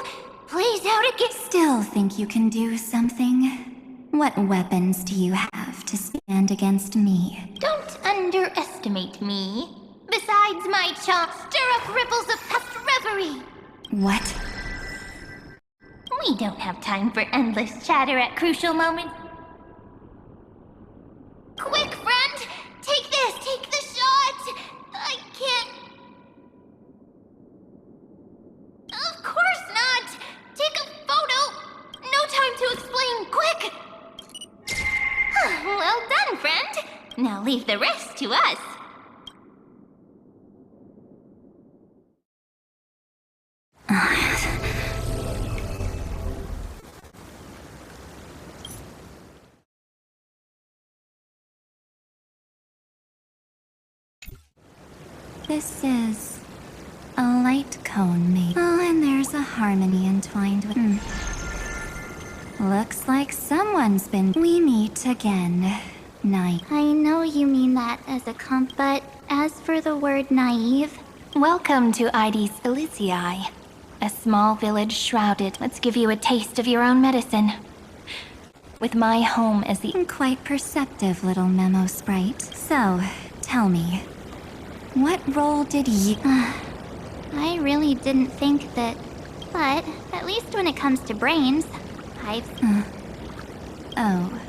plays out again. Still think you can do something? What weapons do you have to stand against me? Don't underestimate me. Besides my chop, stir up ripples of past reverie. What? We don't have time for endless chatter at crucial moments. Quick, friend! Take this! Take the shot! I can't... Of course not! Take a photo! No time to explain! Quick! Well done, friend! Now leave the rest to us. This is a light cone made. Oh, and there's a harmony entwined with... Looks like someone's been... We meet again. Night. I know you mean that as a comp, but as for the word naive... Welcome to Ides Elysiae, a small village shrouded. Let's give you a taste of your own medicine. With my home as the... Quite perceptive little memo sprite. So, tell me, what role did you... I really didn't think that... But, at least when it comes to brains, I've... Oh.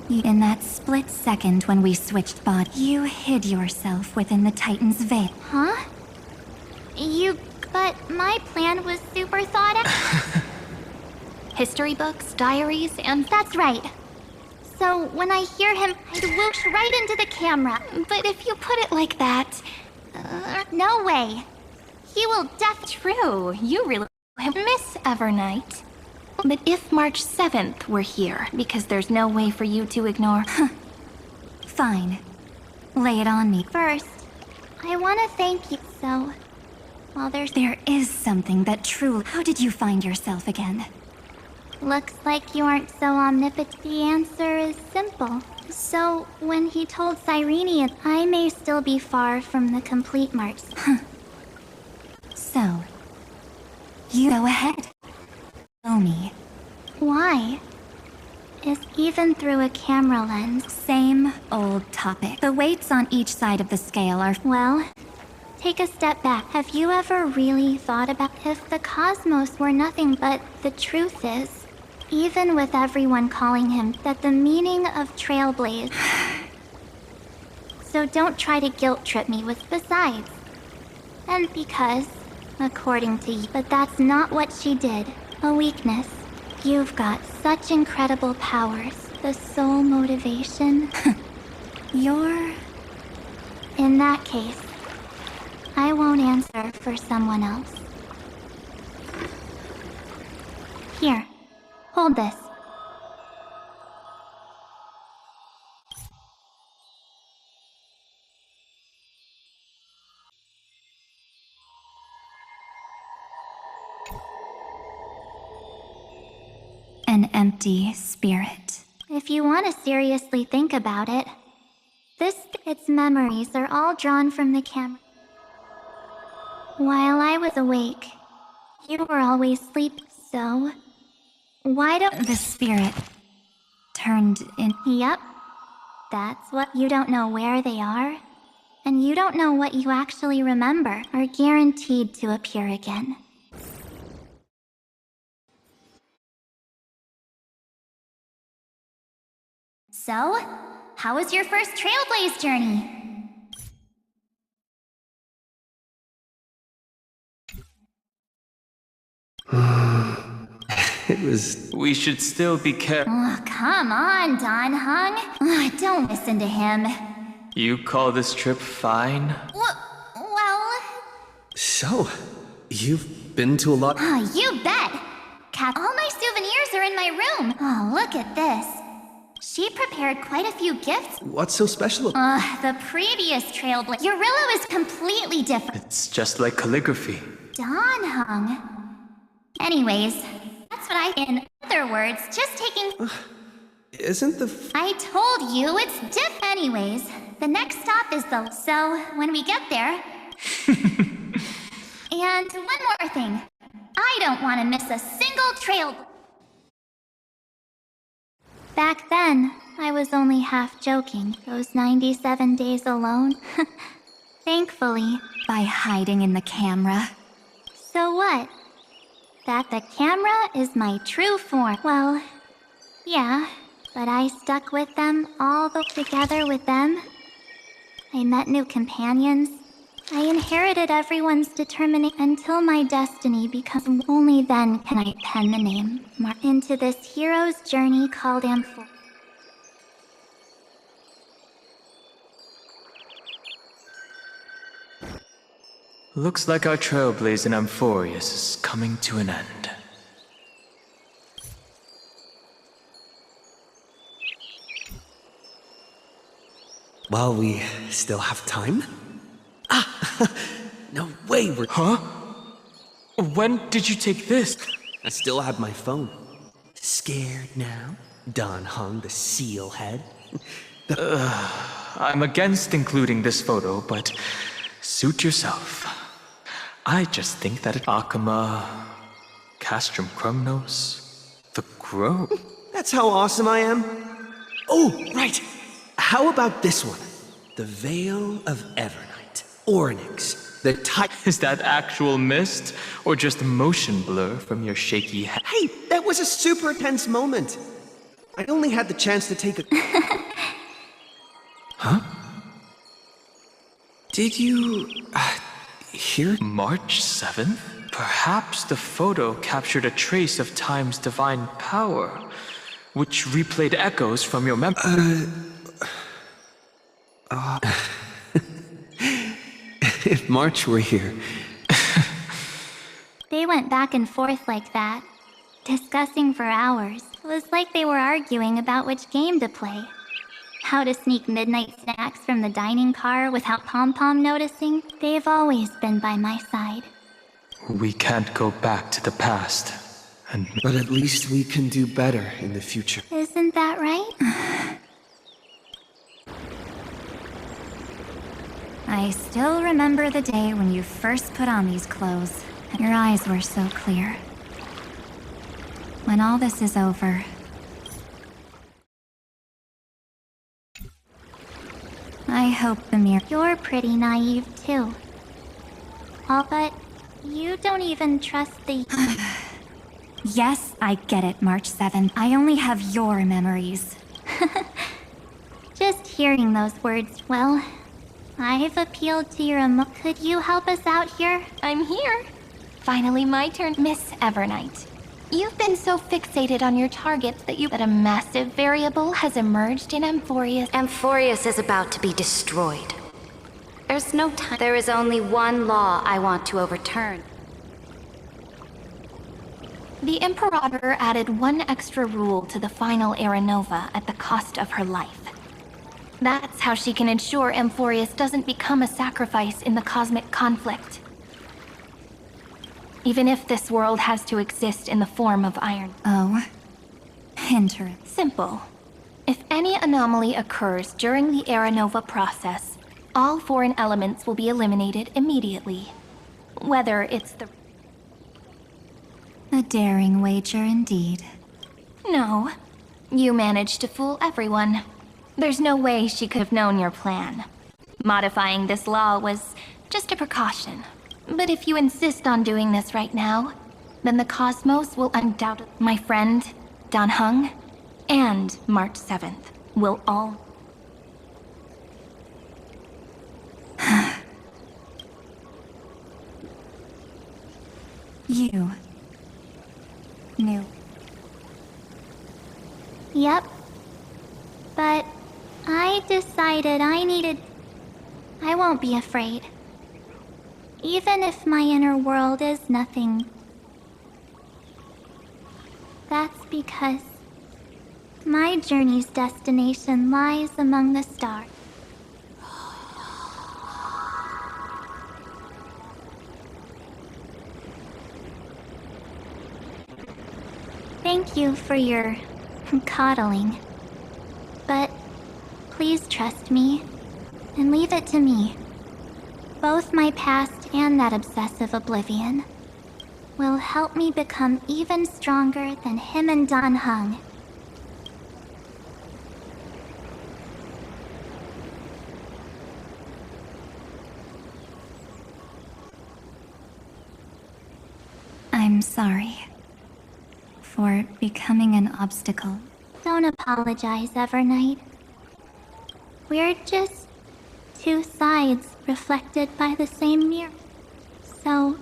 In that split second when we switched bodies, you hid yourself within the Titan's veil. Huh? But my plan was super thought out. History books, diaries, and... That's right. So when I hear him, I'd whoosh right into the camera. But if you put it like that... no way. He will True, you really miss Evernight. But if March 7th were here, because there's no way for you to ignore... Fine. Lay it on me. First, I want to thank you, so... While There is something that truly... How did you find yourself again? Looks like you aren't so omnipotent. The answer is simple. So, when he told Cyrene, I may still be far from the complete march. So, you go ahead. Show me. Why? Is even through a camera lens. Same old topic. The weights on each side of the scale are... Well, take a step back. Have you ever really thought about if the cosmos were nothing but the truth is, even with everyone calling him, that the meaning of trailblaze... So don't try to guilt trip me with besides. And because, according to you, but that's not what she did. A weakness. You've got such incredible powers. The sole motivation. You're... In that case, I won't answer for someone else. Here, hold this. An empty spirit. If you want to seriously think about it, its memories are all drawn from the camera. While I was awake, you were always asleep, so... Why don't... The spirit turned in... Yep. That's what you don't know where they are, and you don't know what you actually remember are guaranteed to appear again. So, how was your first Trailblaze journey? It was... We should still be careful. Oh, come on, Don Hung. Oh, don't listen to him. You call this trip fine? Well... So, you've been to a lot... Oh, you bet. Cap, all my souvenirs are in my room. Oh, look at this. She prepared quite a few gifts. What's so special? The previous Trailblaze. Eurillo is completely different. It's just like calligraphy. Don Hung. Anyways, that's what I... In other words, just taking... Isn't the... I told you it's Anyways, the next stop is the... So, when we get there... And one more thing. I don't want to miss a single trail... Back then, I was only half joking. Those 97 days alone. Thankfully. By hiding in the camera. So what? That the camera is my true form. Well, yeah, but I stuck with them together with them. I met new companions. I inherited everyone's determination until my destiny becomes... Only then can I pen the name into this hero's journey called Ampho. Looks like our trailblaze in Amphorius is coming to an end. While we still have time? No way we're... Huh? When did you take this? I still have my phone. Scared now? Don Hung, the seal head. I'm against including this photo, but suit yourself. I just think that Akama, Castrum Crumnos, the Grove. That's how awesome I am. Oh, right. How about this one? The Veil of Evernight. Ornyx, the type... Is that actual mist, or just motion blur from your shaky head? Hey, that was a super tense moment. I only had the chance to take a... Huh? Did you... hear? March 7th? Perhaps the photo captured a trace of time's divine power, which replayed echoes from your memory. If March were here... They went back and forth like that, discussing for hours. It was like they were arguing about which game to play. How to sneak midnight snacks from the dining car without Pom-Pom noticing. They've always been by my side. We can't go back to the past, But at least we can do better in the future. Isn't that right? I still remember the day when you first put on these clothes. Your eyes were so clear. When all this is over, I hope the mirror... You're pretty naive, too. But you don't even trust the... Yes, I get it, March 7th. I only have your memories. Just hearing those words, well, I've appealed to your Could you help us out here? I'm here. Finally my turn, Miss Evernight. You've been so fixated on your targets that a massive variable has emerged in Amphorius. Amphorius is about to be destroyed. There's no time. There is only one law I want to overturn. The Imperator added one extra rule to the final Era Nova at the cost of her life. That's how she can ensure Amphorius doesn't become a sacrifice in the cosmic conflict. Even if this world has to exist in the form of iron. Oh, interesting. Simple. If any anomaly occurs during the Era Nova process, all foreign elements will be eliminated immediately. Whether it's the... A daring wager indeed. No. You managed to fool everyone. There's no way she could have known your plan. Modifying this law was just a precaution. But if you insist on doing this right now, then the cosmos will undoubtedly... My friend, Dan Heng, and March 7th will all... You... knew. Yep. But I decided I won't be afraid. Even if my inner world is nothing. That's because my journey's destination lies among the stars. Thank you for your coddling. But please trust me and leave it to me. Both my past and that obsessive oblivion will help me become even stronger than him and Dan Heng. I'm sorry for becoming an obstacle. Don't apologize, Evernight. We're just two sides reflected by the same mirror. So,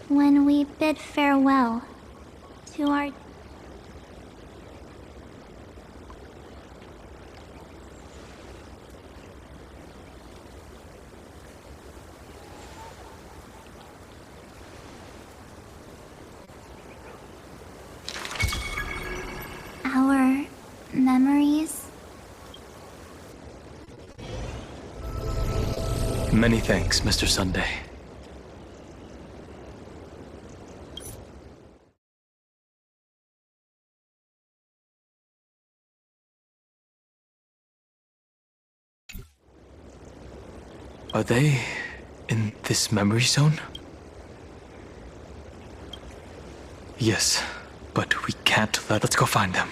when we bid farewell to our... our memories... Many thanks, Mr. Sunday. Are they in this memory zone? Yes, but we can't let's go find them.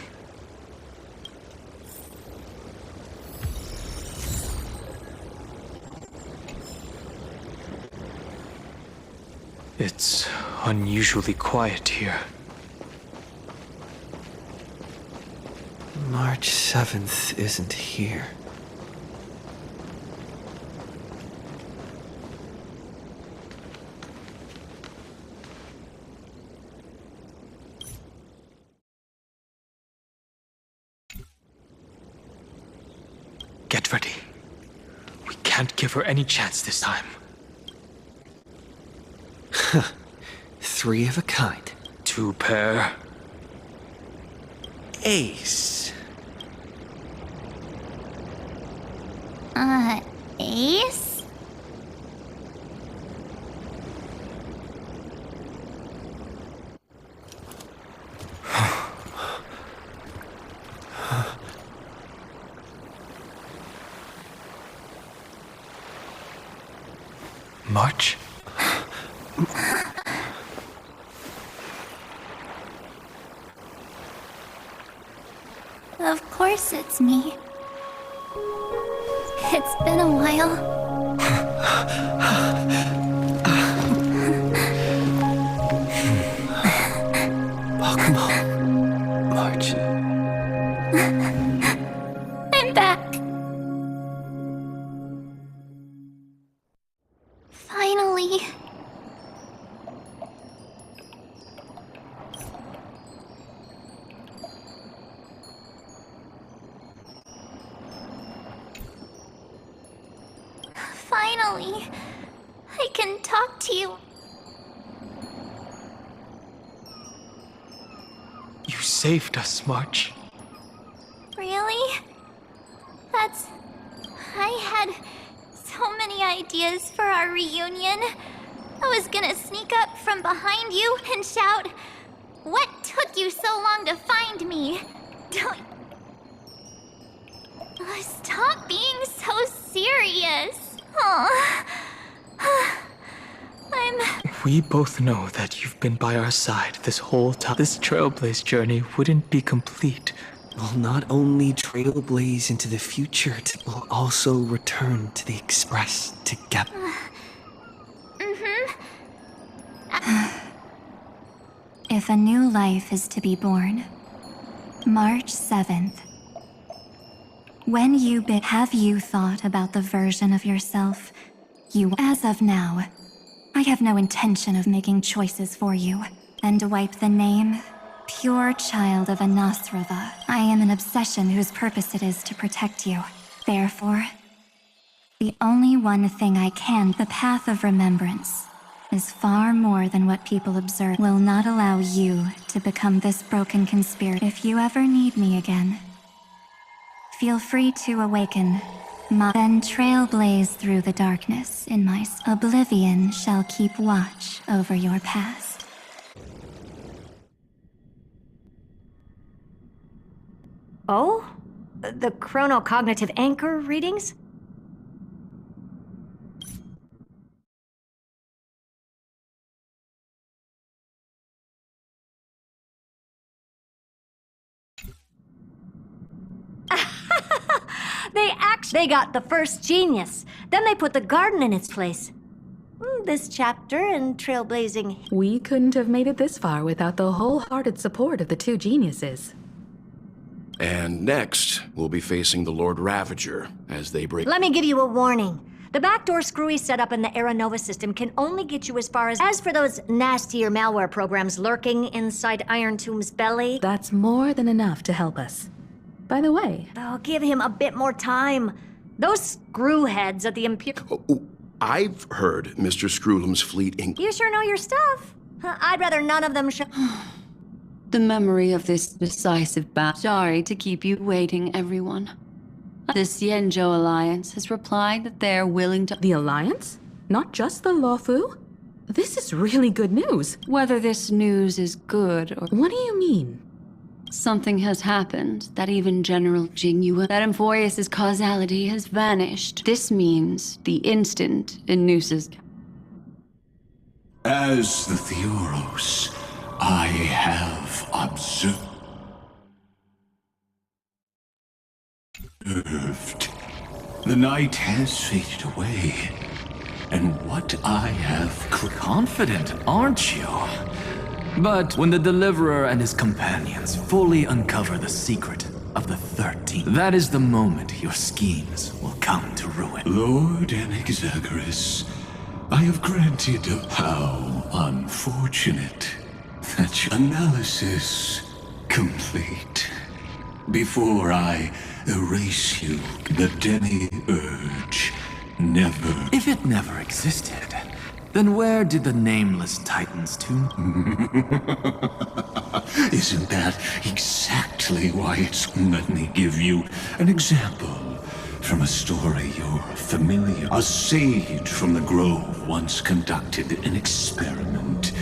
It's unusually quiet here. March 7th isn't here. Get ready. We can't give her any chance this time. Three of a kind. Two pair. Ace. Ace? Of course it's me. It's been a while. Welcome home, March. I'm back. Finally. Finally, I can talk to you. You saved us, March. Really? I had so many ideas for our reunion. I was gonna sneak up from behind you and shout, "What took you so long to find me?" Don't... Stop being so serious. We both know that you've been by our side this whole time. This Trailblaze journey wouldn't be complete. We'll not only trailblaze into the future, we'll also return to the Express together. If a new life is to be born, March 7th. When you have you thought about the version of yourself you... As of now, I have no intention of making choices for you. And to wipe the name, pure child of Anasrava. I am an obsession whose purpose it is to protect you. Therefore, the only one thing I can, the path of remembrance, is far more than what people observe. Will not allow you to become this broken conspirator. If you ever need me again, feel free to awaken. Then trailblaze through the darkness in my oblivion shall keep watch over your past. Oh? The chronocognitive anchor readings? They got the first genius. Then they put the garden in its place. This chapter in trailblazing... We couldn't have made it this far without the wholehearted support of the two geniuses. And next, we'll be facing the Lord Ravager as they break... Let me give you a warning. The backdoor screwy setup in the Aeronova system can only get you as far as... As for those nastier malware programs lurking inside Iron Tomb's belly... That's more than enough to help us. By the way... Oh, give him a bit more time. Those screwheads at the Imperial... I've heard Mr. Screwlum's fleet Inc. You sure know your stuff. I'd rather none of them show... The memory of this decisive battle. Sorry to keep you waiting, everyone. The Xianzhou Alliance has replied that they're willing to... The Alliance? Not just the Luofu? This is really good news. Whether this news is good or... What do you mean? Something has happened that even General Jingyue, that Emphorius' causality has vanished. This means the instant in Noosa's... As the Theoros, I have observed. The night has faded away, and what I have... Confident, aren't you? But when the Deliverer and his companions fully uncover the secret of the 13, that is the moment your schemes will come to ruin. Lord Anexagoras, I have granted how unfortunate that your analysis complete. Before I erase you, the demi-urge never... If it never existed, then where did the nameless Titans tomb? Isn't that exactly why it's... Let me give you an example from a story you're familiar. A sage from the Grove once conducted an experiment.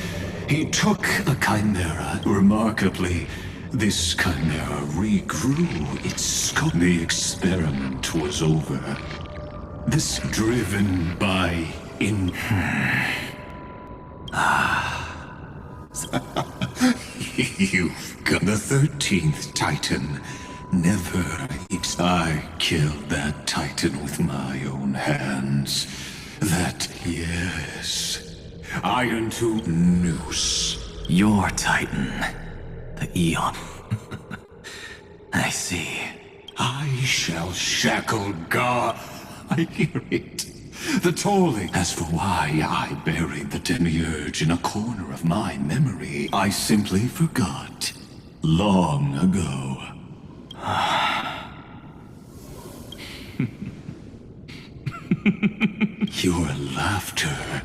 He took a chimera. Remarkably, this chimera regrew its scope. The experiment was over. This driven by You've got the 13th Titan. Never. I killed that Titan with my own hands. That, yes. Iron to noose. Your Titan. The Eon. I see. I shall shackle God. I hear it. The tolling. As for why I buried the demiurge in a corner of my memory, I simply forgot. Long ago. Your laughter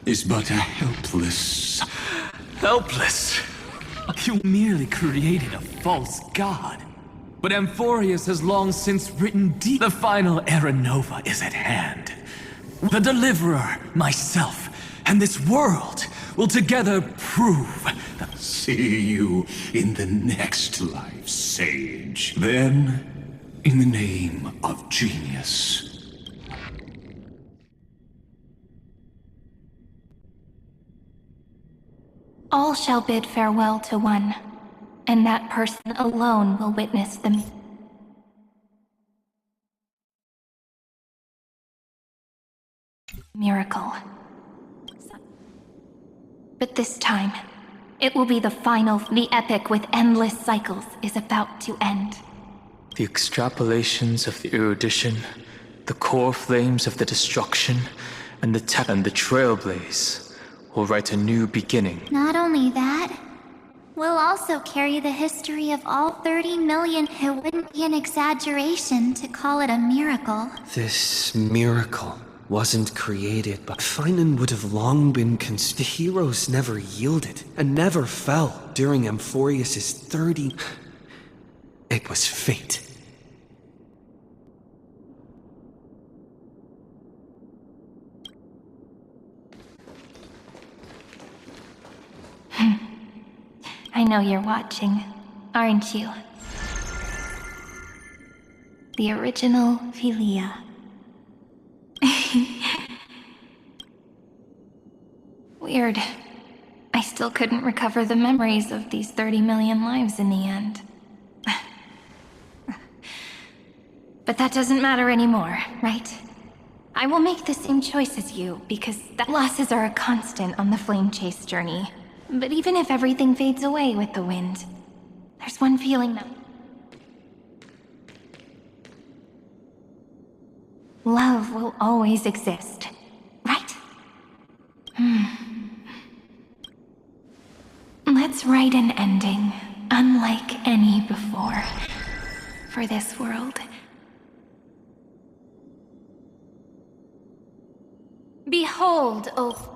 is but a helpless... Helpless? You merely created a false god. But Amphorius has long since written deep. The final Era Nova is at hand. The Deliverer, myself, and this world will together prove that... See you in the next life, sage. Then, in the name of genius... All shall bid farewell to one, and that person alone will witness the miracle. But this time, it will be the final. The epic with endless cycles is about to end. The extrapolations of the erudition, the core flames of the destruction, and the trailblaze will write a new beginning. Not only that, we'll also carry the history of all 30 million. It wouldn't be an exaggeration to call it a miracle. This miracle wasn't created, but Finan would have long been The heroes never yielded and never fell during Amphorius's 30... It was fate. I know you're watching, aren't you? The original Philia. Weird. I still couldn't recover the memories of these 30 million lives in the end. But that doesn't matter anymore, right? I will make the same choice as you, because losses are a constant on the flame chase journey. But even if everything fades away with the wind, there's one feeling that... love will always exist, right? Let's write an ending, unlike any before, for this world. Behold, O...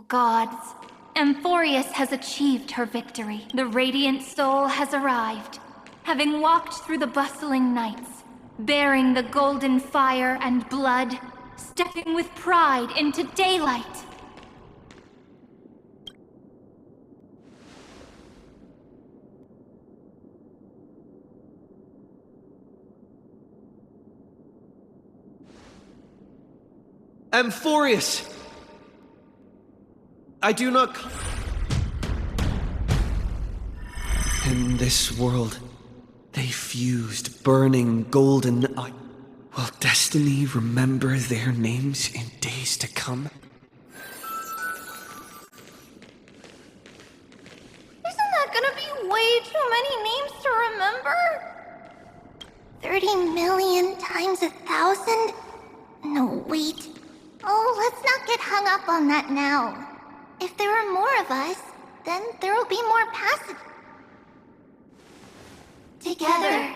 gods, Amphorius has achieved her victory. The radiant soul has arrived, having walked through the bustling nights, bearing the golden fire and blood, stepping with pride into daylight. Amphorius! I do not... In this world, they fused burning golden eye. Will destiny remember their names in days to come? Isn't that gonna be way too many names to remember? 30 million times 1,000? No, wait. Oh, let's not get hung up on that now. If there are more of us, then there will be more passage. Together,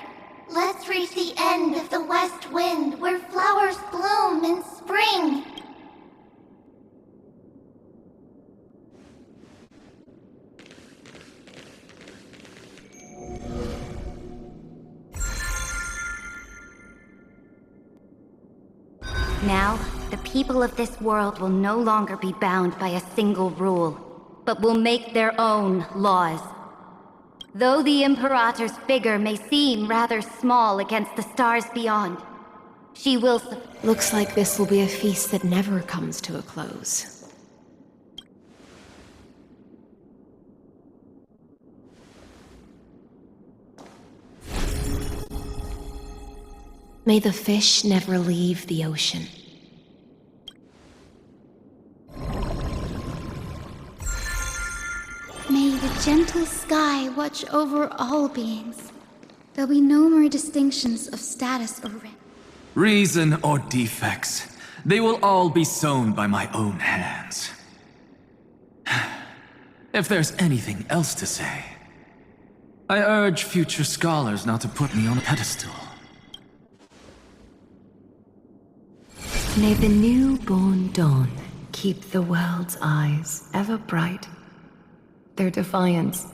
let's reach the end of the west wind where flowers bloom in spring. Now, the people of this world will no longer be bound by a single rule, but will make their own laws. Though the Imperator's figure may seem rather small against the stars beyond, She will. Looks like this will be a feast that never comes to a close. May the fish never leave the ocean. May the gentle sky watch over all beings. There'll be no more distinctions of status or rank. Reason or defects, they will all be sown by my own hands. If there's anything else to say, I urge future scholars not to put me on a pedestal. May the newborn dawn keep the world's eyes ever bright. Their defiance.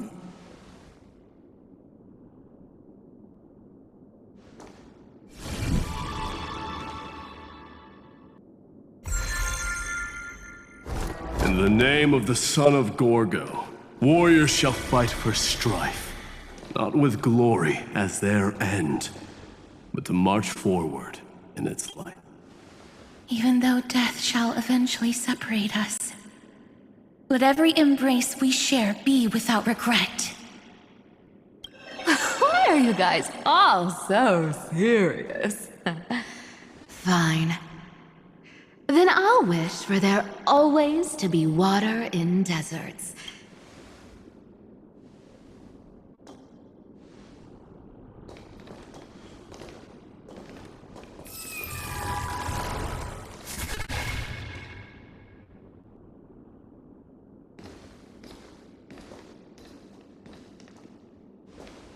In the name of the son of Gorgo, warriors shall fight for strife, not with glory as their end, but to march forward in its light. Even though death shall eventually separate us, let every embrace we share be without regret. Why are you guys all so serious? Fine. Then I'll wish for there always to be water in deserts.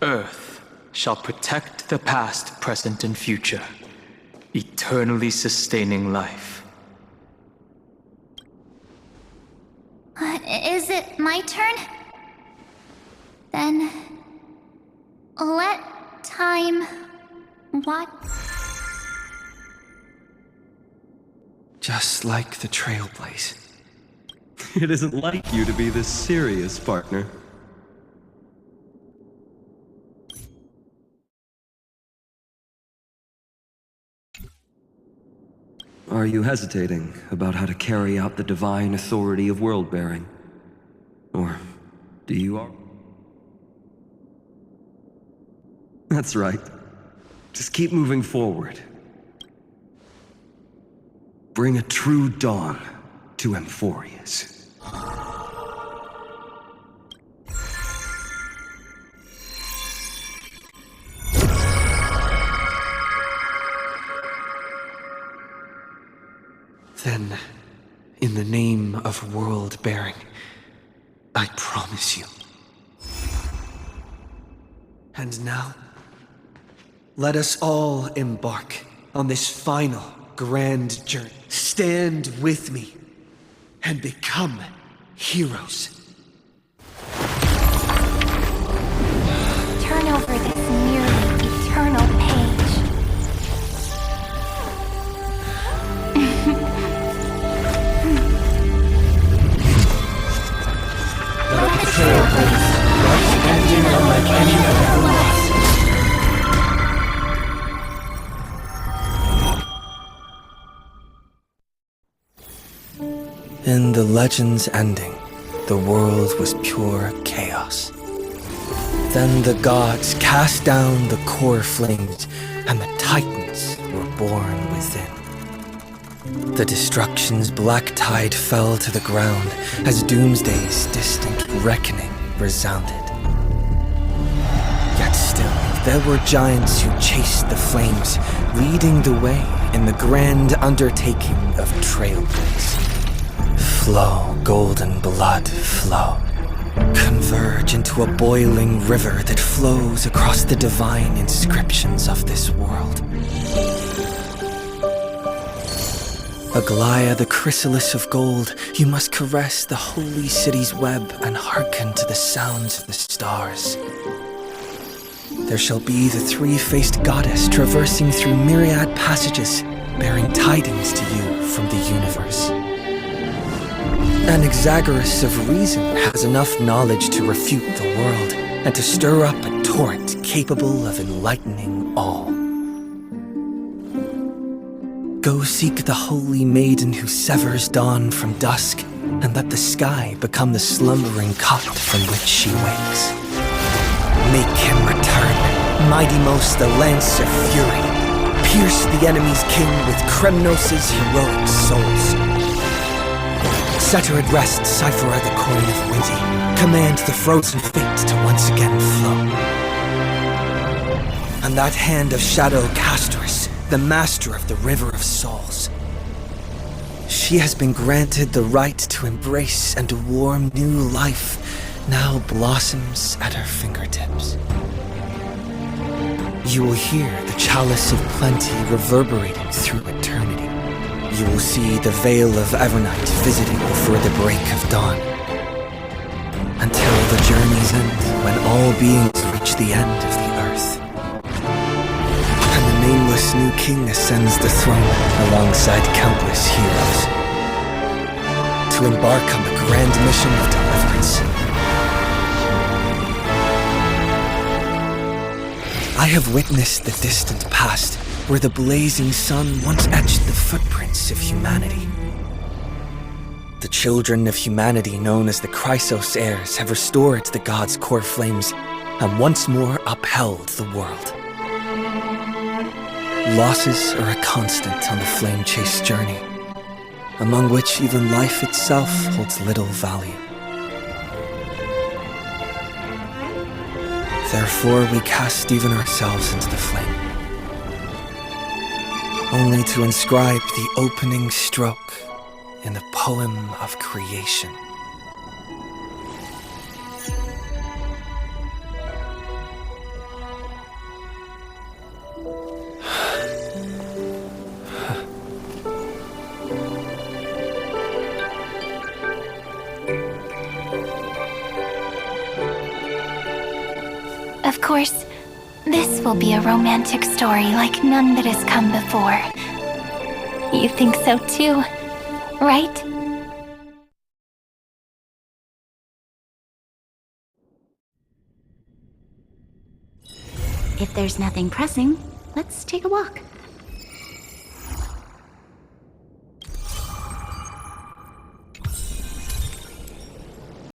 Earth shall protect the past, present, and future, eternally sustaining life. Is it my turn? Then... let time... what? Just like the Trailblaze. It isn't like you to be this serious, partner. Are you hesitating about how to carry out the divine authority of world-bearing? Or do you... That's right. Just keep moving forward. Bring a true dawn to Amphorius. Then, in the name of world-bearing, I promise you. And now, let us all embark on this final grand journey. Stand with me and become heroes. Turn over this nearly eternal page. Let the trailblaze rush ending unlike any other loss. In the legend's ending, the world was pure chaos. Then the gods cast down the core flames, and the titans were born within. The destruction's black tide fell to the ground as Doomsday's distant reckoning resounded. Yet still, there were giants who chased the flames, leading the way in the grand undertaking of Trailblaze. Flow, golden blood, flow. Converge into a boiling river that flows across the divine inscriptions of this world. Aglaya, the chrysalis of gold, you must caress the holy city's web and hearken to the sounds of the stars. There shall be the three-faced goddess traversing through myriad passages, bearing tidings to you from the universe. Anaxagoras of reason has enough knowledge to refute the world and to stir up a torrent capable of enlightening all. Go seek the holy maiden who severs dawn from dusk, and let the sky become the slumbering cot from which she wakes. Make him return, mighty most the lance of fury. Pierce the enemy's king with Kremnos' heroic souls. Set her at rest, cipher the coin of Windy. Command the frozen fate to once again flow. And that hand of shadow Castress, the master of the River of Souls. She has been granted the right to embrace and warm new life, now blossoms at her fingertips. You will hear the chalice of plenty reverberating through eternity. You will see the veil of Evernight visiting before the break of dawn. Until the journey's end, when all beings reach the end of the earth. And the nameless new king ascends the throne alongside countless heroes. To embark on the grand mission of deliverance. I have witnessed the distant past, where the blazing sun once etched the footprints of humanity. The children of humanity known as the Chrysos heirs have restored the gods' core flames and once more upheld the world. Losses are a constant on the flame chase journey, among which even life itself holds little value. Therefore, we cast even ourselves into the flame, only to inscribe the opening stroke in the poem of creation. Of course, this will be a romantic story like none that has come before. You think so too, right? If there's nothing pressing, let's take a walk.